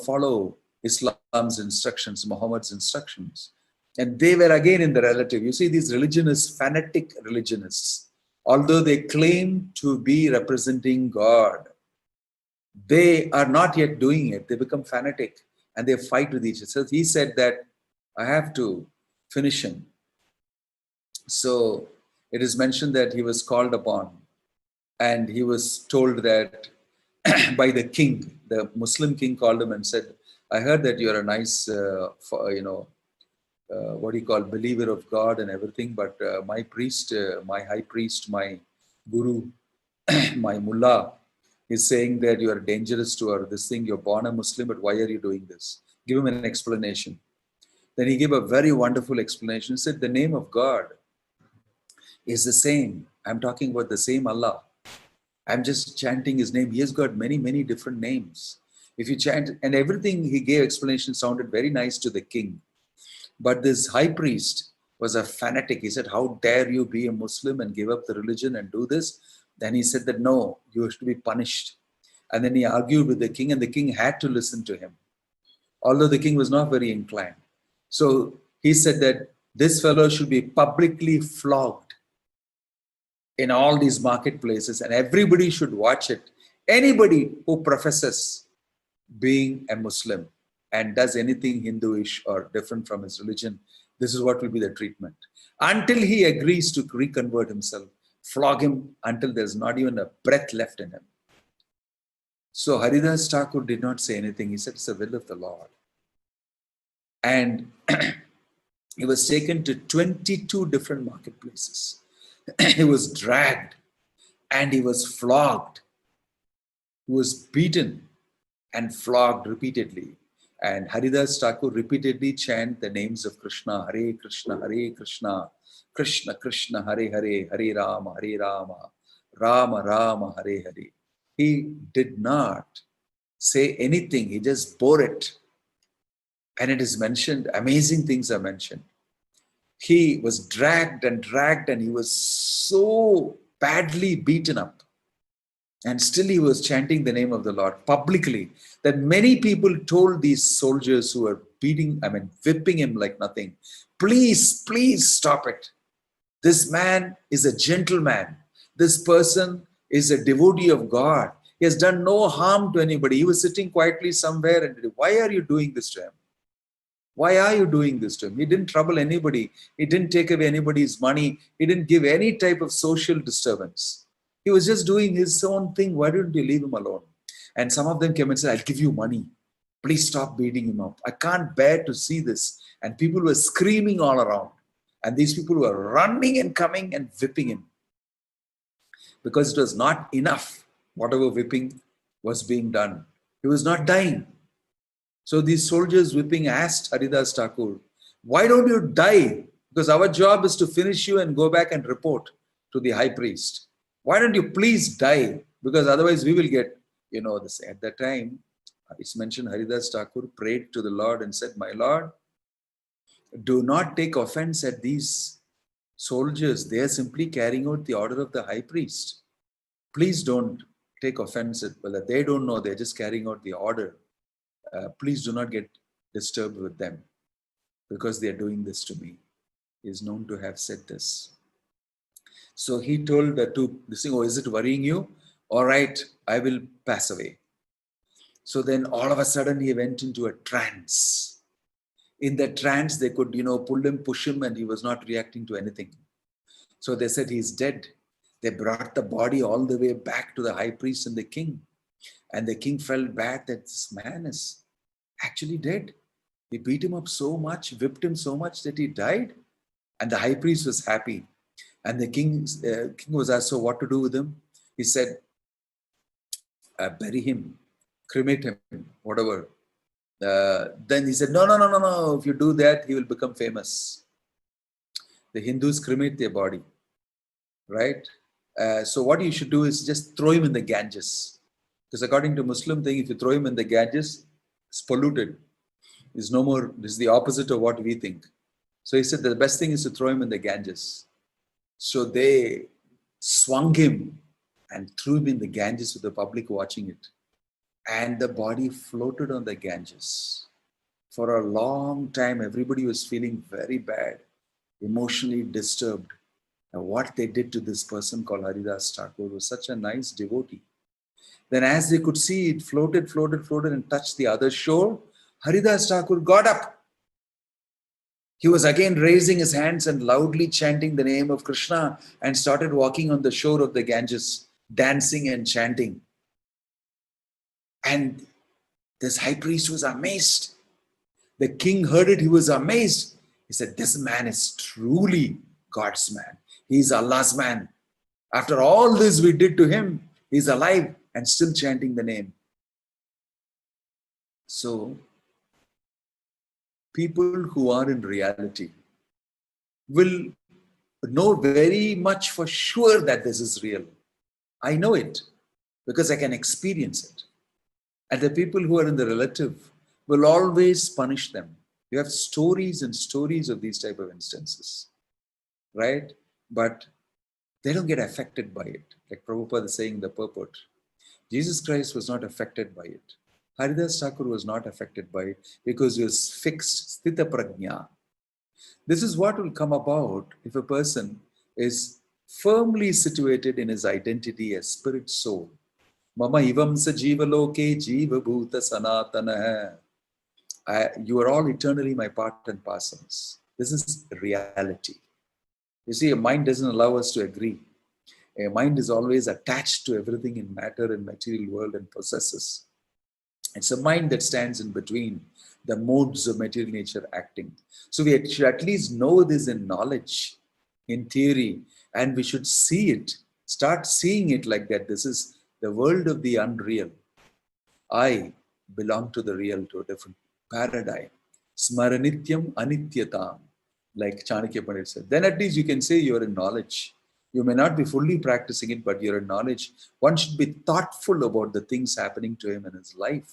[SPEAKER 6] follow Islam's instructions, Muhammad's instructions. And they were again in the relative. You see, these religionists, fanatic religionists, although they claim to be representing God, they are not yet doing it. They become fanatic and they fight with each other. So he said that I have to finish him. So it is mentioned that he was called upon and he was told that by the king, the Muslim king called him and said, I heard that you're a nice, believer of God and everything, but my priest, my high priest, my guru, my mullah is saying that you are dangerous to her, this thing, you're born a Muslim, but why are you doing this? Give him an explanation. Then he gave a very wonderful explanation. He said, the name of God is the same. I'm talking about the same Allah. I'm just chanting his name. He has got many, many different names. If you chant, and everything he gave explanation sounded very nice to the king. But this high priest was a fanatic. He said, how dare you be a Muslim and give up the religion and do this? Then he said that, no, you have to be punished. And then he argued with the king and the king had to listen to him, although the king was not very inclined. So he said that this fellow should be publicly flogged in all these marketplaces and everybody should watch it. Anybody who professes being a Muslim and does anything Hinduish or different from his religion, this is what will be the treatment. Until he agrees to reconvert himself, flog him until there's not even a breath left in him. So Haridas Thakur did not say anything. He said, it's the will of the Lord. And he was taken to 22 different marketplaces. He was dragged and he was flogged. He was beaten and flogged repeatedly. And Haridas Thakur repeatedly chant the names of Krishna, Hare Krishna, Krishna Krishna, Hare Hare, Hare Rama, Rama Rama, Hare Hare. He did not say anything. He just bore it. And it is mentioned, amazing things are mentioned. He was dragged and he was so badly beaten up And still he was chanting the name of the Lord publicly. That many people told these soldiers who were whipping him like nothing, please, please stop it. This man is a gentleman. This person is a devotee of God. He has done no harm to anybody. He was sitting quietly somewhere and why are you doing this to him? Why are you doing this to him? He didn't trouble anybody. He didn't take away anybody's money. He didn't give any type of social disturbance. He was just doing his own thing. Why don't you leave him alone? And some of them came and said, I'll give you money. Please stop beating him up. I can't bear to see this. And people were screaming all around. And these people were running and coming and whipping him. Because it was not enough, whatever whipping was being done. He was not dying. So these soldiers whipping asked Haridas Thakur, why don't you die? Because our job is to finish you and go back and report to the high priest. Why don't you please die? Because otherwise we will get, this. At that time, it's mentioned Haridas Thakur prayed to the Lord and said, my Lord, do not take offense at these soldiers. They are simply carrying out the order of the high priest. Please don't take offense at whether they don't know, they're just carrying out the order. Please do not get disturbed with them because they are doing this to me. He is known to have said this. So he told this thing, oh, is it worrying you? All right, I will pass away. So then all of a sudden he went into a trance. In that trance, they could, pull him, push him, and he was not reacting to anything. So they said he's dead. They brought the body all the way back to the high priest and the king. And the king felt bad that this man is actually dead. They beat him up so much, whipped him so much that he died. And the high priest was happy. And the king was asked, so what to do with him? He said, bury him, cremate him, whatever. Then he said, no. If you do that, he will become famous. The Hindus cremate their body, right? So what you should do is just throw him in the Ganges. Because according to Muslim thing, if you throw him in the Ganges, it's polluted. It's no more, this is the opposite of what we think. So he said the best thing is to throw him in the Ganges. So they swung him and threw him in the Ganges with the public watching it. And the body floated on the Ganges. For a long time, everybody was feeling very bad, emotionally disturbed. And what they did to this person called Haridas Thakur was such a nice devotee. Then as they could see, it floated and touched the other shore. Haridas Thakur got up. He was again raising his hands and loudly chanting the name of Krishna and started walking on the shore of the Ganges, dancing and chanting. And this high priest was amazed. The king heard it, he was amazed. He said, this man is truly God's man. He's Allah's man. After all this we did to him, he's alive and still chanting the name. So, people who are in reality will know very much for sure that this is real. I know it because I can experience it. And the people who are in the relative will always punish them. You have stories and stories of these type of instances, right? But they don't get affected by it. Like Prabhupada is saying in the purport, Jesus Christ was not affected by it. Haridas Thakur was not affected by it because he was fixed, sthita prajna. This is what will come about if a person is firmly situated in his identity as spirit soul. Mama ivam sa jiva loke jiva bhuta sanatana. You are all eternally my part and parcels. This is reality. You see, a mind doesn't allow us to agree. A mind is always attached to everything in matter and material world and possesses. It's a mind that stands in between the modes of material nature acting. So we should at least know this in knowledge, in theory, and we should see it, start seeing it like that. This is the world of the unreal. I belong to the real, to a different paradigm. Smaranityam anityatam, like Chanakya Pandit said. Then at least you can say you're in knowledge. You may not be fully practicing it, but you're in knowledge. One should be thoughtful about the things happening to him in his life,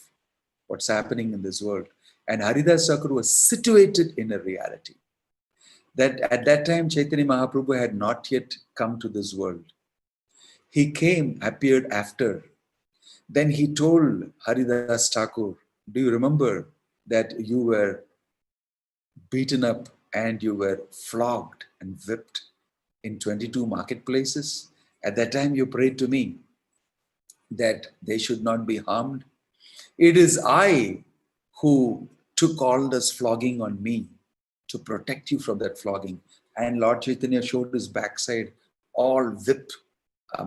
[SPEAKER 6] what's happening in this world. And Haridas Thakur was situated in a reality. That at that time, Chaitanya Mahaprabhu had not yet come to this world. he came, appeared after. Then he told Haridas Thakur, do you remember that you were beaten up and you were flogged and whipped in 22 marketplaces? At that time you prayed to me that they should not be harmed. It is I who took all this flogging on me to protect you from that flogging. And Lord Chaitanya showed his backside, all whip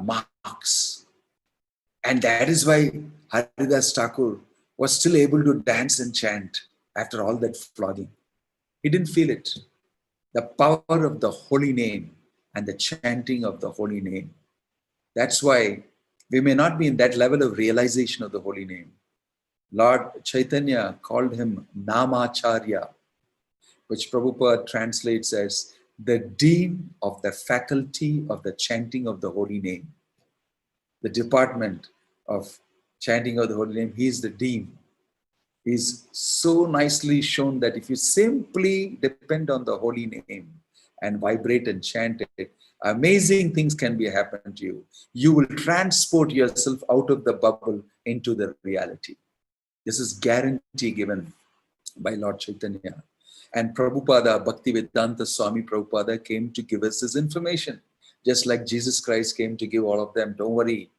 [SPEAKER 6] marks. And that is why Haridas Thakur was still able to dance and chant after all that flogging. He didn't feel it. The power of the holy name and the chanting of the holy name. That's why we may not be in that level of realization of the holy name. Lord Chaitanya called him Namacharya, which Prabhupada translates as the dean of the faculty of the chanting of the holy name. The department of chanting of the holy name, he is the dean. He's so nicely shown that if you simply depend on the holy name and vibrate and chant it, amazing things can be happen to you. You will transport yourself out of the bubble into the reality. This is guarantee given by Lord Chaitanya. And Prabhupada, Bhaktivedanta Swami Prabhupada came to give us this information. Just like Jesus Christ came to give all of them, don't worry.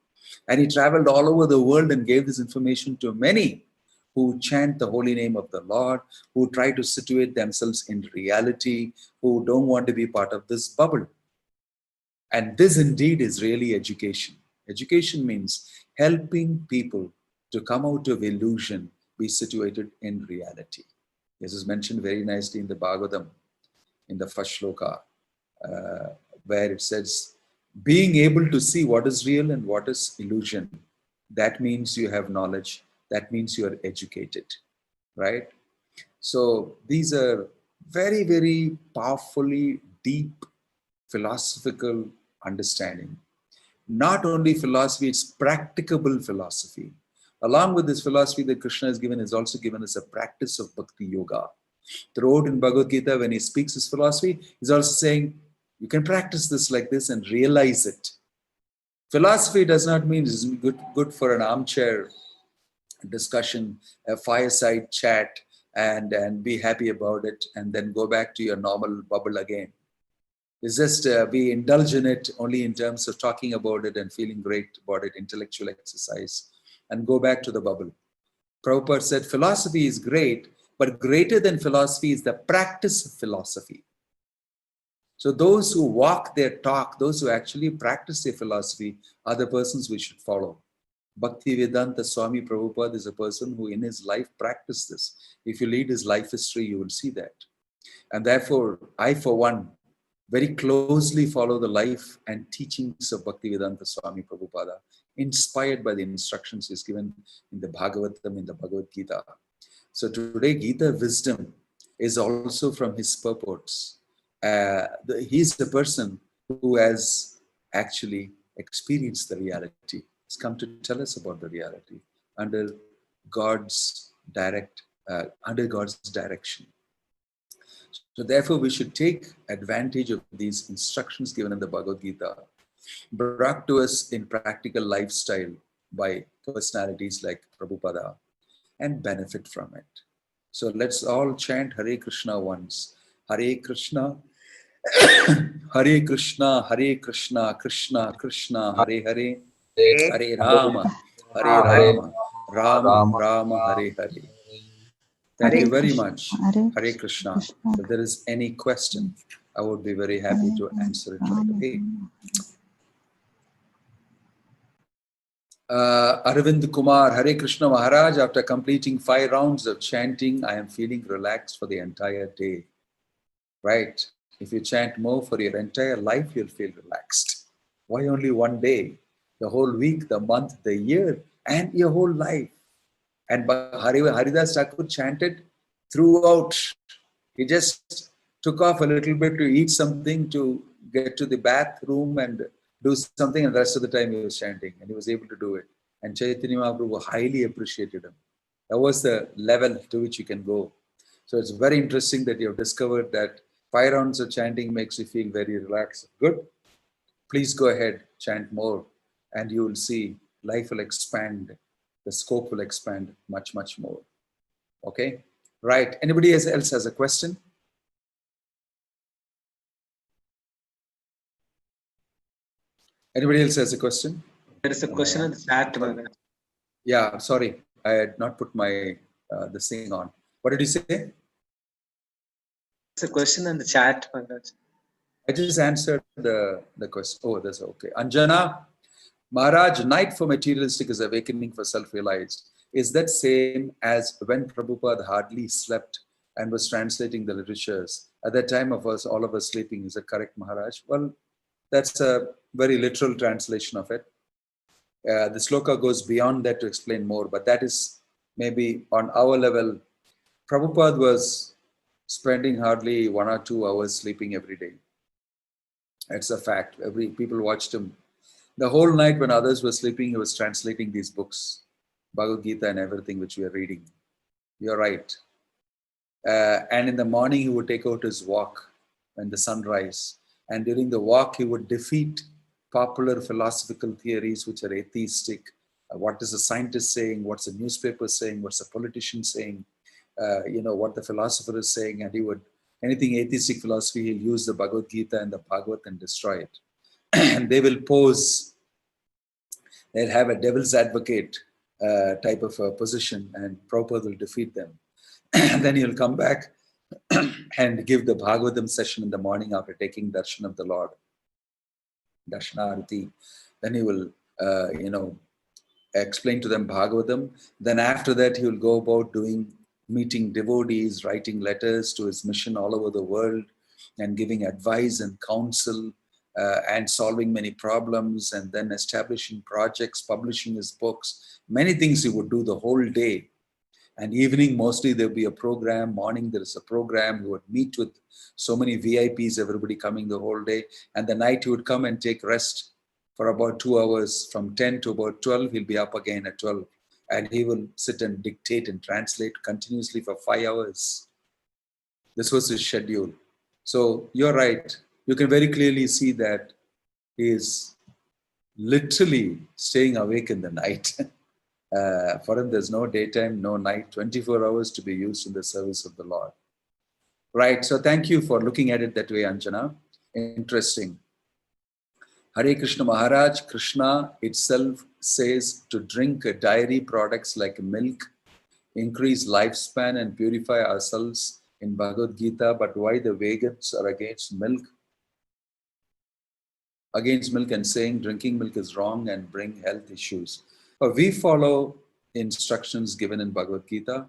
[SPEAKER 6] And he traveled all over the world and gave this information to many who chant the holy name of the Lord, who try to situate themselves in reality, who don't want to be part of this bubble. And this indeed is really education. Education means helping people to come out of illusion, be situated in reality. This is mentioned very nicely in the Bhagavatam, in the first shloka, where it says, being able to see what is real and what is illusion, that means you have knowledge, that means you are educated, right? So these are very, very powerfully deep philosophical understanding. Not only philosophy, it's practicable philosophy. Along with this philosophy that Krishna has given, is also given us a practice of bhakti yoga. Throughout in Bhagavad Gita, when he speaks his philosophy, he's also saying, you can practice this like this and realize it. Philosophy does not mean it's good for an armchair discussion, a fireside chat, and be happy about it, and then go back to your normal bubble again. It's just we indulge in it only in terms of talking about it and feeling great about it, intellectual exercise, and go back to the bubble. Prabhupada said philosophy is great, but greater than philosophy is the practice of philosophy. So those who walk their talk, those who actually practice their philosophy, are the persons we should follow. Bhaktivedanta Swami Prabhupada is a person who in his life practiced this. If you read his life history, you will see that. And therefore, I for one, very closely follow the life and teachings of Bhaktivedanta Swami Prabhupada, inspired by the instructions he's given in the Bhagavatam, in the Bhagavad Gita. So today, Gita wisdom is also from his purports. He's the person who has actually experienced the reality. He's come to tell us about the reality under God's direction. So therefore, we should take advantage of these instructions given in the Bhagavad Gita, brought to us in practical lifestyle by personalities like Prabhupada, and benefit from it. So let's all chant Hare Krishna once. Hare Krishna, Hare Krishna, Hare Krishna, Krishna Krishna, Hare Hare, Hare Rama, Hare Rama, Rama Rama, Hare Hare. Thank you very much. Hare Krishna. If there is any question, I would be very happy to answer it right away. Arvind Kumar, Hare Krishna Maharaj, after completing 5 rounds of chanting, I am feeling relaxed for the entire day. Right? If you chant more for your entire life, you'll feel relaxed. Why only one day? The whole week, the month, the year, and your whole life. And Haridas Thakur chanted throughout. He just took off a little bit to eat something, to get to the bathroom and do something, and the rest of the time he was chanting, and he was able to do it. And Chaitanya Mahaprabhu highly appreciated him. That was the level to which you can go. So it's very interesting that you have discovered that 5 rounds of chanting makes you feel very relaxed. Good. Please go ahead, chant more. and you will see life will expand, the scope will expand much, much more. Okay, right. Anybody else has a question? Anybody else has a question?
[SPEAKER 7] There is a question in the chat, Maharaj.
[SPEAKER 6] Yeah, sorry, I had not put my this thing on. What did you say?
[SPEAKER 7] There's a question in the chat, Maharaj.
[SPEAKER 6] I just answered the question. Oh, that's okay. Anjana, Maharaj, night for materialistic is awakening for self-realized. Is that same as when Prabhupada hardly slept and was translating the literatures? At that time of us, all of us sleeping. Is that correct, Maharaj? Well, that's a very literal translation of it. The sloka goes beyond that to explain more, but that is maybe on our level. Prabhupada was spending hardly 1 or 2 hours sleeping every day. It's a fact. People watched him. The whole night when others were sleeping, he was translating these books, Bhagavad Gita and everything which we are reading. You're right. And in the morning, he would take out his walk when the sun rise. And during the walk, he would defeat popular philosophical theories which are atheistic. What is the scientist saying? What's the newspaper saying? What's the politician saying? What the philosopher is saying. And he would, anything atheistic philosophy, he'll use the Bhagavad Gita and the Bhagavad and destroy it. And they will pose, they'll have a devil's advocate type of a position, and Prabhupada will defeat them. And then he'll come back and give the Bhagavatam session in the morning after taking darshan of the Lord, Darshanarati. Then he will, explain to them Bhagavatam. Then after that, he will go about meeting devotees, writing letters to his mission all over the world, and giving advice and counsel, and solving many problems, and then establishing projects, publishing his books. Many things he would do the whole day. And evening, mostly there'll be a program. Morning, there is a program. He would meet with so many VIPs, everybody coming the whole day. And the night, he would come and take rest for about 2 hours. From 10 to about 12, he'll be up again at 12. And he will sit and dictate and translate continuously for 5 hours. This was his schedule. So you're right. You can very clearly see that he is literally staying awake in the night. For him, there's no daytime, no night, 24 hours to be used in the service of the Lord. Right. So thank you for looking at it that way, Anjana. Interesting. Hare Krishna Maharaj, Krishna itself says to drink dairy products like milk, increase lifespan and purify ourselves in Bhagavad Gita. But why the vegans are against milk? Against milk and saying drinking milk is wrong and bring health issues. But we follow instructions given in Bhagavad Gita.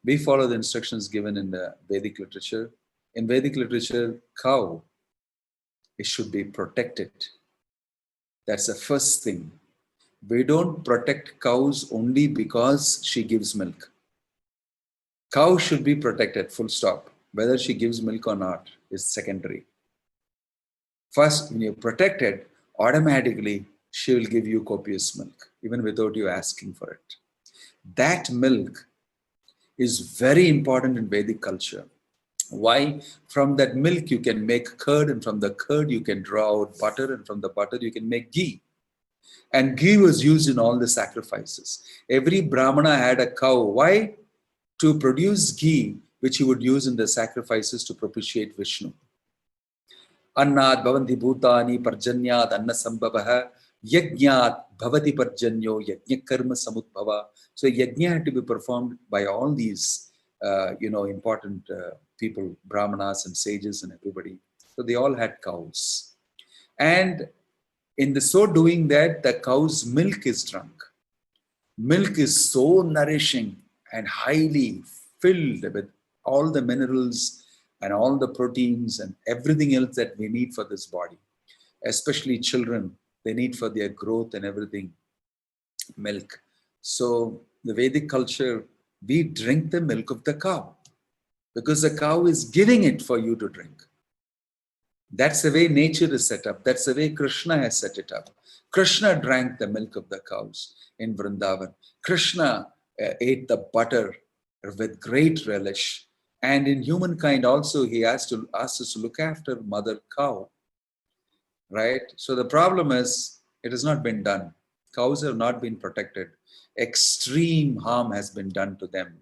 [SPEAKER 6] We follow the instructions given in the Vedic literature. In Vedic literature, cow, it should be protected. That's the first thing. We don't protect cows only because she gives milk. Cow should be protected, full stop. Whether she gives milk or not is secondary. First, when you protect it, automatically she will give you copious milk, even without you asking for it. That milk is very important in Vedic culture. Why? From that milk you can make curd, and from the curd you can draw out butter, and from the butter you can make ghee. And ghee was used in all the sacrifices. Every Brahmana had a cow. Why? To produce ghee, which he would use in the sacrifices to propitiate Vishnu. Annad bhavanti bhutani parjanyat anna sambhavaha yajñat bhavati parjanyo yajña karma samudbhava. So yajña had to be performed by all these important people, brahmanas and sages and everybody. So they all had cows. And in the so doing that, the cow's milk is drunk. Milk is so nourishing and highly filled with all the minerals and all the proteins and everything else that we need for this body. Especially children, they need for their growth and everything, milk. So the Vedic culture, we drink the milk of the cow because the cow is giving it for you to drink. That's the way nature is set up. That's the way Krishna has set it up. Krishna drank the milk of the cows in Vrindavan. Krishna ate the butter with great relish. And in humankind also, he asked us to look after mother cow. Right? So the problem is, It has not been done. Cows have not been protected. Extreme harm has been done to them.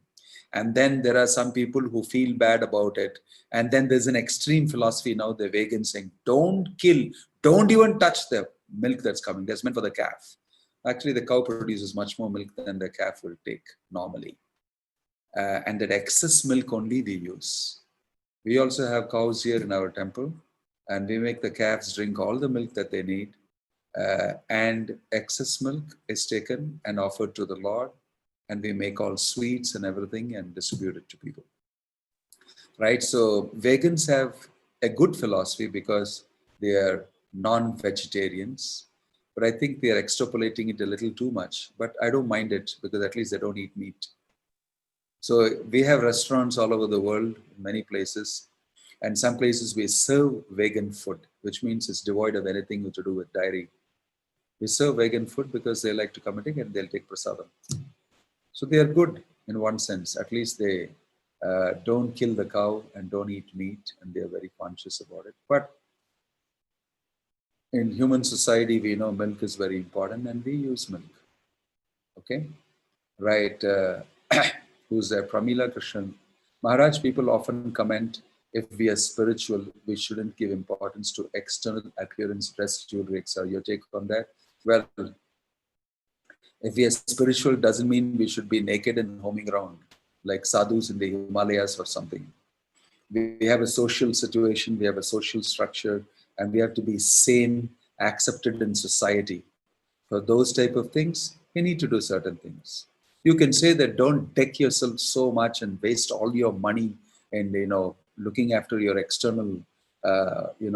[SPEAKER 6] And then there are some people who feel bad about it. And then there's an extreme philosophy now, the vegans saying, don't kill, don't even touch the milk that's coming. That's meant for the calf. Actually, the cow produces much more milk than the calf will take normally. And that excess milk only we use. We also have cows here in our temple, and we make the calves drink all the milk that they need. And excess milk is taken and offered to the Lord, and we make all sweets and everything and distribute it to people. Right? So vegans have a good philosophy because they are non-vegetarians, but I think they are extrapolating it a little too much. But I don't mind it because at least they don't eat meat. So we have restaurants all over the world, in many places, and some places we serve vegan food, which means it's devoid of anything to do with dairy. We serve vegan food because they like to come in and they'll take prasadam. So they are good in one sense. At least they don't kill the cow and don't eat meat, and they are very conscious about it. But in human society, we know milk is very important and we use milk. Okay? Right. Who's there? Pramila Krishnan. Maharaj, people often comment, if we are spiritual, we shouldn't give importance to external appearance, dress, jewelry, etc. Your take on that? Well, if we are spiritual, doesn't mean we should be naked and roaming around like sadhus in the Himalayas or something. We have a social situation, we have a social structure, and we have to be sane, accepted in society. For those type of things, we need to do certain things. You can say that don't deck yourself so much and waste all your money and, looking after your external,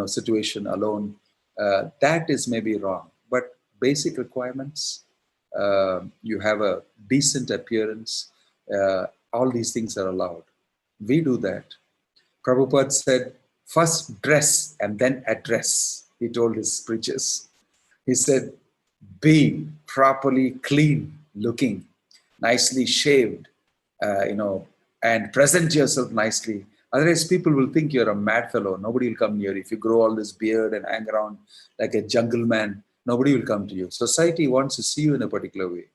[SPEAKER 6] situation alone. That is maybe wrong. But basic requirements, you have a decent appearance, all these things are allowed. We do that. Prabhupada said, first dress and then address, he told his preachers. He said, be properly clean looking, nicely shaved, and present yourself nicely. Otherwise, people will think you're a mad fellow. Nobody will come near you. If you grow all this beard and hang around like a jungle man, nobody will come to you. Society wants to see you in a particular way.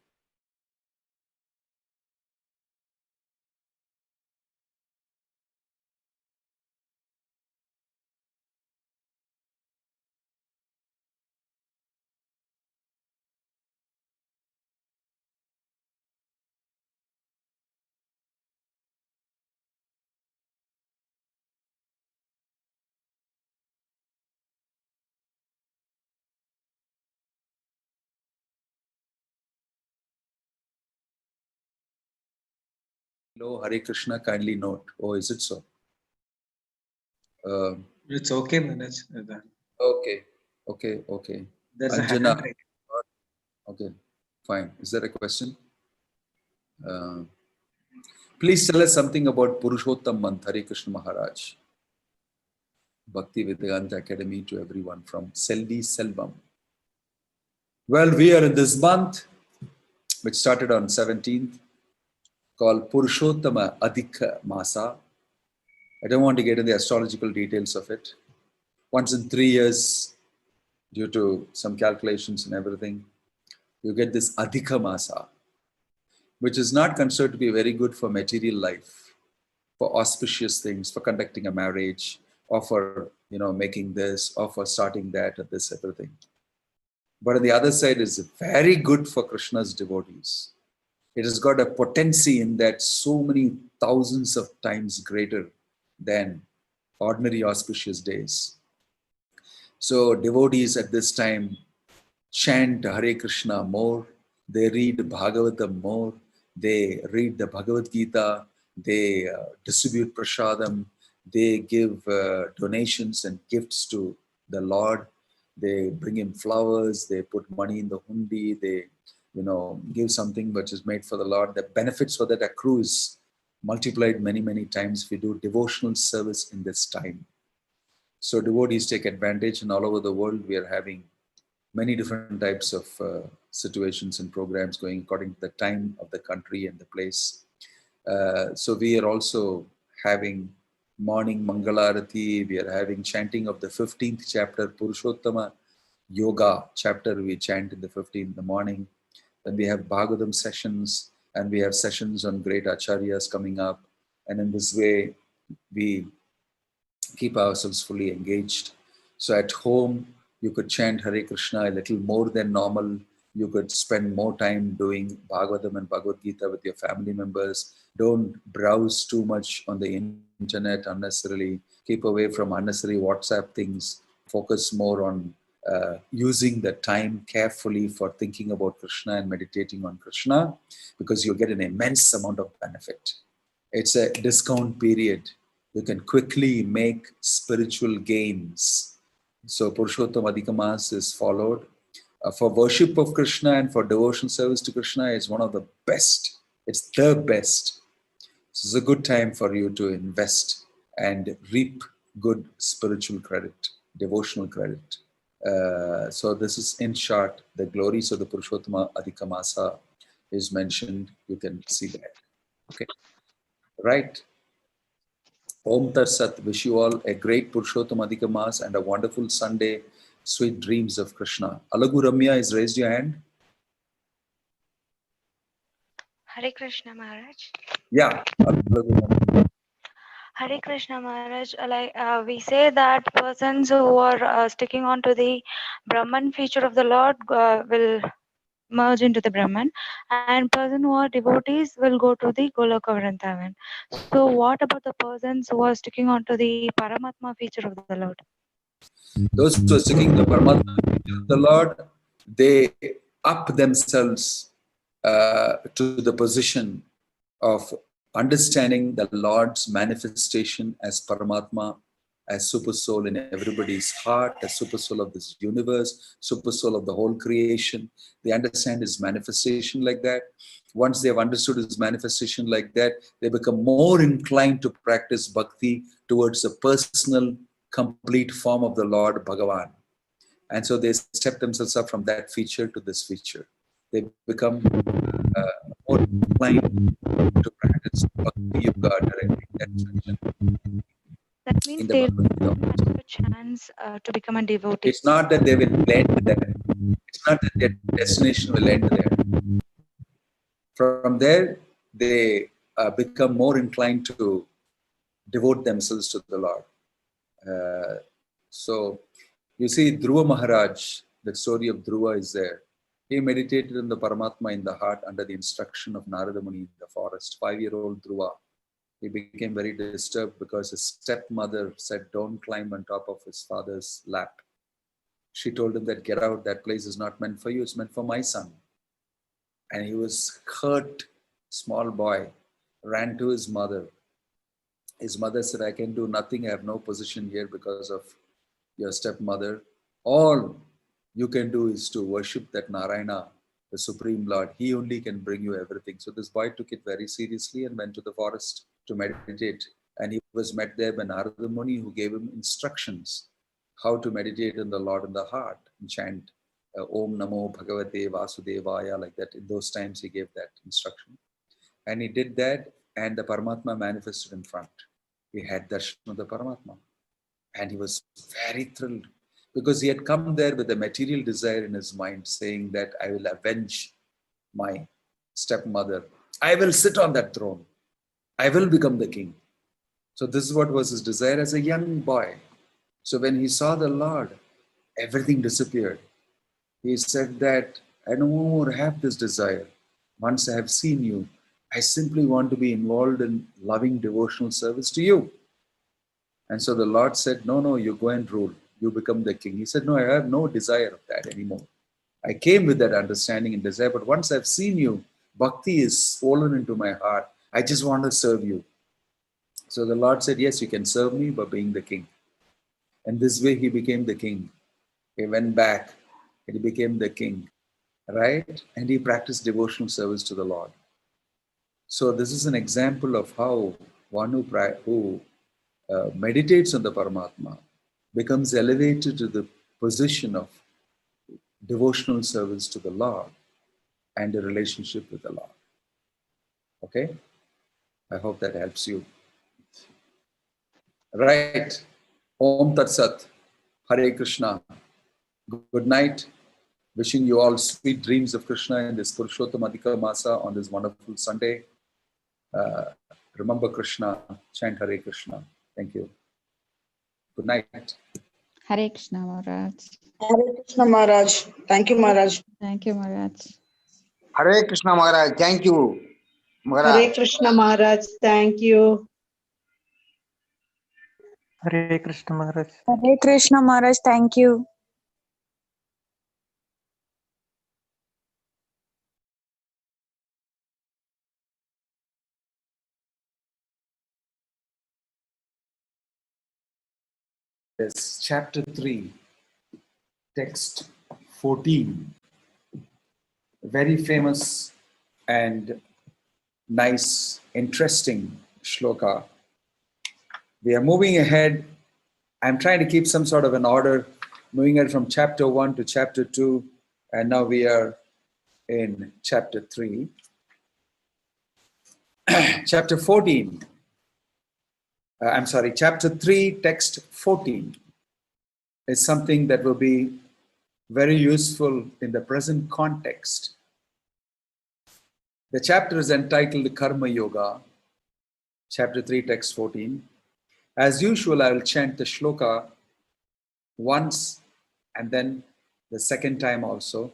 [SPEAKER 6] Hello, Hare Krishna, kindly note. Oh, is it so?
[SPEAKER 7] It's okay, Manoj.
[SPEAKER 6] Okay.
[SPEAKER 7] There's a
[SPEAKER 6] Anjana.
[SPEAKER 7] hand raised.
[SPEAKER 6] Okay, fine. Is there a question? Please tell us something about Purushottam month, Hare Krishna Maharaj. Bhakti Vedanta Academy to everyone from Selvi Selvam. Well, we are in this month, which started on 17th, called Purushottama Adhika Masa. I don't want to get into the astrological details of it. Once in 3 years, due to some calculations and everything, you get this Adhika Masa, which is not considered to be very good for material life, for auspicious things, for conducting a marriage, or for making this, or for starting that, or this, everything. But on the other side, it's very good for Krishna's devotees. It has got a potency in that so many thousands of times greater than ordinary auspicious days. So devotees at this time chant Hare Krishna more, they read Bhagavatam more, they read the Bhagavad Gita, they distribute prasadam, they give donations and gifts to the Lord, they bring him flowers, they put money in the hundi, they give something which is made for the Lord. The benefits for that accrues multiplied many, many times if we do devotional service in this time. So devotees take advantage, and all over the world we are having many different types of situations and programs going according to the time of the country and the place. So we are also having morning Mangalarati, we are having chanting of the 15th chapter Purushottama yoga chapter we chant in the 15 in the morning. Then we have Bhagavatam sessions, and we have sessions on great acharyas coming up. And in this way, we keep ourselves fully engaged. So at home, you could chant Hare Krishna a little more than normal. You could spend more time doing Bhagavatam and Bhagavad Gita with your family members. Don't browse too much on the internet unnecessarily. Keep away from unnecessary WhatsApp things. Focus more on using the time carefully for thinking about Krishna and meditating on Krishna, because you'll get an immense amount of benefit. It's a discount period. You can quickly make spiritual gains. So Purushottam Adhika Mas is followed. For worship of Krishna and for devotional service to Krishna is one of the best. It's the best. This is a good time for you to invest and reap good spiritual credit, devotional credit. So this is in short the glories of the Purushottama Adhika Masa is mentioned. You can see that. Okay, right. Om Tat Sat. Wish you all a great Purushottama Adhika Mas and a wonderful Sunday. Sweet dreams of Krishna. Alagu Ramya has raised your hand.
[SPEAKER 8] Hare Krishna Maharaj.
[SPEAKER 6] Yeah. Alagu Ramya.
[SPEAKER 8] Hare Krishna Maharaj. We say that persons who are sticking on to the Brahman feature of the Lord will merge into the Brahman, and person who are devotees will go to the Goloka Vrindavan. So what about the persons who are sticking on to the Paramatma feature of the Lord?
[SPEAKER 6] Those who are sticking the Paramatma feature of the Lord, they up themselves to the position of understanding the Lord's manifestation as Paramatma, as super soul in everybody's heart, as super soul of this universe, super soul of the whole creation. They understand his manifestation like that. Once they have understood his manifestation like that, they become more inclined to practice bhakti towards the personal, complete form of the Lord Bhagavan. And so they step themselves up from that feature to this feature. They become more inclined to practice bhakti yoga directly.
[SPEAKER 8] That means they will have a chance to become a devotee.
[SPEAKER 6] It's not that they will end there. It's not that their destination will end there. From there, they become more inclined to devote themselves to the Lord. So, you see, Dhruva Maharaj, the story of Dhruva is there. He meditated on the Paramatma in the heart under the instruction of Narada Muni in the forest. 5-year-old Dhruva. He became very disturbed because his stepmother said, don't climb on top of his father's lap. She told him that, get out, that place is not meant for you, it's meant for my son. And he was hurt, small boy, ran to his mother. His mother said, I can do nothing, I have no position here because of your stepmother. All you can do is to worship that Narayana, the Supreme Lord. He only can bring you everything. So this boy took it very seriously and went to the forest to meditate. And he was met there by Narada Muni, who gave him instructions how to meditate on the Lord in the heart and chant Om Namo Bhagavate Vasudevaya, like that. In those times, he gave that instruction. And he did that, and the Paramatma manifested in front. He had darshan of the Paramatma. And he was very thrilled because he had come there with a material desire in his mind, saying that I will avenge my stepmother. I will sit on that throne. I will become the king. So this is what was his desire as a young boy. So when he saw the Lord, everything disappeared. He said that I no more have this desire. Once I have seen you, I simply want to be involved in loving devotional service to you. And so the Lord said, no, you go and rule. You become the king. He said, no, I have no desire of that anymore. I came with that understanding and desire, but once I've seen you, bhakti is swollen into my heart. I just want to serve you. So the Lord said, yes, you can serve me by being the king. And this way he became the king. He went back and he became the king, right? And he practiced devotional service to the Lord. So this is an example of how one who meditates on the Paramatma becomes elevated to the position of devotional service to the Lord and a relationship with the Lord. Okay? I hope that helps you. Right. Om Tat Sat. Hare Krishna. Good night. Wishing you all sweet dreams of Krishna in this Purushottam Adhika Masa on this wonderful Sunday. Remember Krishna, chant Hare Krishna. Thank you. Good night.
[SPEAKER 9] Hare Krishna Maharaj.
[SPEAKER 10] Hare Krishna Maharaj. Thank you, Maharaj.
[SPEAKER 9] Thank you Maharaj.
[SPEAKER 3] Hare Krishna Maharaj. Thank you, Maharaj.
[SPEAKER 10] Hare Krishna Maharaj. Thank you.
[SPEAKER 5] Hare Krishna Maharaj.
[SPEAKER 8] Hare Krishna Maharaj, thank you.
[SPEAKER 6] Yes, chapter 3, text 14. Very famous and nice, interesting shloka. We are moving ahead. I'm trying to keep some sort of an order, moving ahead from chapter 1 to chapter 2, and now we are in chapter 3. Chapter 14. Chapter 3, text 14 is something that will be very useful in the present context. The chapter is entitled Karma Yoga, chapter 3, text 14. As usual, I will chant the shloka once and then the second time also.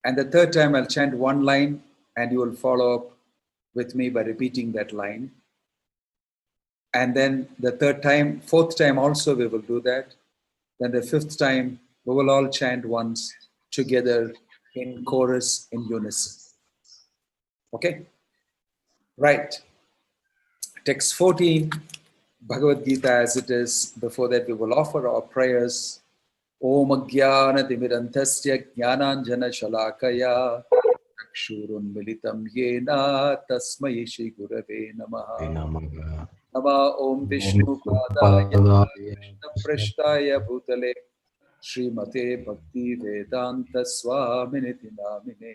[SPEAKER 6] And the third time I'll chant one line and you will follow up with me by repeating that line. And then the fourth time also we will do that. Then the fifth time we will all chant once together in chorus in unison. Okay? Right. Text 14, Bhagavad Gita as it is. Before that we will offer our prayers. Om Jnana Timirantasya Jnananjana Shalakaya Chakshurun Militam Yena Tasmai Shri Gurave Namaha. Nama Om Vishnu Padaya Krishna Prashtaya Bhutale Srimate Bhakti Vedanta Swaminiti Namine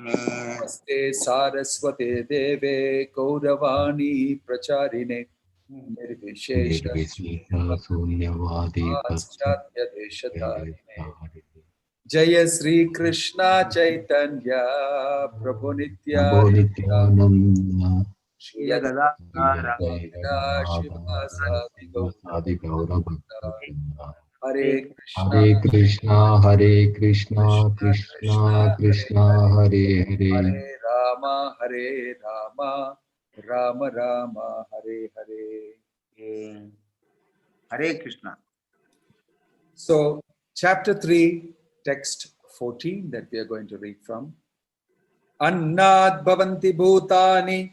[SPEAKER 6] Namaste Saraswate Deve Gauravani Pracharine Nirvishesha Paschatya Deshatarine Jaya Sri Krishna Chaitanya Prabhu Nityananda Shri Advaita Shivasadi Gauranga Hare Krishna,
[SPEAKER 11] Hare Krishna, Krishna Krishna, Hare Hare.
[SPEAKER 6] Hare Rama, Rama Rama, Hare Hare.
[SPEAKER 3] Hare Krishna.
[SPEAKER 6] So, chapter 3, text 14 that we are going to read from. Annad bhavanti bhutani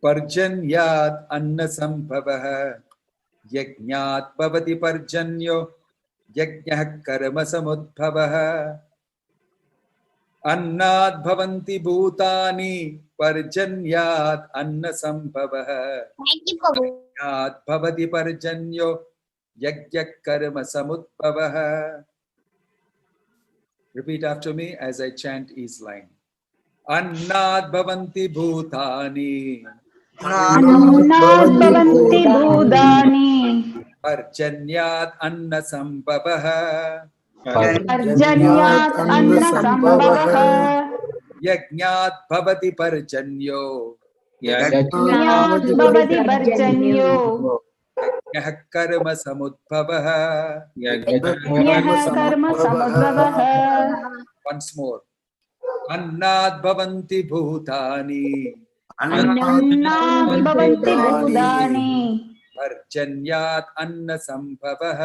[SPEAKER 6] parjanyat anna sambhavah yajñat bhavati parjanyo yajñah karma samudbhavah. Annad bhavanti bhutani parjanyat anna sambhavah yajñat bhavati parjanyo yajñah karma samudbhavah. Repeat after me as I chant each line. Annad bhavanti bhutani
[SPEAKER 9] Annad bhavanti bhutani
[SPEAKER 6] parjanyat anna sambhavah
[SPEAKER 9] parjanyat anna sambhavah
[SPEAKER 6] yajñat bhavati parjanyo
[SPEAKER 9] yajñat bhavati parjanyo
[SPEAKER 6] yajñah karma samudbhavah.
[SPEAKER 9] yajñah karma samudbhavah.
[SPEAKER 6] Once more. Annad bhavanti bhutani
[SPEAKER 9] Annad bhavanti bhutani
[SPEAKER 6] parjanyat anna sambhavah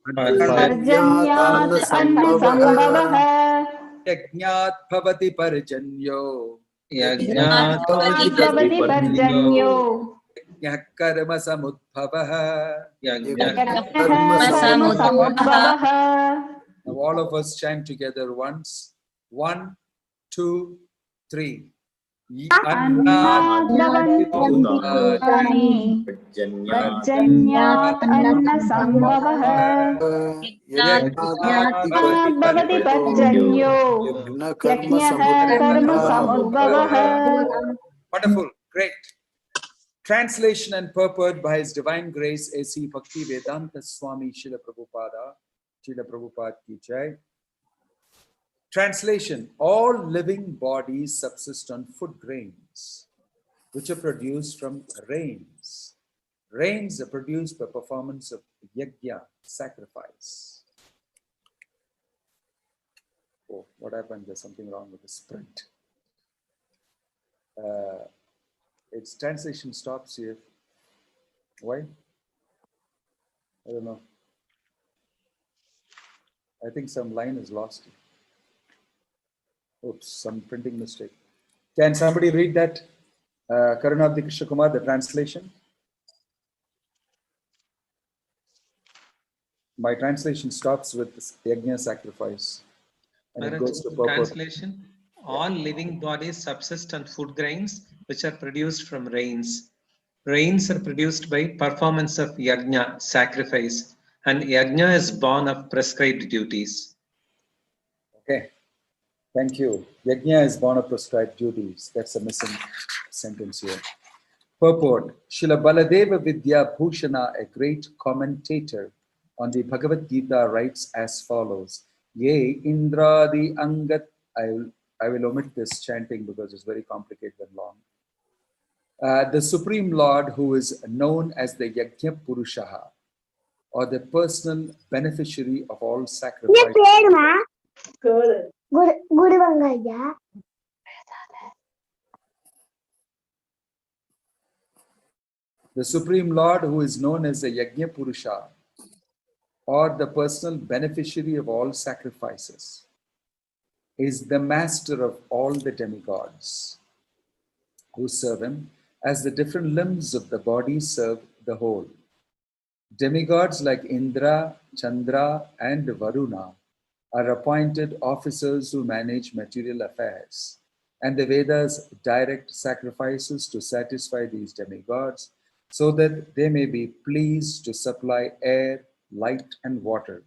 [SPEAKER 9] parjanyat anna sambhavah
[SPEAKER 6] yajñat bhavati parjanyo
[SPEAKER 9] yajñat bhavati parjanyo
[SPEAKER 6] yajñah karma samudbhavah.
[SPEAKER 9] yajñah karma samudbhavah.
[SPEAKER 6] Now all of us chant together once. 1, 2, 3.
[SPEAKER 9] Annad bhavanti bhutani parjanyat anna sambhavah yajñat bhavati parjanyo yajñah karma samudbhavah.
[SPEAKER 6] Wonderful, great. Translation and purport by His Divine Grace A.C. Bhakti Vedanta Swami Srila Prabhupada. Srila Prabhupada ki jai. Translation: all living bodies subsist on food grains, which are produced from rains. Rains are produced by performance of yajna, sacrifice. Oh, what happened? There's something wrong with the sprint. Its translation stops here. Why? I don't know. I think some line is lost. Oops, some printing mistake. Can somebody read that? Karunabdhi Krishna Kumar, the translation? My translation stops with yajna, sacrifice, and it goes to purport.
[SPEAKER 12] Translation: all living bodies subsist on food grains which are produced from rains. Rains are produced by performance of yajna, sacrifice, and yajna is born of prescribed duties.
[SPEAKER 6] Okay, thank you. Yajna is born of prescribed duties. That's a missing sentence here. Purport: Srila Baladeva Vidya Bhushana, a great commentator on the Bhagavad Gita, writes as follows: Ye Indradi Angat. I will omit this chanting because it's very complicated and long. The Supreme Lord, who is known as the Yajna Purushaha, or the personal beneficiary of all sacrifices. The Supreme Lord, who is known as the Yajna Purusha, or the personal beneficiary of all sacrifices, is the master of all the demigods who serve him, as the different limbs of the body serve the whole. Demigods like Indra, Chandra, and Varuna are appointed officers who manage material affairs, and the Vedas direct sacrifices to satisfy these demigods so that they may be pleased to supply air, light, and water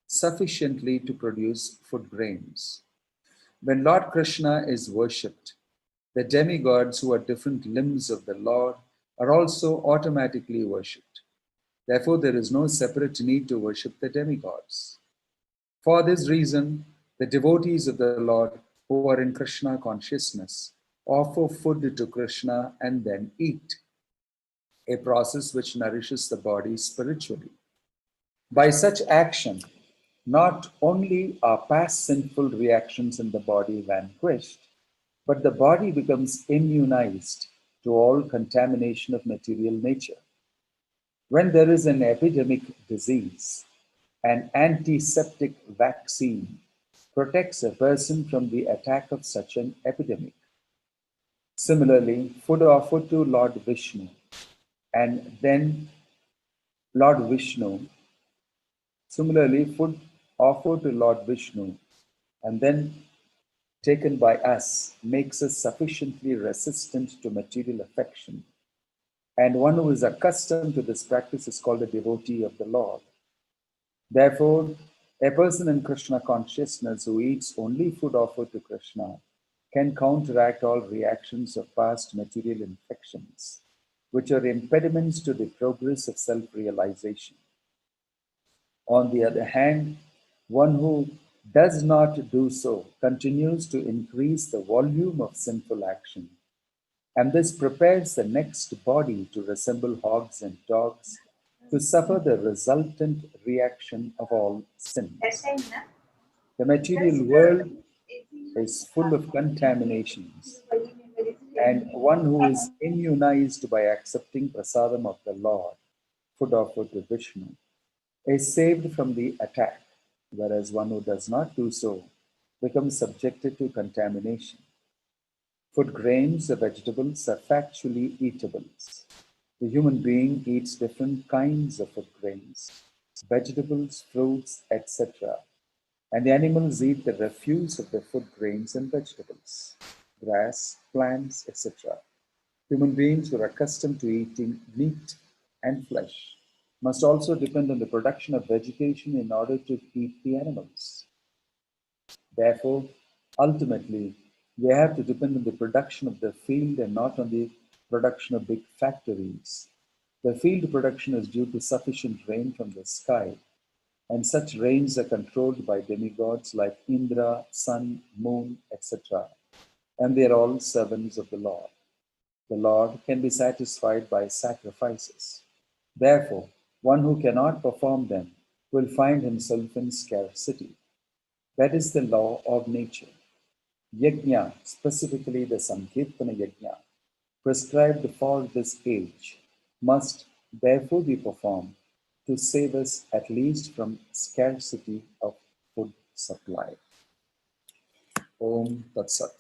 [SPEAKER 6] sufficiently to produce food grains. When Lord Krishna is worshipped, the demigods, who are different limbs of the Lord, are also automatically worshipped. Therefore, there is no separate need to worship the demigods. For this reason, the devotees of the Lord who are in Krishna consciousness offer food to Krishna and then eat, a process which nourishes the body spiritually. By such action, not only are past sinful reactions in the body vanquished, but the body becomes immunized to all contamination of material nature. When there is an epidemic disease, an antiseptic vaccine protects a person from the attack of such an epidemic. Similarly, food offered to Lord Vishnu and then taken by us makes us sufficiently resistant to material affection. And one who is accustomed to this practice is called a devotee of the Lord. Therefore, a person in Krishna consciousness who eats only food offered to Krishna can counteract all reactions of past material infections, which are impediments to the progress of self-realization. On the other hand, one who does not do so continues to increase the volume of sinful action, and this prepares the next body to resemble hogs and dogs, to suffer the resultant reaction of all sins. The material world is full of contaminations, and one who is immunized by accepting prasadam of the Lord, food offered to Vishnu, is saved from the attack, whereas one who does not do so becomes subjected to contamination. Food grains or vegetables are factually eatables. The human being eats different kinds of food grains, vegetables, fruits, etc. And the animals eat the refuse of the food grains and vegetables, grass, plants, etc. Human beings who are accustomed to eating meat and flesh must also depend on the production of vegetation in order to eat the animals. Therefore, ultimately, they have to depend on the production of the field and not on the production of big factories. The field production is due to sufficient rain from the sky, and such rains are controlled by demigods like Indra, sun, moon, etc. And they are all servants of the Lord. The Lord can be satisfied by sacrifices. Therefore, one who cannot perform them will find himself in scarcity. That is the law of nature. Yajna, specifically the Sankirtana Yajna, prescribed for this age, must therefore be performed to save us at least from scarcity of food supply. Om Tat Sat.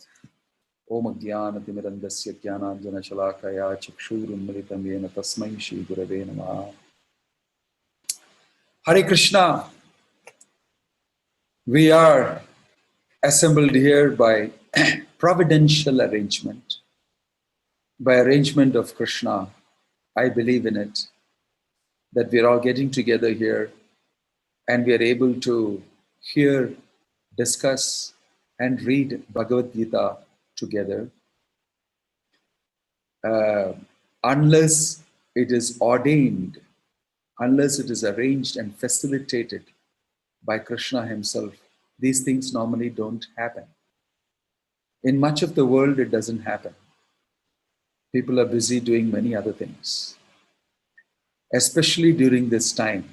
[SPEAKER 6] Om Jnanatimidandasya Jnananjana Shalakaya Chakshurunmilitam Yena Tasmai Shri Gurave Namaha. Hare Krishna. We are assembled here by providential arrangement, by arrangement of Krishna. I believe in it, that we are all getting together here and we are able to hear, discuss, and read Bhagavad Gita together. Unless it is ordained, unless it is arranged and facilitated by Krishna himself, these things normally don't happen. In much of the world, it doesn't happen. People are busy doing many other things, especially during this time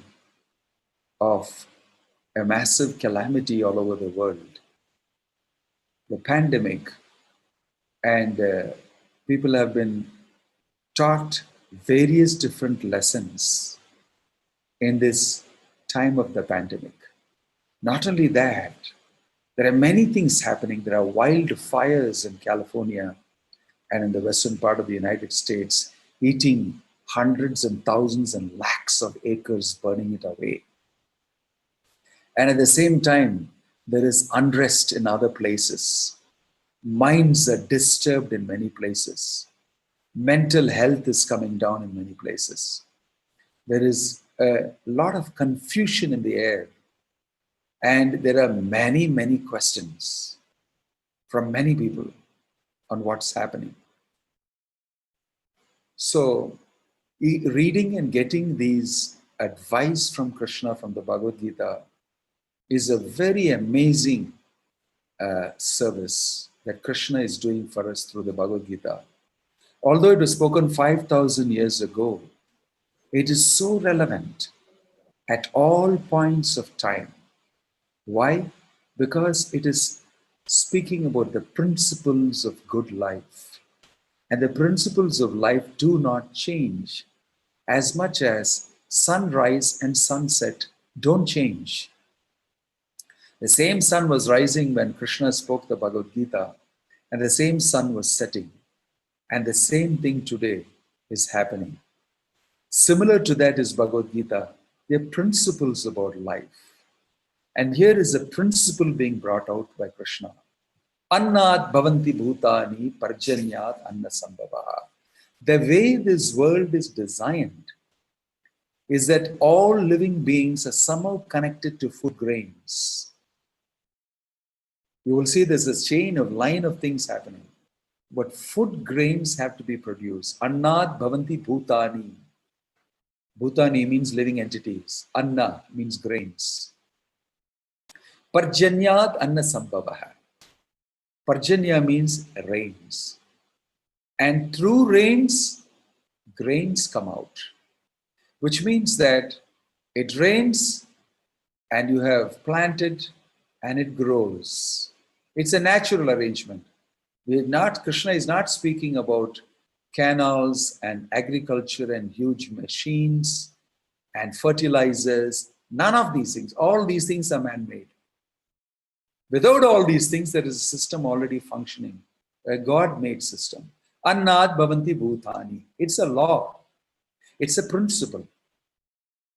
[SPEAKER 6] of a massive calamity all over the world, the pandemic, and people have been taught various different lessons in this time of the pandemic. Not only that, there are many things happening. There are wildfires in California and in the western part of the United States, eating hundreds and thousands and lakhs of acres, burning it away. And at the same time, there is unrest in other places. Minds are disturbed in many places. Mental health is coming down in many places. There is a lot of confusion in the air. And there are many, many questions from many people on what's happening. So, reading and getting these advice from Krishna from the Bhagavad Gita is a very amazing service that Krishna is doing for us through the Bhagavad Gita. Although it was spoken 5,000 years ago, it is so relevant at all points of time. Why? Because it is speaking about the principles of good life. And the principles of life do not change as much as sunrise and sunset don't change. The same sun was rising when Krishna spoke the Bhagavad Gita, and the same sun was setting. And the same thing today is happening. Similar to that is Bhagavad Gita. They are principles about life. And here is a principle being brought out by Krishna. Annat bhavanti bhutani parjanyat anna sambhavaha. The way this world is designed is that all living beings are somehow connected to food grains. You will see there's a chain of line of things happening. But food grains have to be produced. Annat bhavanti bhutani. Bhutani means living entities. Anna means grains. Parjanyat anna sambhavaha. Parjanya means rains. And through rains, grains come out. Which means that it rains and you have planted and it grows. It's a natural arrangement. Krishna is not speaking about canals and agriculture and huge machines and fertilizers. None of these things. All these things are man-made. Without all these things, there is a system already functioning, a God-made system. Annat bhavanti bhutani. It's a law. It's a principle.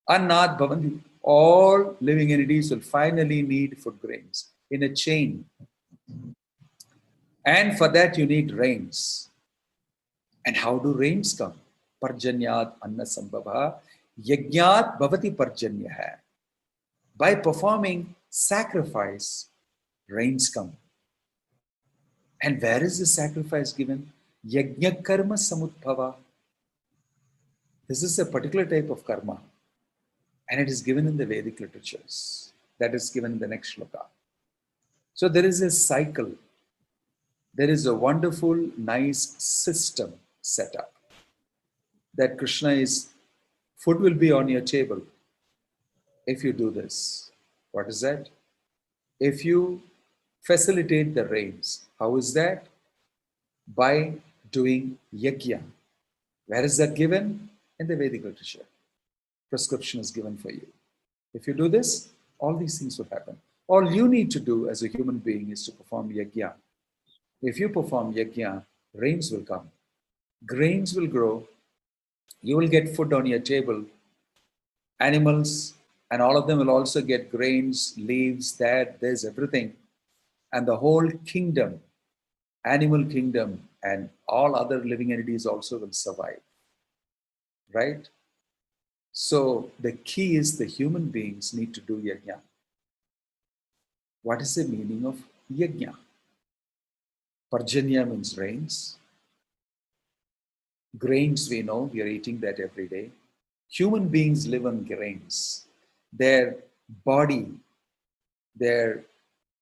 [SPEAKER 6] Annat bhavanti. All living entities will finally need food grains in a chain. And for that you need rains. And how do rains come? Parjanyat anna sambhava. Yajnat bhavati parjanyah. By performing sacrifice, rains come. And where is the sacrifice given? Yajna karma samudbhava. This is a particular type of karma. And it is given in the Vedic literatures. That is given in the next shloka. So there is a cycle. There is a wonderful, nice system set up that Krishna is, food will be on your table if you do this. What is that? If you facilitate the rains. How is that? By doing yajna. Where is that given? In the Vedic literature. Prescription is given for you. If you do this, all these things will happen. All you need to do as a human being is to perform yajna. If you perform yajna, rains will come. Grains will grow. You will get food on your table. Animals and all of them will also get grains, leaves, there's everything. And the whole kingdom, animal kingdom, and all other living entities also will survive. Right? So the key is the human beings need to do yajna. What is the meaning of yajna? Parjanya means rains. Grains, we know, we are eating that every day. Human beings live on grains. Their body, their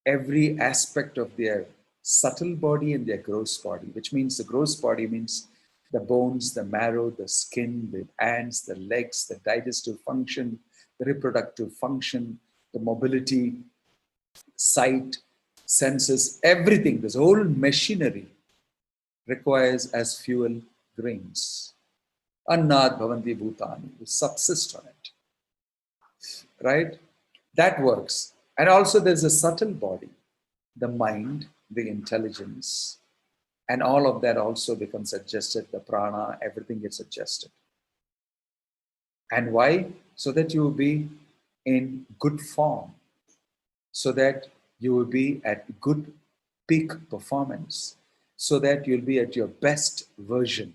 [SPEAKER 6] every aspect of their subtle body and their gross body, which means the gross body means the bones, the marrow, the skin, the ants, the legs, the digestive function, the reproductive function, the mobility, sight, senses, everything, this whole machinery requires as fuel grains. Annad bhavanti bhutani, you subsist on it. Right? That works. And also there's a subtle body, the mind, the intelligence, and all of that also becomes adjusted, the prana, everything gets adjusted. And why? So that you will be in good form, so that you will be at good peak performance, so that you'll be at your best version.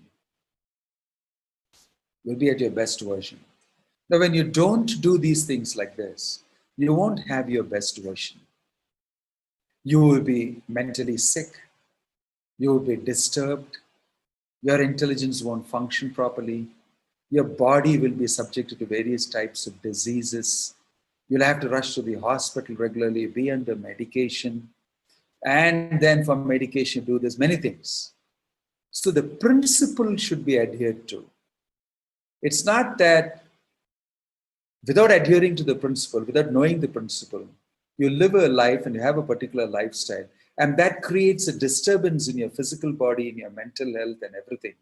[SPEAKER 6] You'll be at your best version. Now, when you don't do these things like this, you won't have your best version. You will be mentally sick. You will be disturbed. Your intelligence won't function properly. Your body will be subjected to various types of diseases. You'll have to rush to the hospital regularly, be under medication. And then from medication, do this, many things. So the principle should be adhered to. It's not that without adhering to the principle, without knowing the principle, you live a life and you have a particular lifestyle, and that creates a disturbance in your physical body, in your mental health and everything.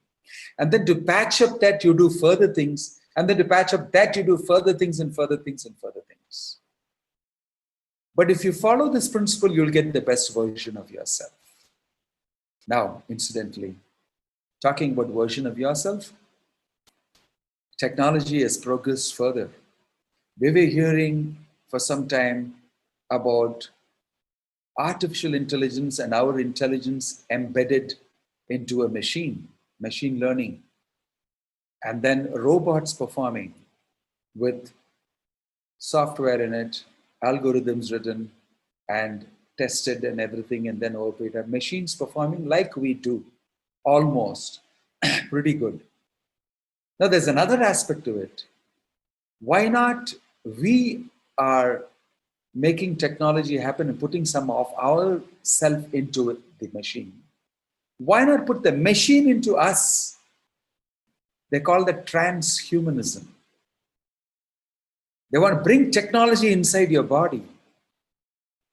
[SPEAKER 6] And then to patch up that, you do further things, and then to patch up that, you do further things and further things and further things. But if you follow this principle, you'll get the best version of yourself. Now, incidentally, talking about version of yourself, technology has progressed further. We were hearing for some time about artificial intelligence and our intelligence embedded into a machine learning, and then robots performing with software in it, algorithms written and tested and everything, and then operated. Machines performing like we do, almost, pretty good. Now there's another aspect to it. Why not we are making technology happen and putting some of our self into the machine? Why not put the machine into us? They call that transhumanism. They want to bring technology inside your body.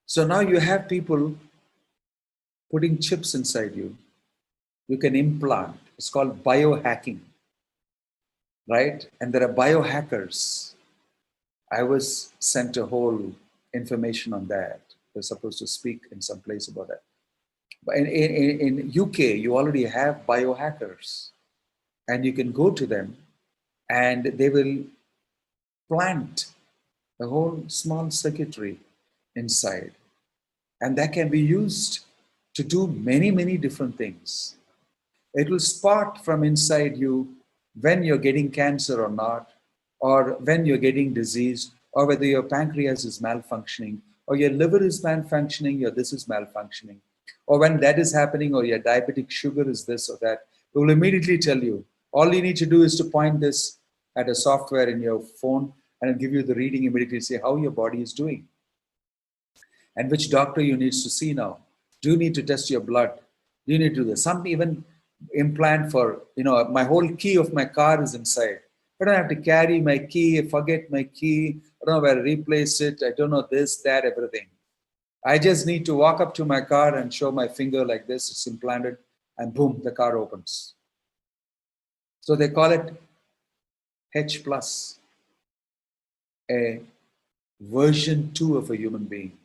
[SPEAKER 6] So now you have people putting chips inside you. You can implant. It's called biohacking, right? And there are biohackers. I was sent a whole information on that. We're supposed to speak in some place about that. But in UK, you already have biohackers, and you can go to them and they will plant a whole small circuitry inside, and that can be used to do many, many different things. It will spot from inside you when you're getting cancer or not, or when you're getting disease, or whether your pancreas is malfunctioning, or your liver is malfunctioning, or this is malfunctioning, or when that is happening, or your diabetic sugar is this or that. It will immediately tell you. All you need to do is to point this at a software in your phone, and it'll give you the reading immediately, say how your body is doing and which doctor you need to see now. Do you need to test your blood? Do you need to do this? Some even implant for, my whole key of my car is inside. I don't have to carry my key, forget my key, I don't know where to replace it, I don't know this, that, everything. I just need to walk up to my car and show my finger like this, it's implanted, and boom, the car opens. So they call it H+, a version 2 of a human being.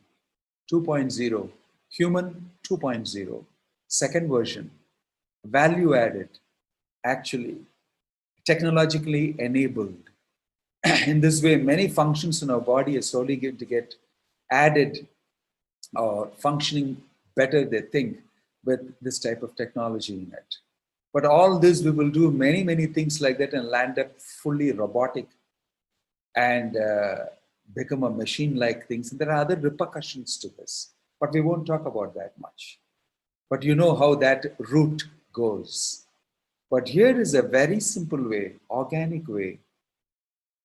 [SPEAKER 6] 2.0, human 2.0, second version, value added, actually technologically enabled. In this way, many functions in our body are slowly going to get added or functioning better, they think, with this type of technology in it. But all this, we will do many, many things like that and land up fully robotic and become a machine-like things. And there are other repercussions to this, but we won't talk about that much. But you know how that route goes. But here is a very simple way, organic way,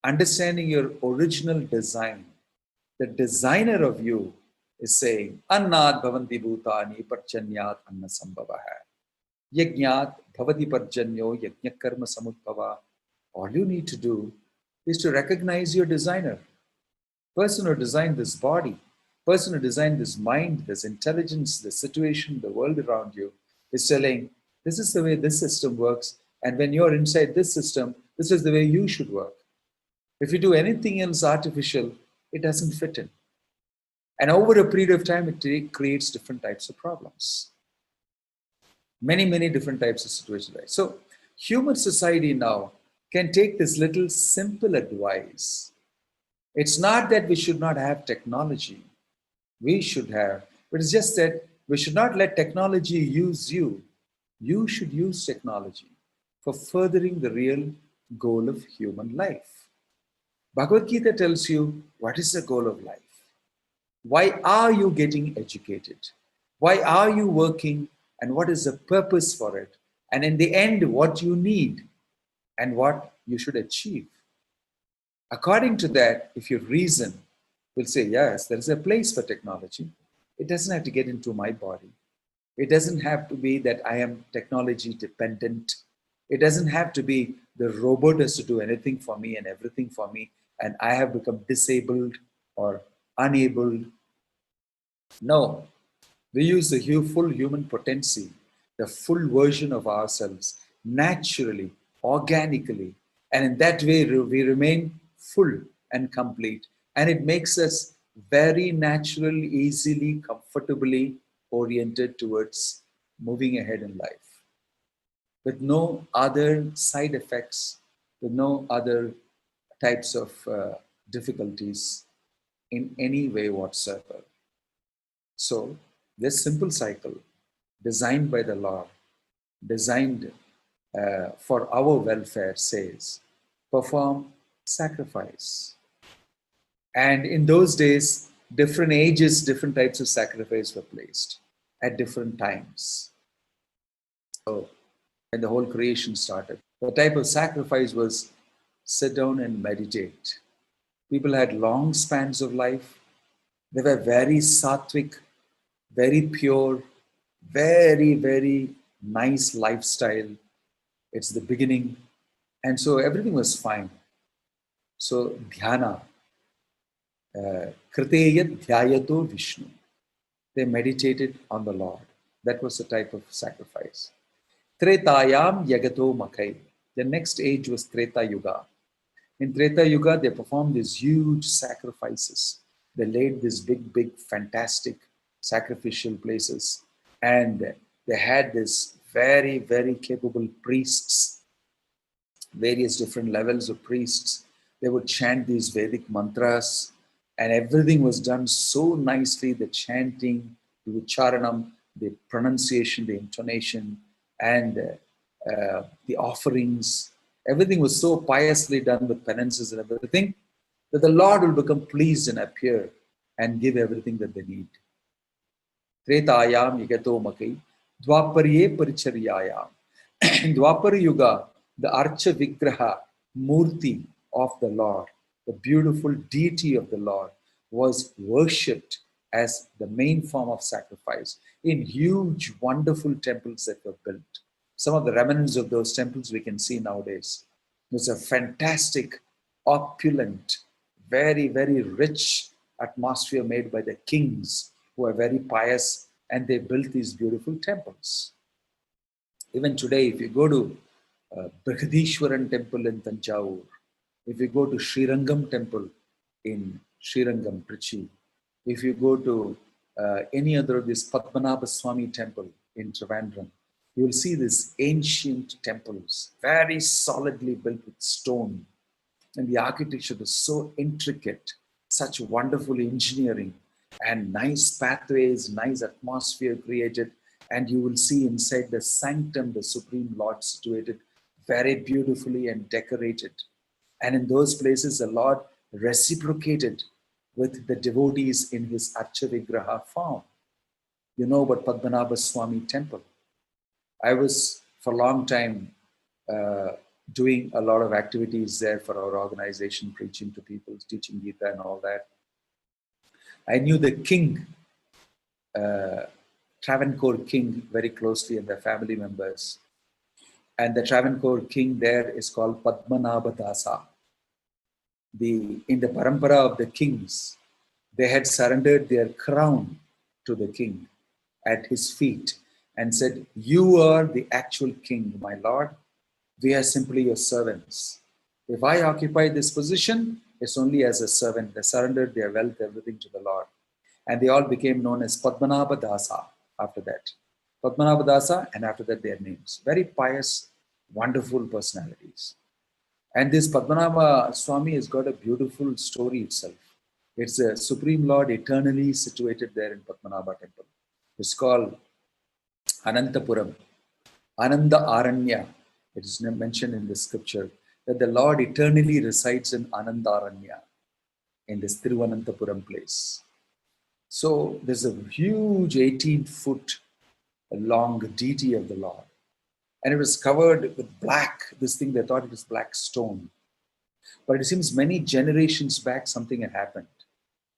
[SPEAKER 6] understanding your original design. The designer of you is saying, Annat bhavanti bhutani parchanyat anna sambhavaha. Yajnat bhavati parjanyo yajna karma samudbhava. All you need to do is to recognize your designer. Person who designed this body, person who designed this mind, this intelligence, the situation, the world around you, is telling, this is the way this system works. And when you're inside this system, this is the way you should work. If you do anything else artificial, it doesn't fit in. And over a period of time, it creates different types of problems. Many, many different types of situations. Right? So human society now can take this little simple advice. It's not that we should not have technology. We should have, but it's just that we should not let technology use you. You should use technology for furthering the real goal of human life. Bhagavad Gita tells you what is the goal of life. Why are you getting educated? Why are you working? And what is the purpose for it? And in the end, what you need and what you should achieve. According to that, if you reason, we'll say, yes, there is a place for technology. It doesn't have to get into my body. It doesn't have to be that I am technology dependent. It doesn't have to be the robot has to do anything for me and everything for me, and I have become disabled or unable. No, we use the full human potency, the full version of ourselves, naturally, organically, and in that way we remain full and complete, and it makes us very natural, easily, comfortably oriented towards moving ahead in life, with no other side effects, with no other types of difficulties in any way whatsoever. So this simple cycle, designed by the Lord, designed for our welfare, says, perform sacrifice. And in those days, different ages, different types of sacrifice were placed at different times. So when the whole creation started, the type of sacrifice was sit down and meditate. People had long spans of life. They were very sattvic, very pure, very, very nice lifestyle. It's the beginning. And so everything was fine. So dhyana, Kriteya dhyayato Vishnu. They meditated on the Lord. That was the type of sacrifice. Tretayam yagato makai. The next age was Treta Yuga. In Treta Yuga, they performed these huge sacrifices. They laid these big, fantastic sacrificial places. And they had this very, very capable priests, various different levels of priests. They would chant these Vedic mantras, and everything was done so nicely, the chanting, the ucharanam, the pronunciation, the intonation, and the offerings. Everything was so piously done with penances and everything, that the Lord will become pleased and appear and give everything that they need. Tretayam yagato makai, dwaparye paricharyayam. In Dwapara Yuga, the Archa Vigraha, Murti of the Lord, the beautiful deity of the Lord, was worshipped as the main form of sacrifice in huge, wonderful temples that were built. Some of the remnants of those temples we can see nowadays. It's a fantastic, opulent, very, very rich atmosphere made by the kings who are very pious, and they built these beautiful temples. Even today, if you go to Brihadishwaran temple in Tanjavur, if you go to Srirangam temple in Srirangam, Trichy, if you go to any other of these Padmanabha Swami temple in Trivandrum, you will see these ancient temples, very solidly built with stone. And the architecture is so intricate, such wonderful engineering, and nice pathways, nice atmosphere created. And you will see inside the sanctum, the Supreme Lord situated very beautifully and decorated. And in those places, the Lord reciprocated with the devotees in his Archavigraha form. You know about Padmanabha Swami temple. I was for a long time doing a lot of activities there for our organization, preaching to people, teaching Gita and all that. I knew the king, Travancore king, very closely, and their family members. And the Travancore king there is called Padmanabha Dasa. In the parampara of the kings, they had surrendered their crown to the king at his feet and said, "You are the actual king, my lord. We are simply your servants. If I occupy this position, it's only as a servant." They surrendered their wealth, everything to the Lord. And they all became known as Padmanabha Dasa after that. Padmanabha Dasa, and after that their names. Very pious, wonderful personalities. And this Padmanabha Swami has got a beautiful story itself. It's a Supreme Lord eternally situated there in Padmanabha temple. It's called Anantapuram, Ananda Aranya. It is mentioned in the scripture that the Lord eternally resides in Anandaranya, in this Thiruvananthapuram place. So there's a huge 18-foot long deity of the Lord. And it was covered with black, this thing, they thought it was black stone. But it seems many generations back, something had happened.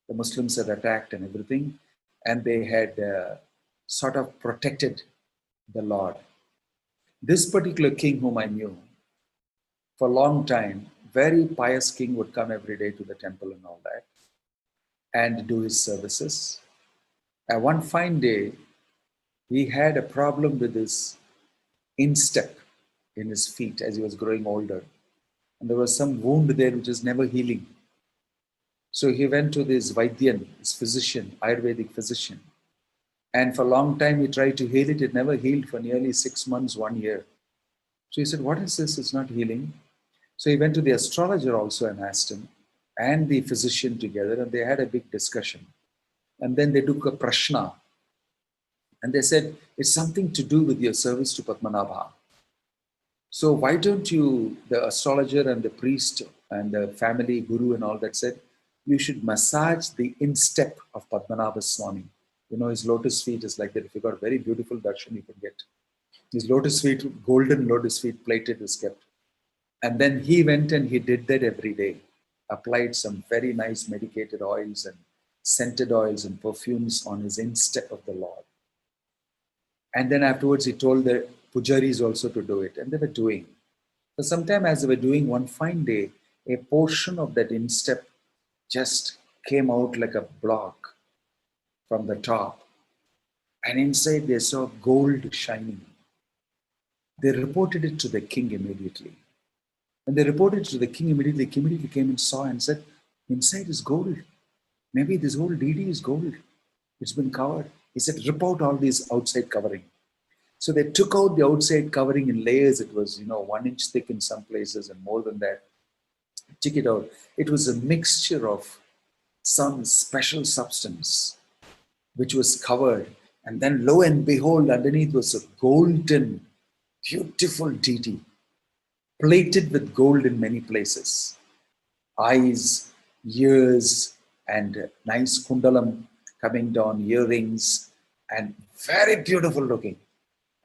[SPEAKER 6] The Muslims had attacked and everything, and they had sort of protected the Lord. This particular king whom I knew, for a long time, very pious king, would come every day to the temple and all that, and do his services. And one fine day, he had a problem with his instep in his feet as he was growing older. And there was some wound there which was never healing. So he went to this Vaidyan, his physician, Ayurvedic physician. And for a long time he tried to heal it. It never healed for nearly 6 months, 1 year. So he said, "What is this? It's not healing." So he went to the astrologer also and asked him, and the physician together, and they had a big discussion. And then they took a prashna. And they said, "It's something to do with your service to Padmanabha. So why don't you," the astrologer and the priest and the family guru and all that said, "you should massage the instep of Padmanabha Swami." You know, his lotus feet is like that. If you got very beautiful darshan, you can get. His lotus feet, golden lotus feet plated, is kept. And then he went and he did that every day. Applied some very nice medicated oils and scented oils and perfumes on his instep of the Lord. And then afterwards, he told the pujaris also to do it. And they were doing. So sometime as they were doing, one fine day, a portion of that instep just came out like a block from the top. And inside they saw gold shining. They reported it to the king immediately. When they reported it to the king immediately came and saw and said, "Inside is gold. Maybe this whole deity is gold. It's been covered." He said, "Rip out all these outside covering." So they took out the outside covering in layers. It was, 1 inch thick in some places and more than that. Took it out. It was a mixture of some special substance which was covered. And then lo and behold, underneath was a golden, beautiful deity, plated with gold in many places. Eyes, ears, and nice kundalam coming down, earrings, and very beautiful looking.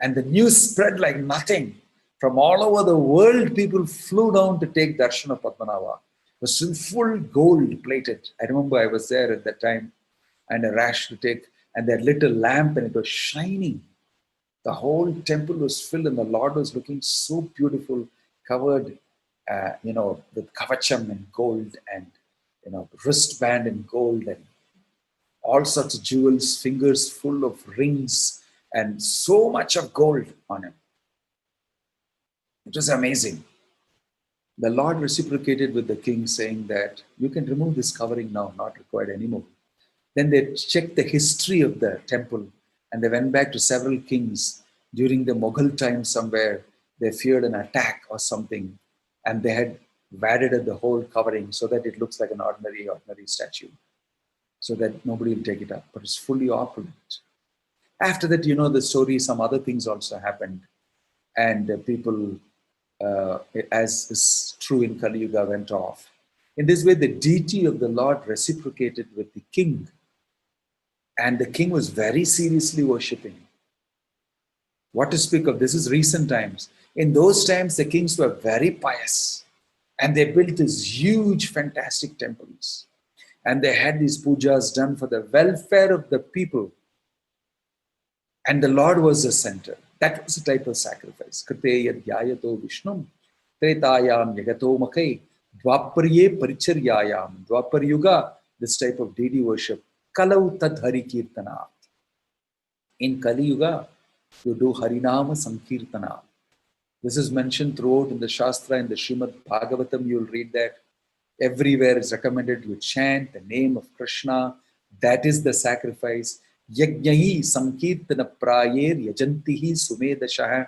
[SPEAKER 6] And the news spread like nothing. From all over the world, people flew down to take darshan of Padmanabha. was in full gold plated. I remember I was there at that time and a rash to take, and they lit a lamp and it was shining. The whole temple was filled and the Lord was looking so beautiful, covered, with kavacham in gold and, wristband in gold and all sorts of jewels, fingers full of rings and so much of gold on him. It was amazing. The Lord reciprocated with the king saying that you can remove this covering now, not required anymore. Then they checked the history of the temple and they went back to several kings during the Mughal time somewhere. They feared an attack or something and they had wadded at the whole covering so that it looks like an ordinary statue so that nobody will take it up, but it's fully opulent. After that, the story, some other things also happened and people, as is true in Kali Yuga, went off. In this way, the deity of the Lord reciprocated with the king. And the king was very seriously worshipping. What to speak of? This is recent times. In those times, the kings were very pious. And they built these huge, fantastic temples. And they had these pujas done for the welfare of the people. And the Lord was the center. That was a type of sacrifice. Krite yadhyayato vishnum, tretayam yagato makhe, dwaparye paricharyayam, dwapar yuga, this type of deity worship. Kalau tad hari kirtanat. In Kali Yuga, you do Harinama Sankirtana. This is mentioned throughout in the Shastra, in the Srimad Bhagavatam, you'll read that. Everywhere is recommended you chant the name of Krishna. That is the sacrifice. Yajnahi Sankirtana Prayer Yajantihi Sumedashaha.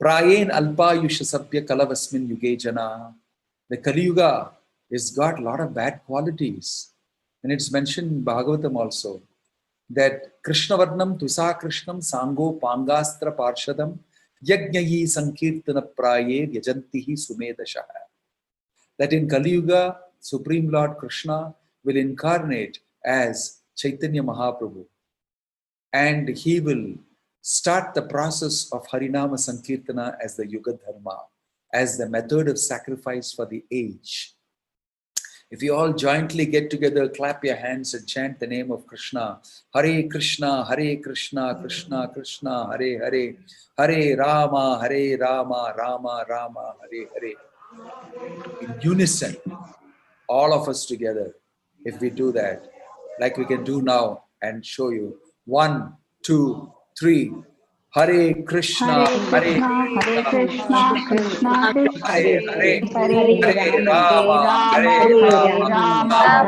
[SPEAKER 6] Prayen Alpa Yushasabhya Kalavasmin Yugejana. The Kali Yuga has got a lot of bad qualities. And it's mentioned in Bhagavatam also that Krishna Varnam Tusa Krishnam Sango Pangastra Parshadam Yajnayi Sankirtana Prayer Yajantihi Sumedashaha. That in Kali Yuga, Supreme Lord Krishna will incarnate as Chaitanya Mahaprabhu. And he will start the process of Harinama Sankirtana as the Yuga Dharma, as the method of sacrifice for the age. If you all jointly get together, clap your hands and chant the name of Krishna. Hare Krishna, Krishna Krishna, Hare Hare, Hare Rama, Rama Rama, Hare Hare. In unison, all of us together, if we do that, like we can do now and show you. 1, 2, 3. Hare Krishna, Hare
[SPEAKER 9] Krishna, Krishna Krishna,
[SPEAKER 6] Hare Hare,
[SPEAKER 9] Hare
[SPEAKER 6] Rama,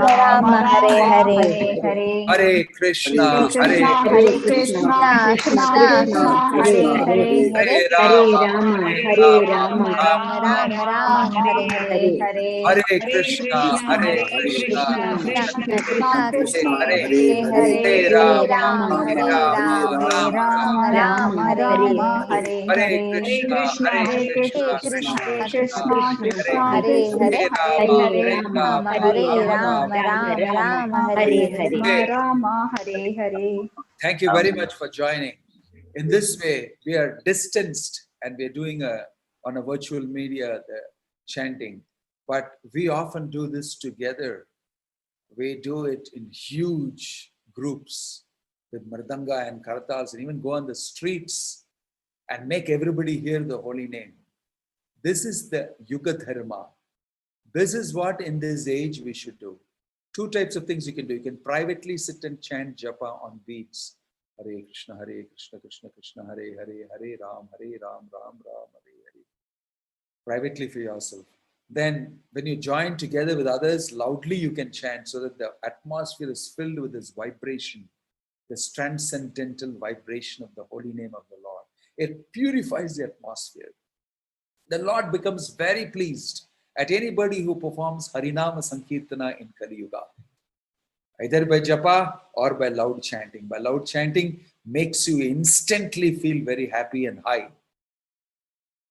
[SPEAKER 9] Rama, Hare Hare,
[SPEAKER 6] Hare Krishna,
[SPEAKER 9] Krishna Krishna, Krishna Hare
[SPEAKER 6] Hare
[SPEAKER 9] Rama,
[SPEAKER 6] Rama,
[SPEAKER 9] Rama, Hare
[SPEAKER 6] Hare Krishna,
[SPEAKER 9] Krishna
[SPEAKER 6] Krishna
[SPEAKER 9] Krishna,
[SPEAKER 6] Hare Rama,
[SPEAKER 9] Rama, Hare
[SPEAKER 6] Krishna,
[SPEAKER 9] Krishna, Krishna
[SPEAKER 6] Hare
[SPEAKER 9] Rama, Rama, Hare.
[SPEAKER 6] Thank you very much for joining. In this way, we are distanced and we are doing on a virtual media the chanting, but we often do this together. We do it in huge groups with mridanga and kartals, and even go on the streets and make everybody hear the holy name. This is the Yuga Dharma. This is what in this age we should do. 2 types of things you can do. You can privately sit and chant japa on beats. Hare Krishna, Krishna Krishna, Hare Hare, Hare Ram, Ram Ram, Hare Hare. Privately for yourself. Then when you join together with others, loudly you can chant so that the atmosphere is filled with this vibration, this transcendental vibration of the holy name of the Lord. It purifies the atmosphere. The Lord becomes very pleased at anybody who performs Harinama Sankirtana in Kali Yuga. Either by japa or by loud chanting. By loud chanting makes you instantly feel very happy and high.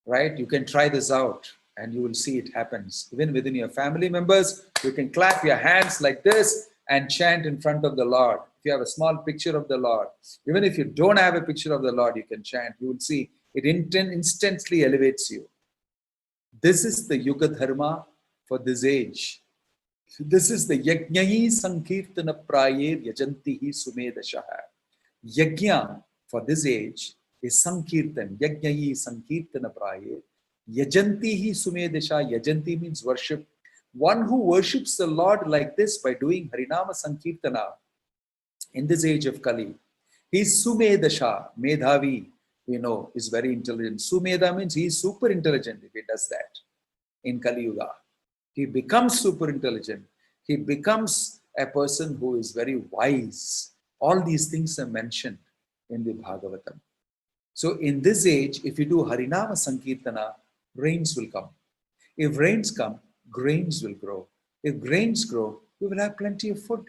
[SPEAKER 6] Right? You can try this out and you will see it happens. Even within your family members, you can clap your hands like this and chant in front of the Lord. If you have a small picture of the Lord, even if you don't have a picture of the Lord, you can chant. You will see it instantly elevates you. This is the Yuga Dharma for this age. This is the Yajnahi Sankirtana Prayer Yajantihi Sumedashaha. Yajna for this age is Sankirtan. Yajnahi Sankirtana Prayer. Yajantihi Sumedasha. Yajanti means worship. One who worships the Lord like this by doing Harinama Sankirtana in this age of Kali. He's Sumedasha. Medhavi, is very intelligent. Sumedha means he's super intelligent if he does that in Kali Yuga. He becomes super intelligent. He becomes a person who is very wise. All these things are mentioned in the Bhagavatam. So in this age, if you do Harinama Sankirtana, rains will come. If rains come, grains will grow. If grains grow, we will have plenty of food.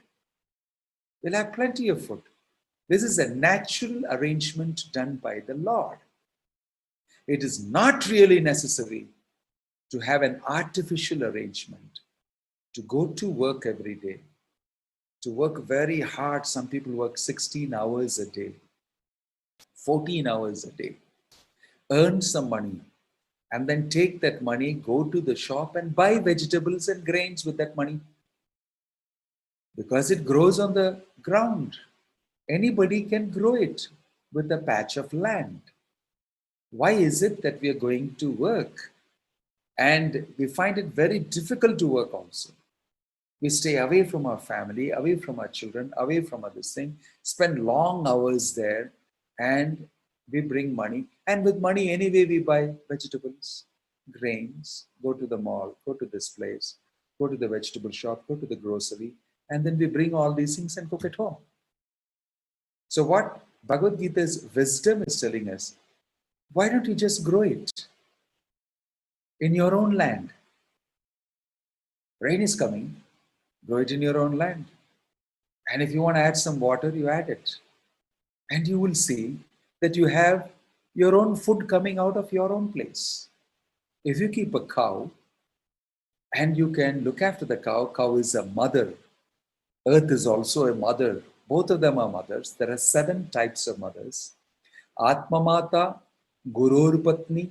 [SPEAKER 6] We'll have plenty of food. This is a natural arrangement done by the Lord. It is not really necessary to have an artificial arrangement, to go to work every day, to work very hard. Some people work 16 hours a day, 14 hours a day, earn some money, and then take that money, go to the shop and buy vegetables and grains with that money. Because it grows on the ground. Anybody can grow it with a patch of land. Why is it that we are going to work? And we find it very difficult to work also. We stay away from our family, away from our children, away from other things, spend long hours there, and we bring money. And with money, anyway, we buy vegetables, grains, go to the mall, go to this place, go to the vegetable shop, go to the grocery, and then we bring all these things and cook at home. So what Bhagavad Gita's wisdom is telling us, why don't you just grow it in your own land? Rain is coming, grow it in your own land. And if you want to add some water, you add it. And you will see that you have your own food coming out of your own place. If you keep a cow and you can look after the cow, cow is a mother. Earth is also a mother. Both of them are mothers. There are 7 types of mothers. Atmamata, Gurur Patni,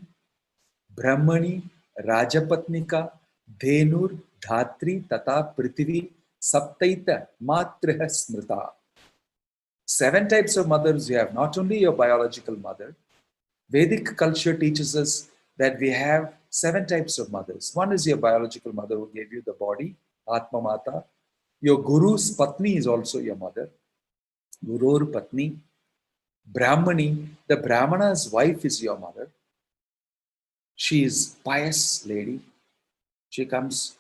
[SPEAKER 6] Brahmani, Rajapatnika, Dhenur, Dhatri, Tata, Prithvi, Saptaita, Matriha Smrita. 7 types of mothers you have, not only your biological mother. Vedic culture teaches us that we have 7 types of mothers. One is your biological mother who gave you the body, Atma Mata. Your Guru's Patni is also your mother, Gurur Patni. Brahmani, the Brahmana's wife is your mother. She is pious lady. She comes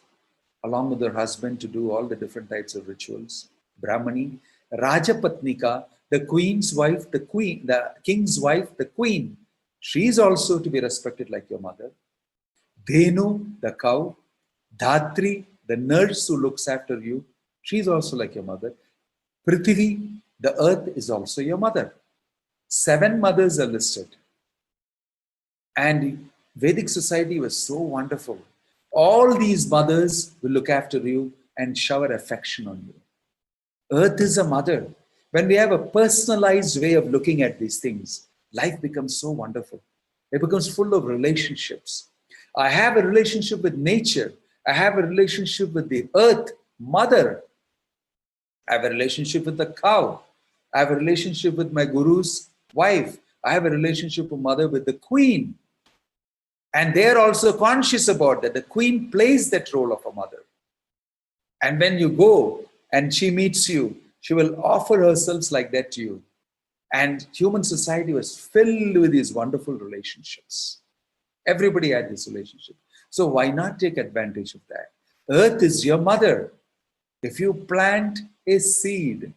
[SPEAKER 6] along with her husband to do all the different types of rituals. Brahmani. Rajapatnika, the queen's wife, the king's wife, the queen. She is also to be respected like your mother. Dhenu, the cow. Dhatri, the nurse who looks after you. She is also like your mother. Prithvi, the earth, is also your mother. 7 mothers are listed. And Vedic society was so wonderful. All these mothers will look after you and shower affection on you. Earth is a mother. When we have a personalized way of looking at these things, life becomes so wonderful. It becomes full of relationships. I have a relationship with nature. I have a relationship with the earth, mother. I have a relationship with the cow. I have a relationship with my guru's wife. I have a relationship with mother with the queen. And they're also conscious about that. The queen plays that role of a mother. And when you go and she meets you, she will offer herself like that to you. And human society was filled with these wonderful relationships. Everybody had this relationship. So why not take advantage of that? Earth is your mother. If you plant a seed,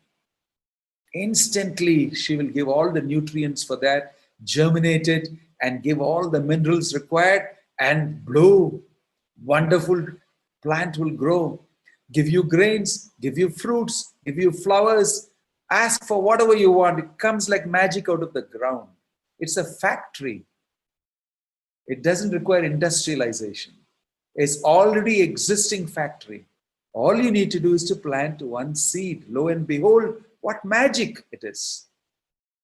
[SPEAKER 6] instantly she will give all the nutrients for that, germinate it, and give all the minerals required, and blow. Wonderful plant will grow. Give you grains, give you fruits, give you flowers. Ask for whatever you want. It comes like magic out of the ground. It's a factory. It doesn't require industrialization. It's already existing factory. All you need to do is to plant one seed. Lo and behold, what magic it is.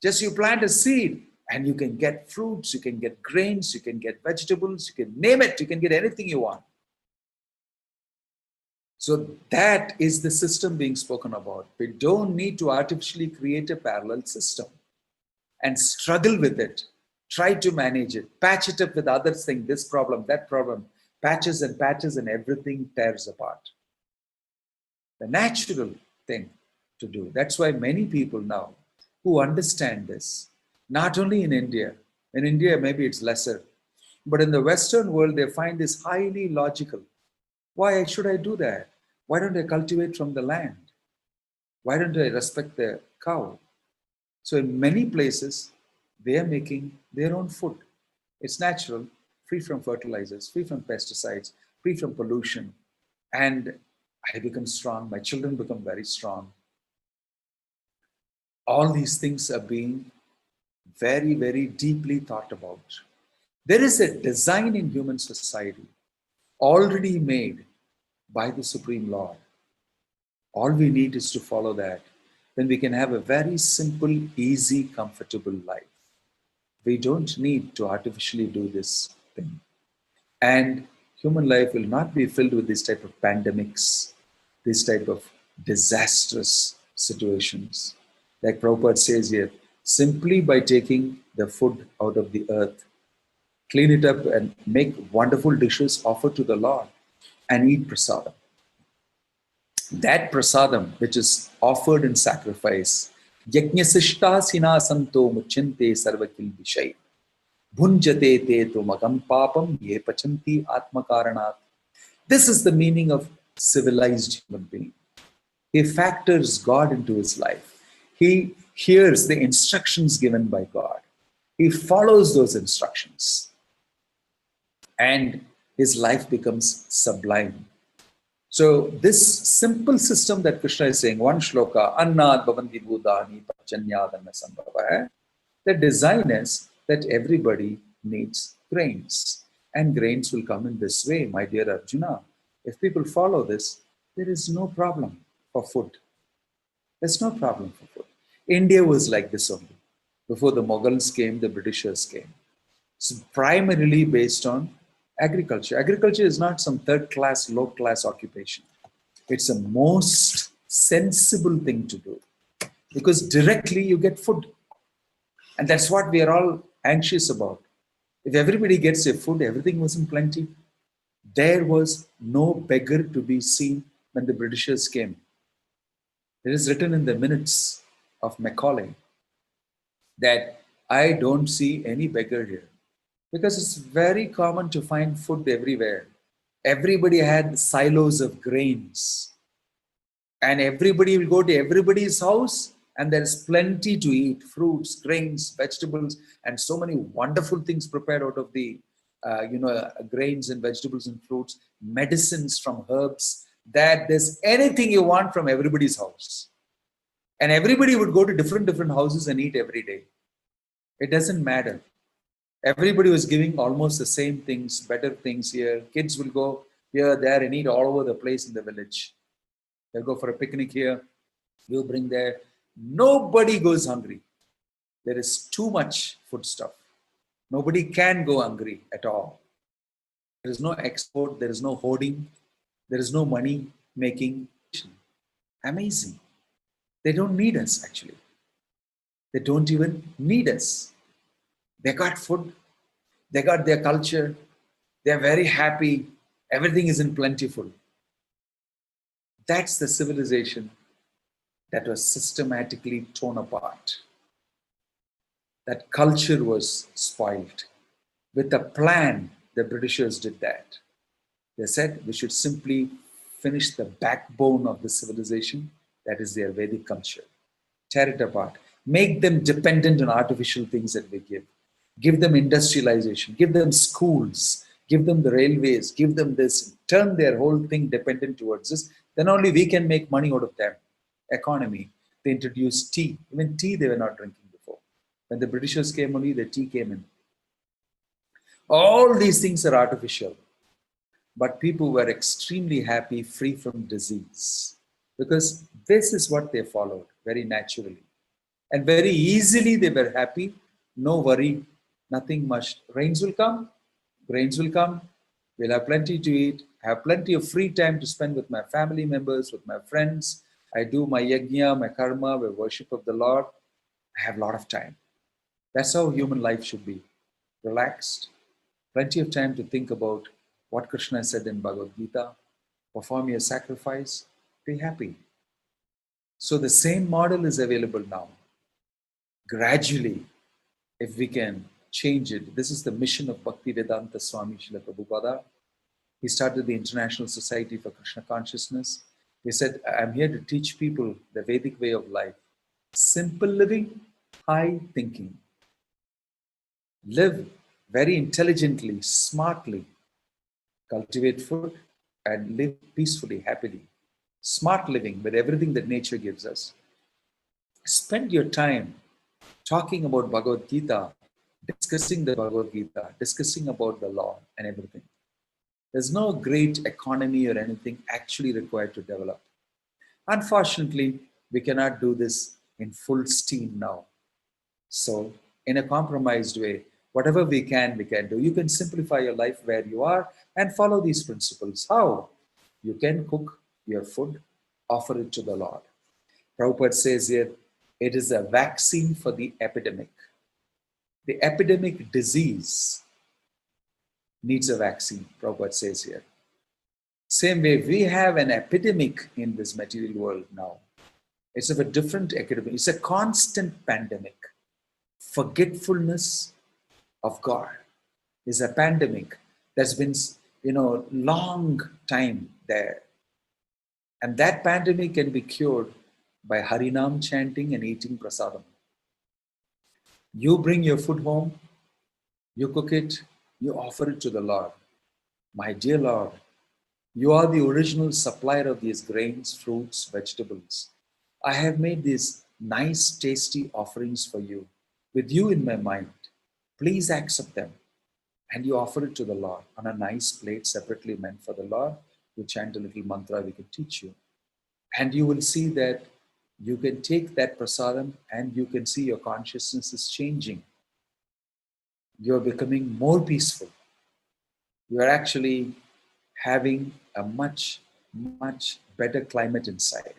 [SPEAKER 6] Just you plant a seed and you can get fruits, you can get grains, you can get vegetables, you can name it, you can get anything you want. So that is the system being spoken about. We don't need to artificially create a parallel system and struggle with it. Try to manage it, patch it up with other things, this problem, that problem, patches, and everything tears apart. The natural thing to do. That's why many people now who understand this, not only in India maybe it's lesser, but in the Western world, they find this highly logical. Why should I do that? Why don't I cultivate from the land? Why don't I respect the cow? So in many places, they are making their own food. It's natural, free from fertilizers, free from pesticides, free from pollution. And I become strong, my children become very strong. All these things are being very, very deeply thought about. There is a design in human society already made by the Supreme Lord. All we need is to follow that. Then we can have a very simple, easy, comfortable life. We don't need to artificially do this thing. And human life will not be filled with this type of pandemics, this type of disastrous situations. Like Prabhupada says here, simply by taking the food out of the earth, clean it up and make wonderful dishes offered to the Lord and eat prasadam. That prasadam, which is offered in sacrifice, yajñasishta sinasanto muchinte sarvakil vishai bhunjate te tu magam papam ye pachanti atmakaranat. This is the meaning of civilized human being. He factors God into his life. He hears the instructions given by God. He follows those instructions. And his life becomes sublime. So this simple system that Krishna is saying, one shloka, annad bhavanti bhudani pachanyadana sambhava, the design is that everybody needs grains. And grains will come in this way, my dear Arjuna. If people follow this, there is no problem for food. There's no problem for food. India was like this only. Before the Mughals came, the Britishers came. So primarily based on agriculture. Agriculture is not some third-class, low-class occupation. It's a most sensible thing to do because directly you get food. And that's what we are all anxious about. If everybody gets their food, everything was in plenty. There was no beggar to be seen when the Britishers came. It is written in the minutes of Macaulay that I don't see any beggar here. Because it's very common to find food everywhere. Everybody had silos of grains. And everybody will go to everybody's house and there's plenty to eat. Fruits, grains, vegetables, and so many wonderful things prepared out of the grains and vegetables and fruits, medicines from herbs, that there's anything you want from everybody's house. And everybody would go to different houses and eat every day. It doesn't matter. Everybody was giving almost the same things, better things here. Kids will go here, there, and eat all over the place in the village. They'll go for a picnic here. We'll bring there. Nobody goes hungry. There is too much food stuff. Nobody can go hungry at all. There is no export. There is no hoarding. There is no money making. Amazing. They don't need us, actually. They don't even need us. They got food, they got their culture, they're very happy, everything is in plentiful. That's the civilization that was systematically torn apart. That culture was spoiled. With a plan, the Britishers did that. They said we should simply finish the backbone of the civilization, that is their Vedic culture. Tear it apart. Make them dependent on artificial things that we give. Give them industrialization, give them schools, give them the railways, give them this, turn their whole thing dependent towards this. Then only we can make money out of them. Economy. They introduced tea. Even tea they were not drinking before. When the Britishers came only, the tea came in. All these things are artificial. But people were extremely happy, free from disease. Because this is what they followed very naturally. And very easily they were happy, no worry. Nothing much. Rains will come, grains will come, We'll have plenty to eat, have plenty of free time to spend with my family members, with my friends. I do my yajna, my karma, my worship of the Lord. I have a lot of time. That's how human life should be. Relaxed, plenty of time to think about what Krishna said in Bhagavad Gita, perform your sacrifice, be happy. So the same model is available now. Gradually, if we can change it, this is the mission of Bhaktivedanta Swami Srila Prabhupada. He started the International Society for Krishna Consciousness. He said, I'm here to teach people the Vedic way of life. Simple living, high thinking. Live very intelligently, smartly. Cultivate food and live peacefully, happily. Smart living with everything that nature gives us. Spend your time talking about Bhagavad Gita, discussing the Bhagavad Gita, discussing about the law and everything. There's no great economy or anything actually required to develop. Unfortunately, we cannot do this in full steam now. So, in a compromised way, whatever we can do. You can simplify your life where you are and follow these principles. How? You can cook your food, offer it to the Lord. Prabhupada says here, it is a vaccine for the epidemic. The epidemic disease needs a vaccine, Prabhupada says here. Same way, we have an epidemic in this material world now. It's of a different epidemic. It's a constant pandemic. Forgetfulness of God is a pandemic that's been, long time there. And that pandemic can be cured by Harinam chanting and eating prasadam. You bring your food home, you cook it, you offer it to the Lord. My dear Lord, you are the original supplier of these grains, fruits, vegetables. I have made these nice, tasty offerings for you, with you in my mind. Please accept them. And you offer it to the Lord on a nice plate separately meant for the Lord. You chant a little mantra we can teach you. And you will see that you can take that prasadam and you can see your consciousness is changing. You're becoming more peaceful. You're actually having a much, much better climate inside.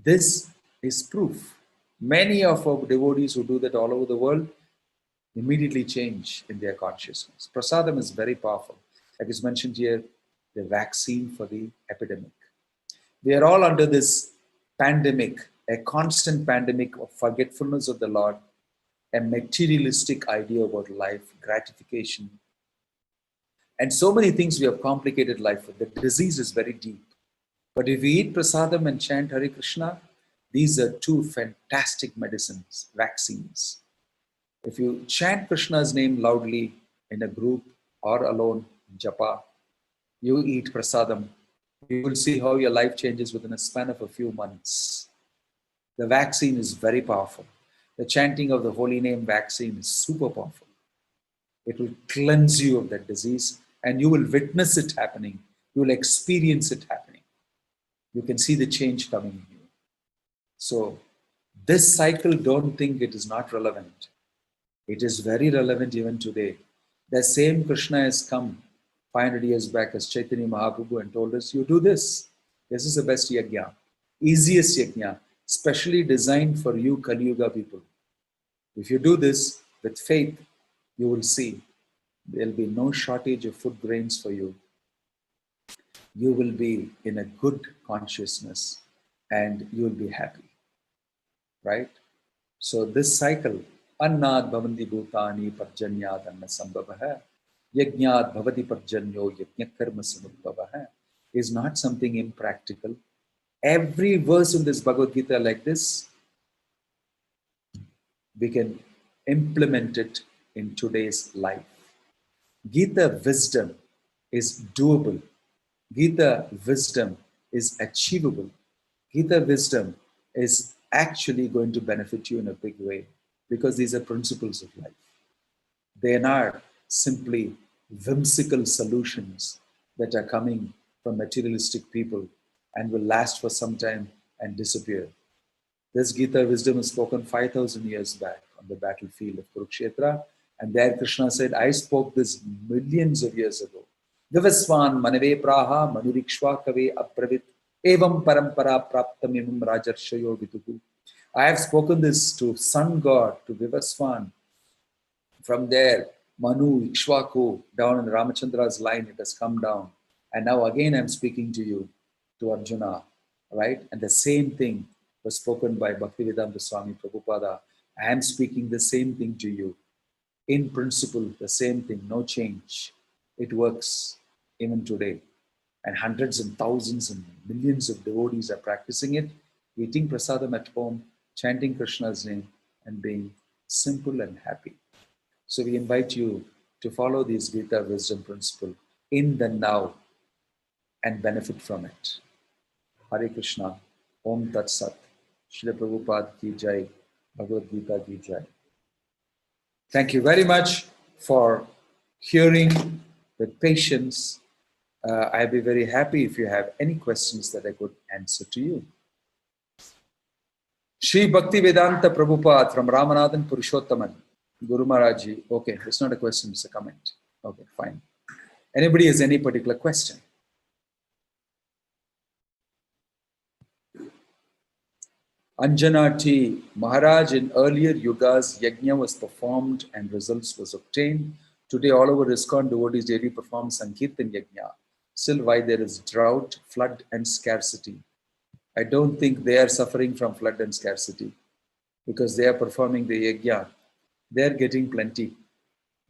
[SPEAKER 6] This is proof. Many of our devotees who do that all over the world immediately change in their consciousness. Prasadam is very powerful. Like is mentioned here, the vaccine for the epidemic. We are all under this pandemic, a constant pandemic of forgetfulness of the Lord, a materialistic idea about life, gratification, and so many things we have complicated life with. The disease is very deep. But if we eat prasadam and chant Hare Krishna, these are two fantastic medicines, vaccines. If you chant Krishna's name loudly in a group or alone, japa, you eat prasadam, you will see how your life changes within a span of a few months. The vaccine is very powerful. The chanting of the holy name vaccine is super powerful. It will cleanse you of that disease and you will witness it happening. You will experience it happening. You can see the change coming in you. So this cycle, don't think it is not relevant. It is very relevant even today. The same Krishna has come 500 years back as Chaitanya Mahaprabhu and told us, you do this. This is the best yajna, easiest yajna, specially designed for you Kali Yuga people. If you do this with faith, you will see there will be no shortage of food grains for you. You will be in a good consciousness and you will be happy, right? So this cycle, Annad bhavanti bhutani parjanyad anna sambhavaha, yajnad bhavati parjanyo yajnakarma samudbhavaha, is not something impractical. Every verse in this Bhagavad Gita like this, we can implement it in today's life. Gita wisdom is doable. Gita wisdom is achievable. Gita wisdom is actually going to benefit you in a big way because these are principles of life. They are not simply whimsical solutions that are coming from materialistic people and will last for some time and disappear. This Gita wisdom is spoken 5,000 years back on the battlefield of Kurukshetra. And there Krishna said, I spoke this millions of years ago. Vivaswan manave praha manurikshva kave abravit evam parampara praptamimam rajarshayo viduhu. I have spoken this to sun god, to Vivaswan. From there, Manu, Ikshvaku, down in Ramachandra's line, it has come down. And now again, I'm speaking to you, to Arjuna, right? And the same thing was spoken by Bhaktivedanta Swami Prabhupada. I am speaking the same thing to you. In principle, the same thing, no change. It works even today. And hundreds and thousands and millions of devotees are practicing it, eating prasadam at home, chanting Krishna's name, and being simple and happy. So we invite you to follow this Gita wisdom principle in the now and benefit from it. Hare Krishna, Om Tat Sat, Srila Prabhupada ki jai, Bhagavad Gita ki jai. Thank you very much for hearing with patience. I'd be very happy if you have any questions that I could answer to you. Shri Bhakti Vedanta Prabhupada from Ramanathan Purushottaman. Guru Maharaj Ji. Okay, it's not a question, it's a comment. Okay, fine. Anybody has any particular question? Anjana T. Maharaj, in earlier yugas, yajna was performed and results was obtained. Today, all over ISKCON, devotees daily perform Sankirtan yajna. Still, why there is drought, flood, and scarcity? I don't think they are suffering from flood and scarcity because they are performing the yajna. They are getting plenty.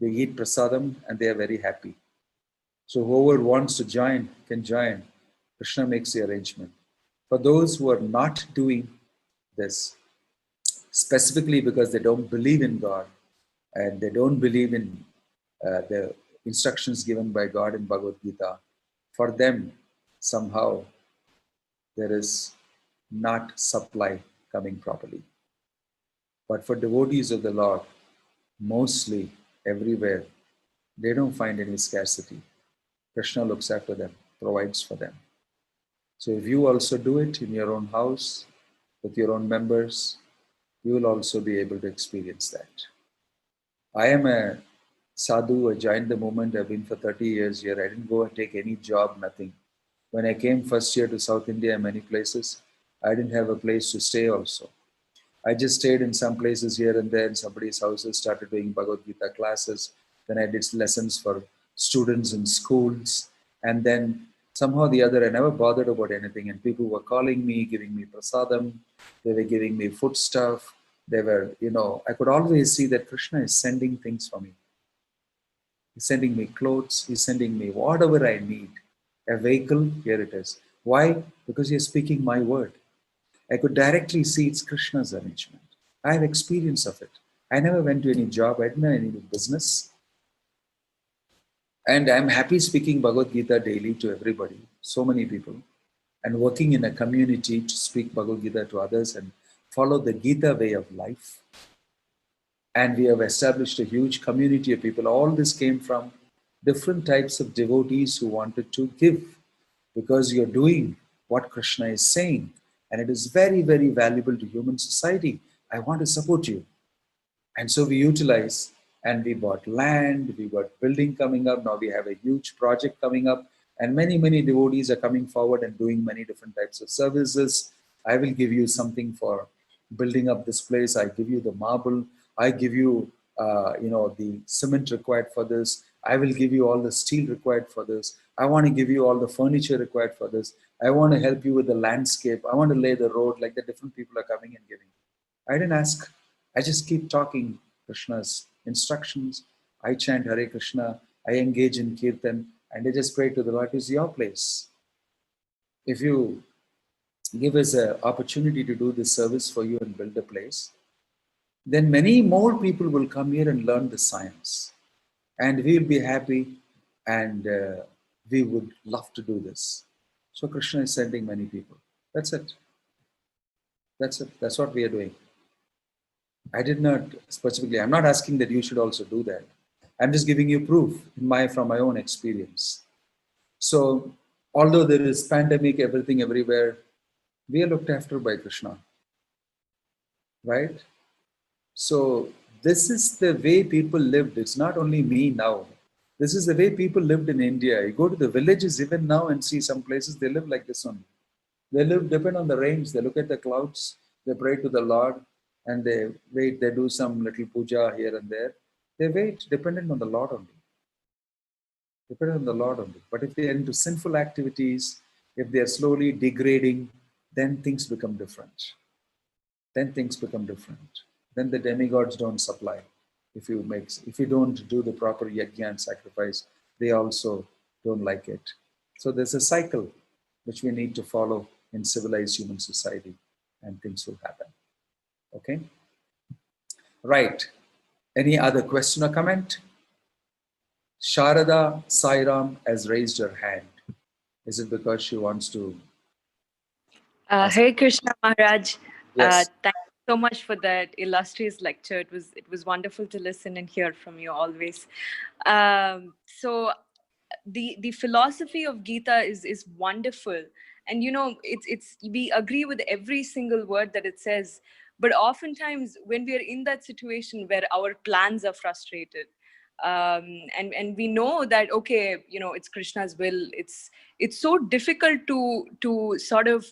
[SPEAKER 6] They eat prasadam and they are very happy. So whoever wants to join can join. Krishna makes the arrangement. For those who are not doing this, specifically because they don't believe in God and they don't believe in the instructions given by God in Bhagavad Gita, for them somehow there is not supply coming properly. But for devotees of the Lord, mostly everywhere, they don't find any scarcity. Krishna looks after them, provides for them. So if you also do it in your own house, with your own members, you will also be able to experience that. I am a sadhu, I joined the movement, I've been for 30 years here. I didn't go and take any job, nothing. When I came first year to South India, many places, I didn't have a place to stay also. I just stayed in some places here and there in somebody's houses, started doing Bhagavad Gita classes. Then I did lessons for students in schools. And then somehow or the other, I never bothered about anything. And people were calling me, giving me prasadam. They were giving me food stuff. They were, I could always see that Krishna is sending things for me. He's sending me clothes. He's sending me whatever I need. A vehicle, here it is. Why? Because he is speaking my word. I could directly see it's Krishna's arrangement. I have experience of it. I never went to any job. I didn't have any business. And I'm happy speaking Bhagavad Gita daily to everybody, so many people, and working in a community to speak Bhagavad Gita to others and follow the Gita way of life. And we have established a huge community of people. All this came from different types of devotees who wanted to give, because you're doing what Krishna is saying. And it is very, very valuable to human society. I want to support you. And so we utilize, and we bought land, we got building coming up. Now we have a huge project coming up, and many, many devotees are coming forward and doing many different types of services. I will give you something for building up this place. I give you the marble. I give you, the cement required for this. I will give you all the steel required for this. I want to give you all the furniture required for this. I want to help you with the landscape. I want to lay the road, like the different people are coming and giving. I didn't ask. I just keep talking Krishna's instructions. I chant Hare Krishna. I engage in Kirtan. And I just pray to the Lord, it's your place. If you give us an opportunity to do this service for you and build a place, then many more people will come here and learn the science. And we will be happy, and we would love to do this. So Krishna is sending many people. That's it. That's it. That's what we are doing. I did not specifically, I'm not asking that you should also do that. I'm just giving you proof from my own experience. So although there is pandemic, everything everywhere, we are looked after by Krishna. Right? So this is the way people lived. It's not only me now. This is the way people lived in India. You go to the villages even now and see some places, they live like this only. They live, depend on the rains. They look at the clouds, they pray to the Lord, and they wait, they do some little puja here and there. They wait, dependent on the Lord only. Dependent on the Lord only. But if they are into sinful activities, if they are slowly degrading, then things become different. Then things become different. Then the demigods don't supply. If you don't do the proper yajna and sacrifice, they also don't like it. So there's a cycle which we need to follow in civilized human society, and things will happen. Okay? Right. Any other question or comment? Sharada Sairam has raised her hand. Is it because she wants to?
[SPEAKER 13] Hare Krishna Maharaj.
[SPEAKER 6] Yes.
[SPEAKER 13] Thank you so much for that illustrious lecture. It was wonderful to listen and hear from you always. So the philosophy of Gita is wonderful, and it's we agree with every single word that it says. But oftentimes when we are in that situation where our plans are frustrated, and we know that it's Krishna's will, it's so difficult to sort of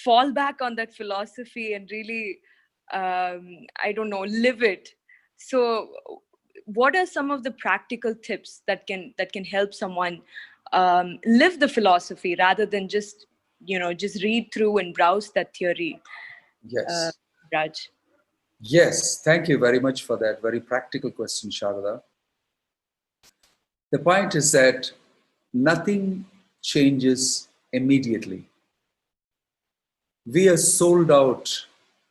[SPEAKER 13] fall back on that philosophy and really live it. So what are some of the practical tips that can help someone live the philosophy rather than just read through and browse that theory?
[SPEAKER 6] Yes.
[SPEAKER 13] Raj.
[SPEAKER 6] Yes, thank you very much for that very practical question, Sharada. The point is that nothing changes immediately. We are sold out.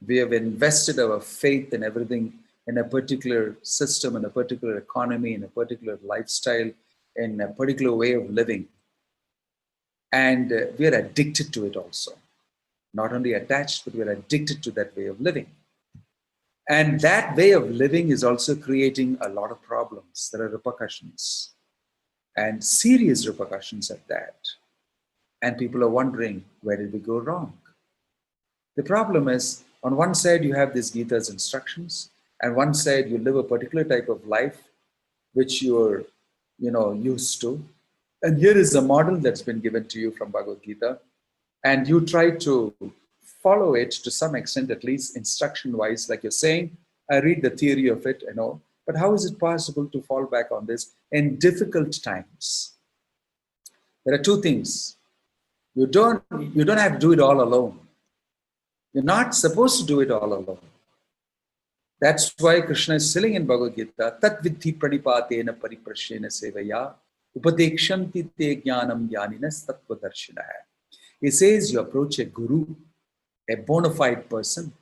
[SPEAKER 6] We have invested our faith and everything in a particular system, in a particular economy, in a particular lifestyle, in a particular way of living. And we are addicted to it also. Not only attached, but we are addicted to that way of living. And that way of living is also creating a lot of problems. There are repercussions, and serious repercussions at that. And people are wondering, where did we go wrong? The problem is, on one side, you have this Gita's instructions, and one side, you live a particular type of life, which you're, used to. And here is a model that's been given to you from Bhagavad Gita, and you try to follow it to some extent, at least instruction-wise, like you're saying, I read the theory of it, but how is it possible to fall back on this in difficult times? There are two things. You don't have to do it all alone. You're not supposed to do it all alone. That's why Krishna is telling in Bhagavad Gita, Tat vidhi pranipatena pariprashyena sevaya upadekshanti te jnanam jnaninas tattva darshina. He says you approach a guru, a bona fide person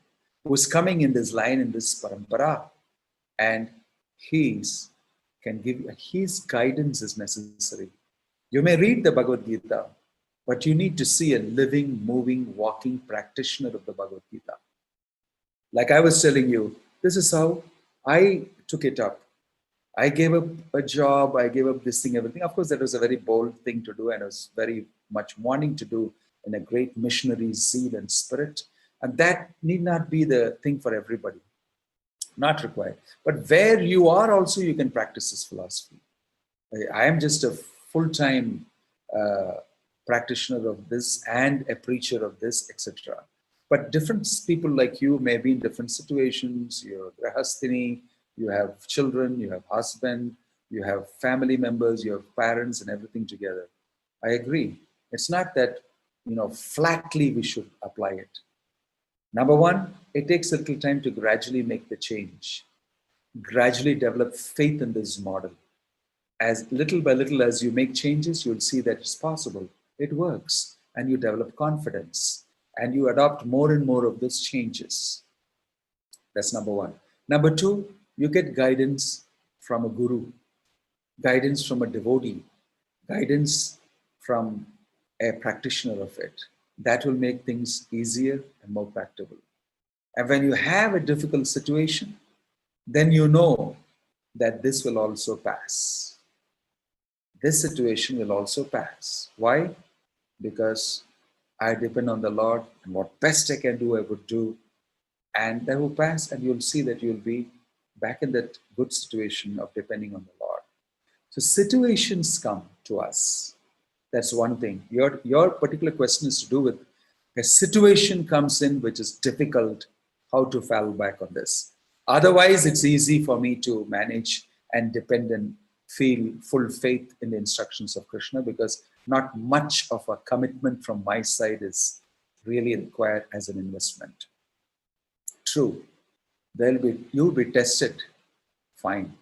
[SPEAKER 6] who's coming in this line, in this parampara, and his guidance is necessary. You may read the Bhagavad Gita, but you need to see a living, moving, walking practitioner of the Bhagavad Gita. Like I was telling you, this is how I took it up. I gave up a job, I gave up this thing, everything. Of course, that was a very bold thing to do, and I was very much wanting to do in a great missionary zeal and spirit. And that need not be the thing for everybody. Not required. But where you are also, you can practice this philosophy. I am just a full-time practitioner of this and a preacher of this, etc. But different people like you may be in different situations. You're grahastini, you have children, you have husband, you have family members, you have parents and everything together. I agree. It's not that, flatly we should apply it. Number one, it takes a little time to gradually make the change, gradually develop faith in this model. As little by little, as you make changes, you'll see that it's possible. It works, and you develop confidence, and you adopt more and more of these changes. That's number one. Number two, you get guidance from a guru, guidance from a devotee, guidance from a practitioner of it. That will make things easier and more practical. And when you have a difficult situation, then you know that this will also pass. This situation will also pass. Why? Because I depend on the Lord, and what best I can do, I would do. And that will pass, and you'll see that you'll be back in that good situation of depending on the Lord. So situations come to us. That's one thing. Your particular question is to do with a situation comes in which is difficult, how to fall back on this. Otherwise, it's easy for me to manage and depend and feel full faith in the instructions of Krishna, because not much of a commitment from my side is really required as an investment. True, you'll be tested, fine.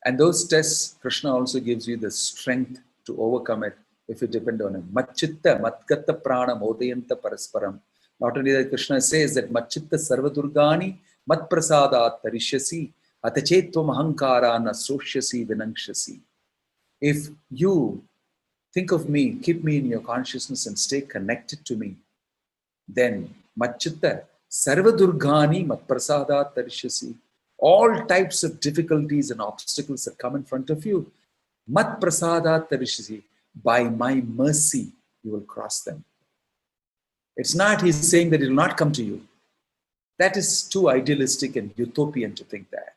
[SPEAKER 6] And those tests, Krishna also gives you the strength to overcome it if you depend on him. Matchitta, matgatta prana modayanta parasparam. Not only that, Krishna says that Matchitta sarvadurgani matprasadat tarishyasi atachetvam ahankara nasoshyasi vinangshasi. If you think of me, keep me in your consciousness and stay connected to me, then Matchitta sarvadurgani matprasadat tarishyasi. All types of difficulties and obstacles that come in front of you, mat prasada tarishisi, by my mercy, you will cross them. It's not he's saying that it will not come to you. That is too idealistic and utopian to think that.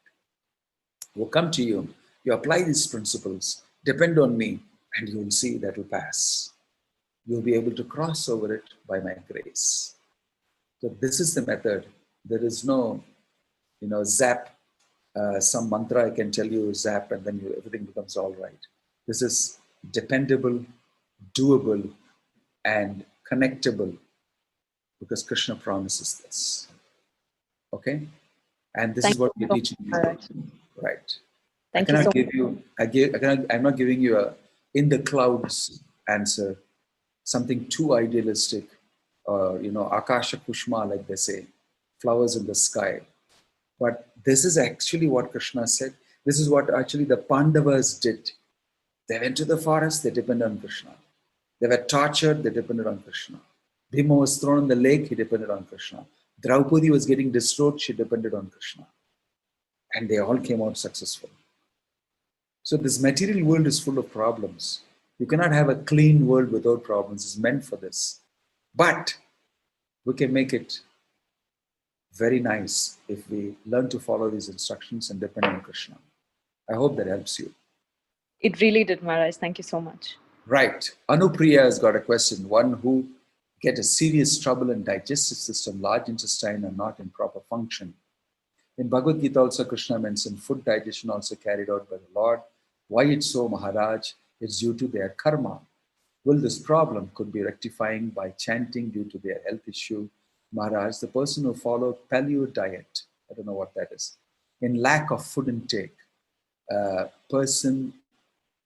[SPEAKER 6] It will come to you. You apply these principles, depend on me, and you will see that will pass. You'll be able to cross over it by my grace. So this is the method. There is no, zap. Some mantra I can tell you, zap, and then everything becomes all right. This is dependable, doable, and connectable, because Krishna promises this. Okay? And this is what we're teaching you. Right.
[SPEAKER 13] Thank you so
[SPEAKER 6] much. I'm not giving you a in the clouds answer, something too idealistic, or, Akasha Kushma, like they say, flowers in the sky. But this is actually what Krishna said. This is what actually the Pandavas did. They went to the forest, they depended on Krishna. They were tortured, they depended on Krishna. Bhima was thrown in the lake, he depended on Krishna. Draupadi was getting destroyed, she depended on Krishna. And they all came out successful. So this material world is full of problems. You cannot have a clean world without problems. It's meant for this. But we can make it very nice if we learn to follow these instructions and depend on Krishna. I hope that helps you.
[SPEAKER 13] It really did, Maharaj. Thank you so much.
[SPEAKER 6] Right. Anupriya has got a question. One who get a serious trouble in digestive system, large intestine are not in proper function. In Bhagavad Gita also Krishna mentioned food digestion also carried out by the Lord. Why it's so, Maharaj? It's due to their karma. Well, this problem could be rectifying by chanting due to their health issue. Maharaj, the person who followed paleo diet, I don't know what that is, in lack of food intake, person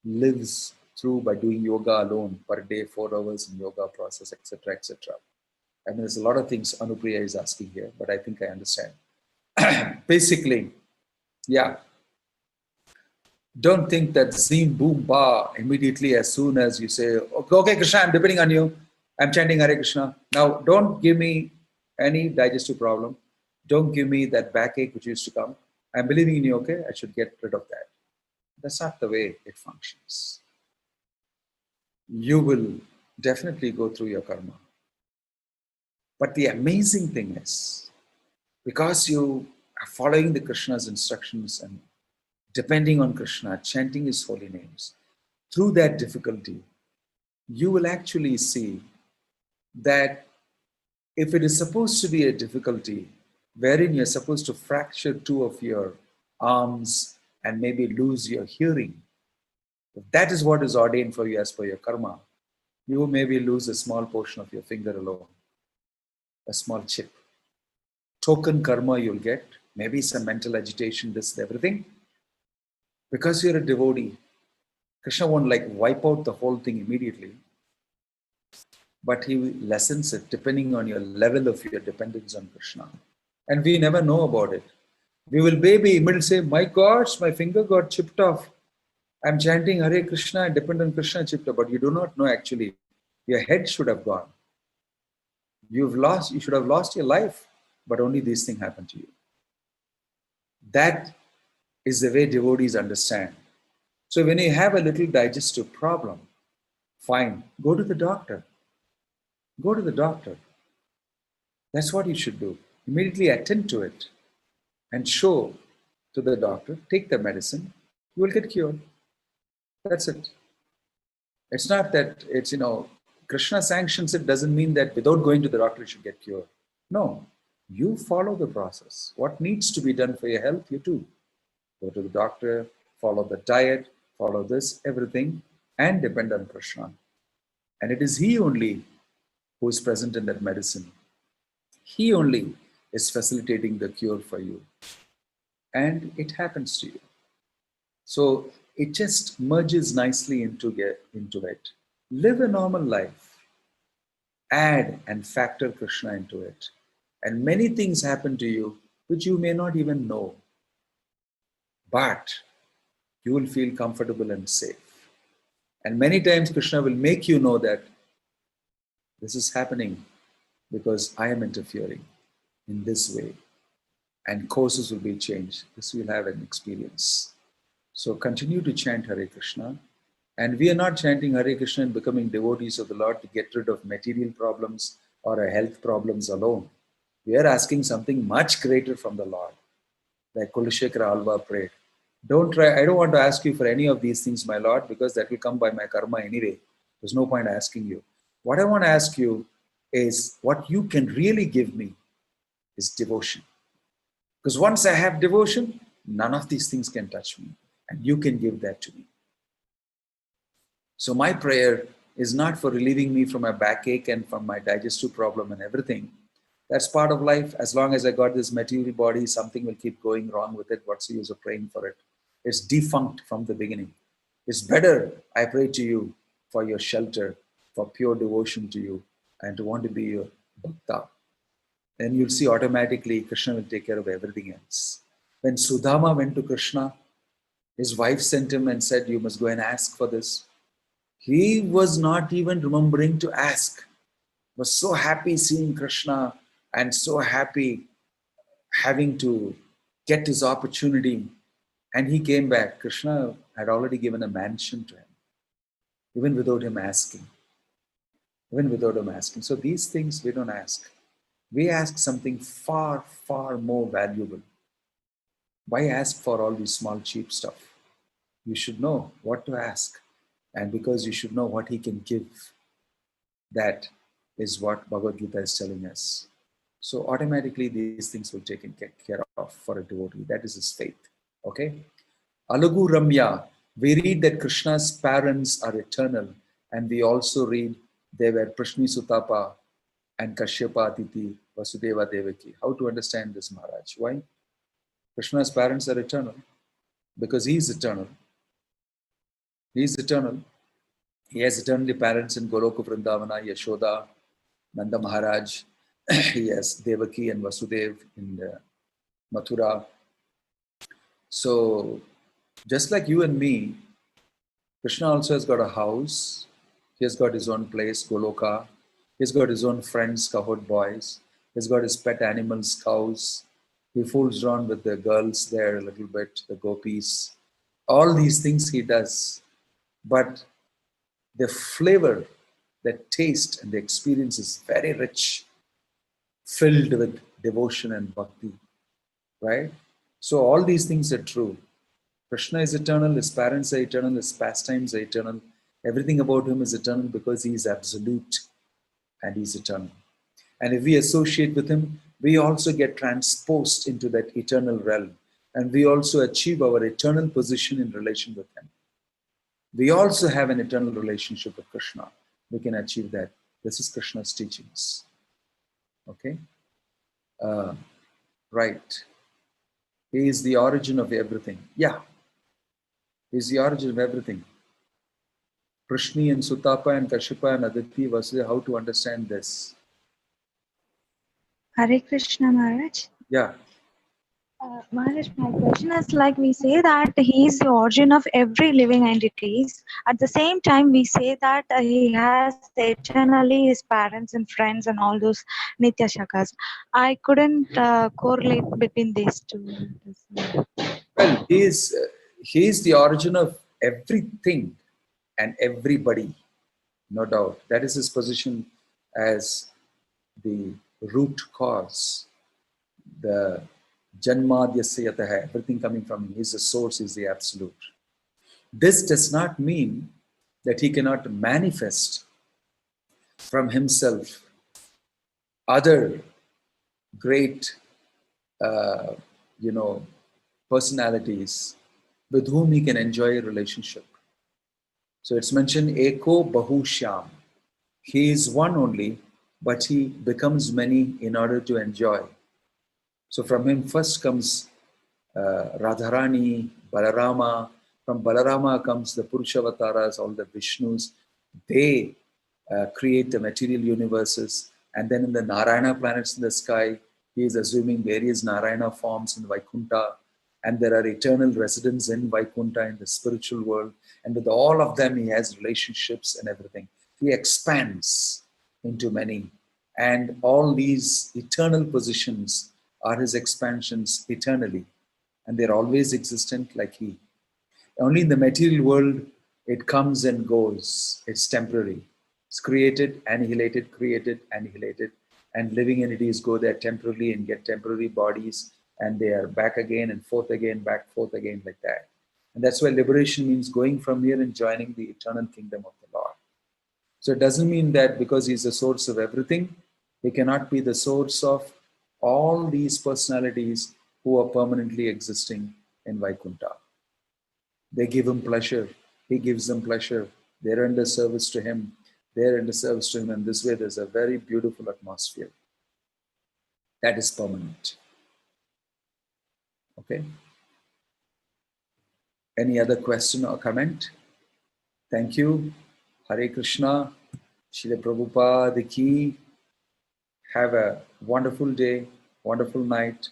[SPEAKER 6] lives through by doing yoga alone per day, 4 hours in yoga process, etc., etc. I mean, there's a lot of things Anupriya is asking here, but I think I understand. Basically, yeah. Don't think that zim, boom, ba, immediately as soon as you say, okay, Krishna, I'm depending on you. I'm chanting Hare Krishna. Now, don't give me any digestive problem. Don't give me that backache which used to come. I'm believing in you, okay? I should get rid of that. That's not the way it functions. You will definitely go through your karma. But the amazing thing is, because you are following the Krishna's instructions and depending on Krishna, chanting his holy names, through that difficulty, you will actually see that if it is supposed to be a difficulty wherein you're supposed to fracture 2 of your arms and maybe lose your hearing, if that is what is ordained for you as per your karma, you will maybe lose a small portion of your finger alone, a small chip. Token karma you'll get, maybe some mental agitation, this, everything. Because you're a devotee, Krishna won't wipe out the whole thing immediately, but he lessens it depending on your level of your dependence on Krishna. And we never know about it. We will maybe immediately say, my gosh, my finger got chipped off. I'm chanting Hare Krishna, I depend on Krishna, chipped off. But you do not know actually, your head should have gone. You should have lost your life, but only these things happen to you. That is the way devotees understand. So when you have a little digestive problem, fine, go to the doctor. Go to the doctor. That's what you should do. Immediately attend to it and show to the doctor, take the medicine, you will get cured. That's it. It's not that it's, Krishna sanctions it doesn't mean that without going to the doctor you should get cured. No, you follow the process. What needs to be done for your health, you do. Go to the doctor, follow the diet, follow this, everything, and depend on Krishna. And it is He only who is present in that medicine. He only is facilitating the cure for you. And it happens to you. So it just merges nicely into it. Live a normal life. Add and factor Krishna into it. And many things happen to you which you may not even know. But you will feel comfortable and safe. And many times Krishna will make you know that this is happening because I am interfering in this way. And courses will be changed. This will have an experience. So continue to chant Hare Krishna. And we are not chanting Hare Krishna and becoming devotees of the Lord to get rid of material problems or health problems alone. We are asking something much greater from the Lord. Like Kulashekara Alva prayed. I don't want to ask you for any of these things, my Lord, because that will come by my karma anyway. There's no point asking you. What I want to ask you is what you can really give me is devotion. Because once I have devotion, none of these things can touch me. And you can give that to me. So my prayer is not for relieving me from my backache and from my digestive problem and everything. That's part of life. As long as I got this material body, something will keep going wrong with it. What's the use of praying for it? It's defunct from the beginning. It's better I pray to you for your shelter, for pure devotion to you, and to want to be your bhakta. Then you'll see automatically Krishna will take care of everything else. When Sudama went to Krishna, his wife sent him and said, you must go and ask for this. He was not even remembering to ask. He was so happy seeing Krishna and so happy having to get his opportunity. And he came back. Krishna had already given a mansion to him, even without him asking. Even without him asking. So these things we don't ask. We ask something far, far more valuable. Why ask for all this small, cheap stuff? You should know what to ask. And because you should know what he can give. That is what Bhagavad Gita is telling us. So automatically these things will be taken care of for a devotee. That is his faith. Okay? Alagu Ramya, we read that Krishna's parents are eternal. And we also read they were Prishni Sutapa and Kashyapa Aditi, Vasudeva Devaki. How to understand this, Maharaj? Why? Krishna's parents are eternal. Because he is eternal. He is eternal. He has eternally parents in Goloka Vrindavana, Yashoda, Nanda Maharaj. He has Devaki and Vasudev in Mathura. So, just like you and me, Krishna also has got a house. He has got his own place, Goloka. He's got his own friends, cowherd boys. He's got his pet animals, cows. He fools around with the girls there a little bit, the gopis. All these things he does. But the flavor, the taste and the experience is very rich, filled with devotion and bhakti, right? So all these things are true. Krishna is eternal, his parents are eternal, his pastimes are eternal. Everything about him is eternal because he is absolute and he is eternal. And if we associate with him, we also get transposed into that eternal realm. And we also achieve our eternal position in relation with him. We also have an eternal relationship with Krishna. We can achieve that. This is Krishna's teachings. Okay? Right. He is the origin of everything. Yeah. He is the origin of everything. Prishni and Sutapa and Kashyapa and Aditi, Vasudeva, how to understand this?
[SPEAKER 8] Hare Krishna, Maharaj.
[SPEAKER 6] Yeah.
[SPEAKER 8] Maharaj, my question is like we say that he is the origin of every living entities. At the same time, we say that he has eternally his parents and friends and all those Nitya Shakas. I couldn't correlate between these two.
[SPEAKER 6] Well, he is the origin of everything and everybody, no doubt. That is his position as the root cause, the Janmadhyasya yataha, everything coming from him. He's the source, he's the absolute. This does not mean that he cannot manifest from himself other great, personalities with whom he can enjoy a relationship. So it's mentioned, Eko Bahu Shyam. He is one only, but he becomes many in order to enjoy. So from him first comes Radharani, Balarama. From Balarama comes the Purushavataras, all the Vishnus. They create the material universes. And then in the Narayana planets in the sky, he is assuming various Narayana forms in Vaikuntha. And there are eternal residents in Vaikuntha in the spiritual world. And with all of them, he has relationships and everything. He expands into many. And all these eternal positions are his expansions eternally. And they're always existent like he. Only in the material world, it comes and goes. It's temporary. It's created, annihilated, and living entities go there temporarily and get temporary bodies, and they are back again and forth again, back, forth again, like that. And that's why liberation means going from here and joining the eternal kingdom of the Lord. So it doesn't mean that because he's the source of everything, he cannot be the source of all these personalities who are permanently existing in Vaikuntha. They give him pleasure. He gives them pleasure. They're in the service to him. They're in the service to him. And this way, there's a very beautiful atmosphere that is permanent. Okay. Any other question or comment? Thank you. Hare Krishna. Srila Prabhupada ki. Have a wonderful day, wonderful night.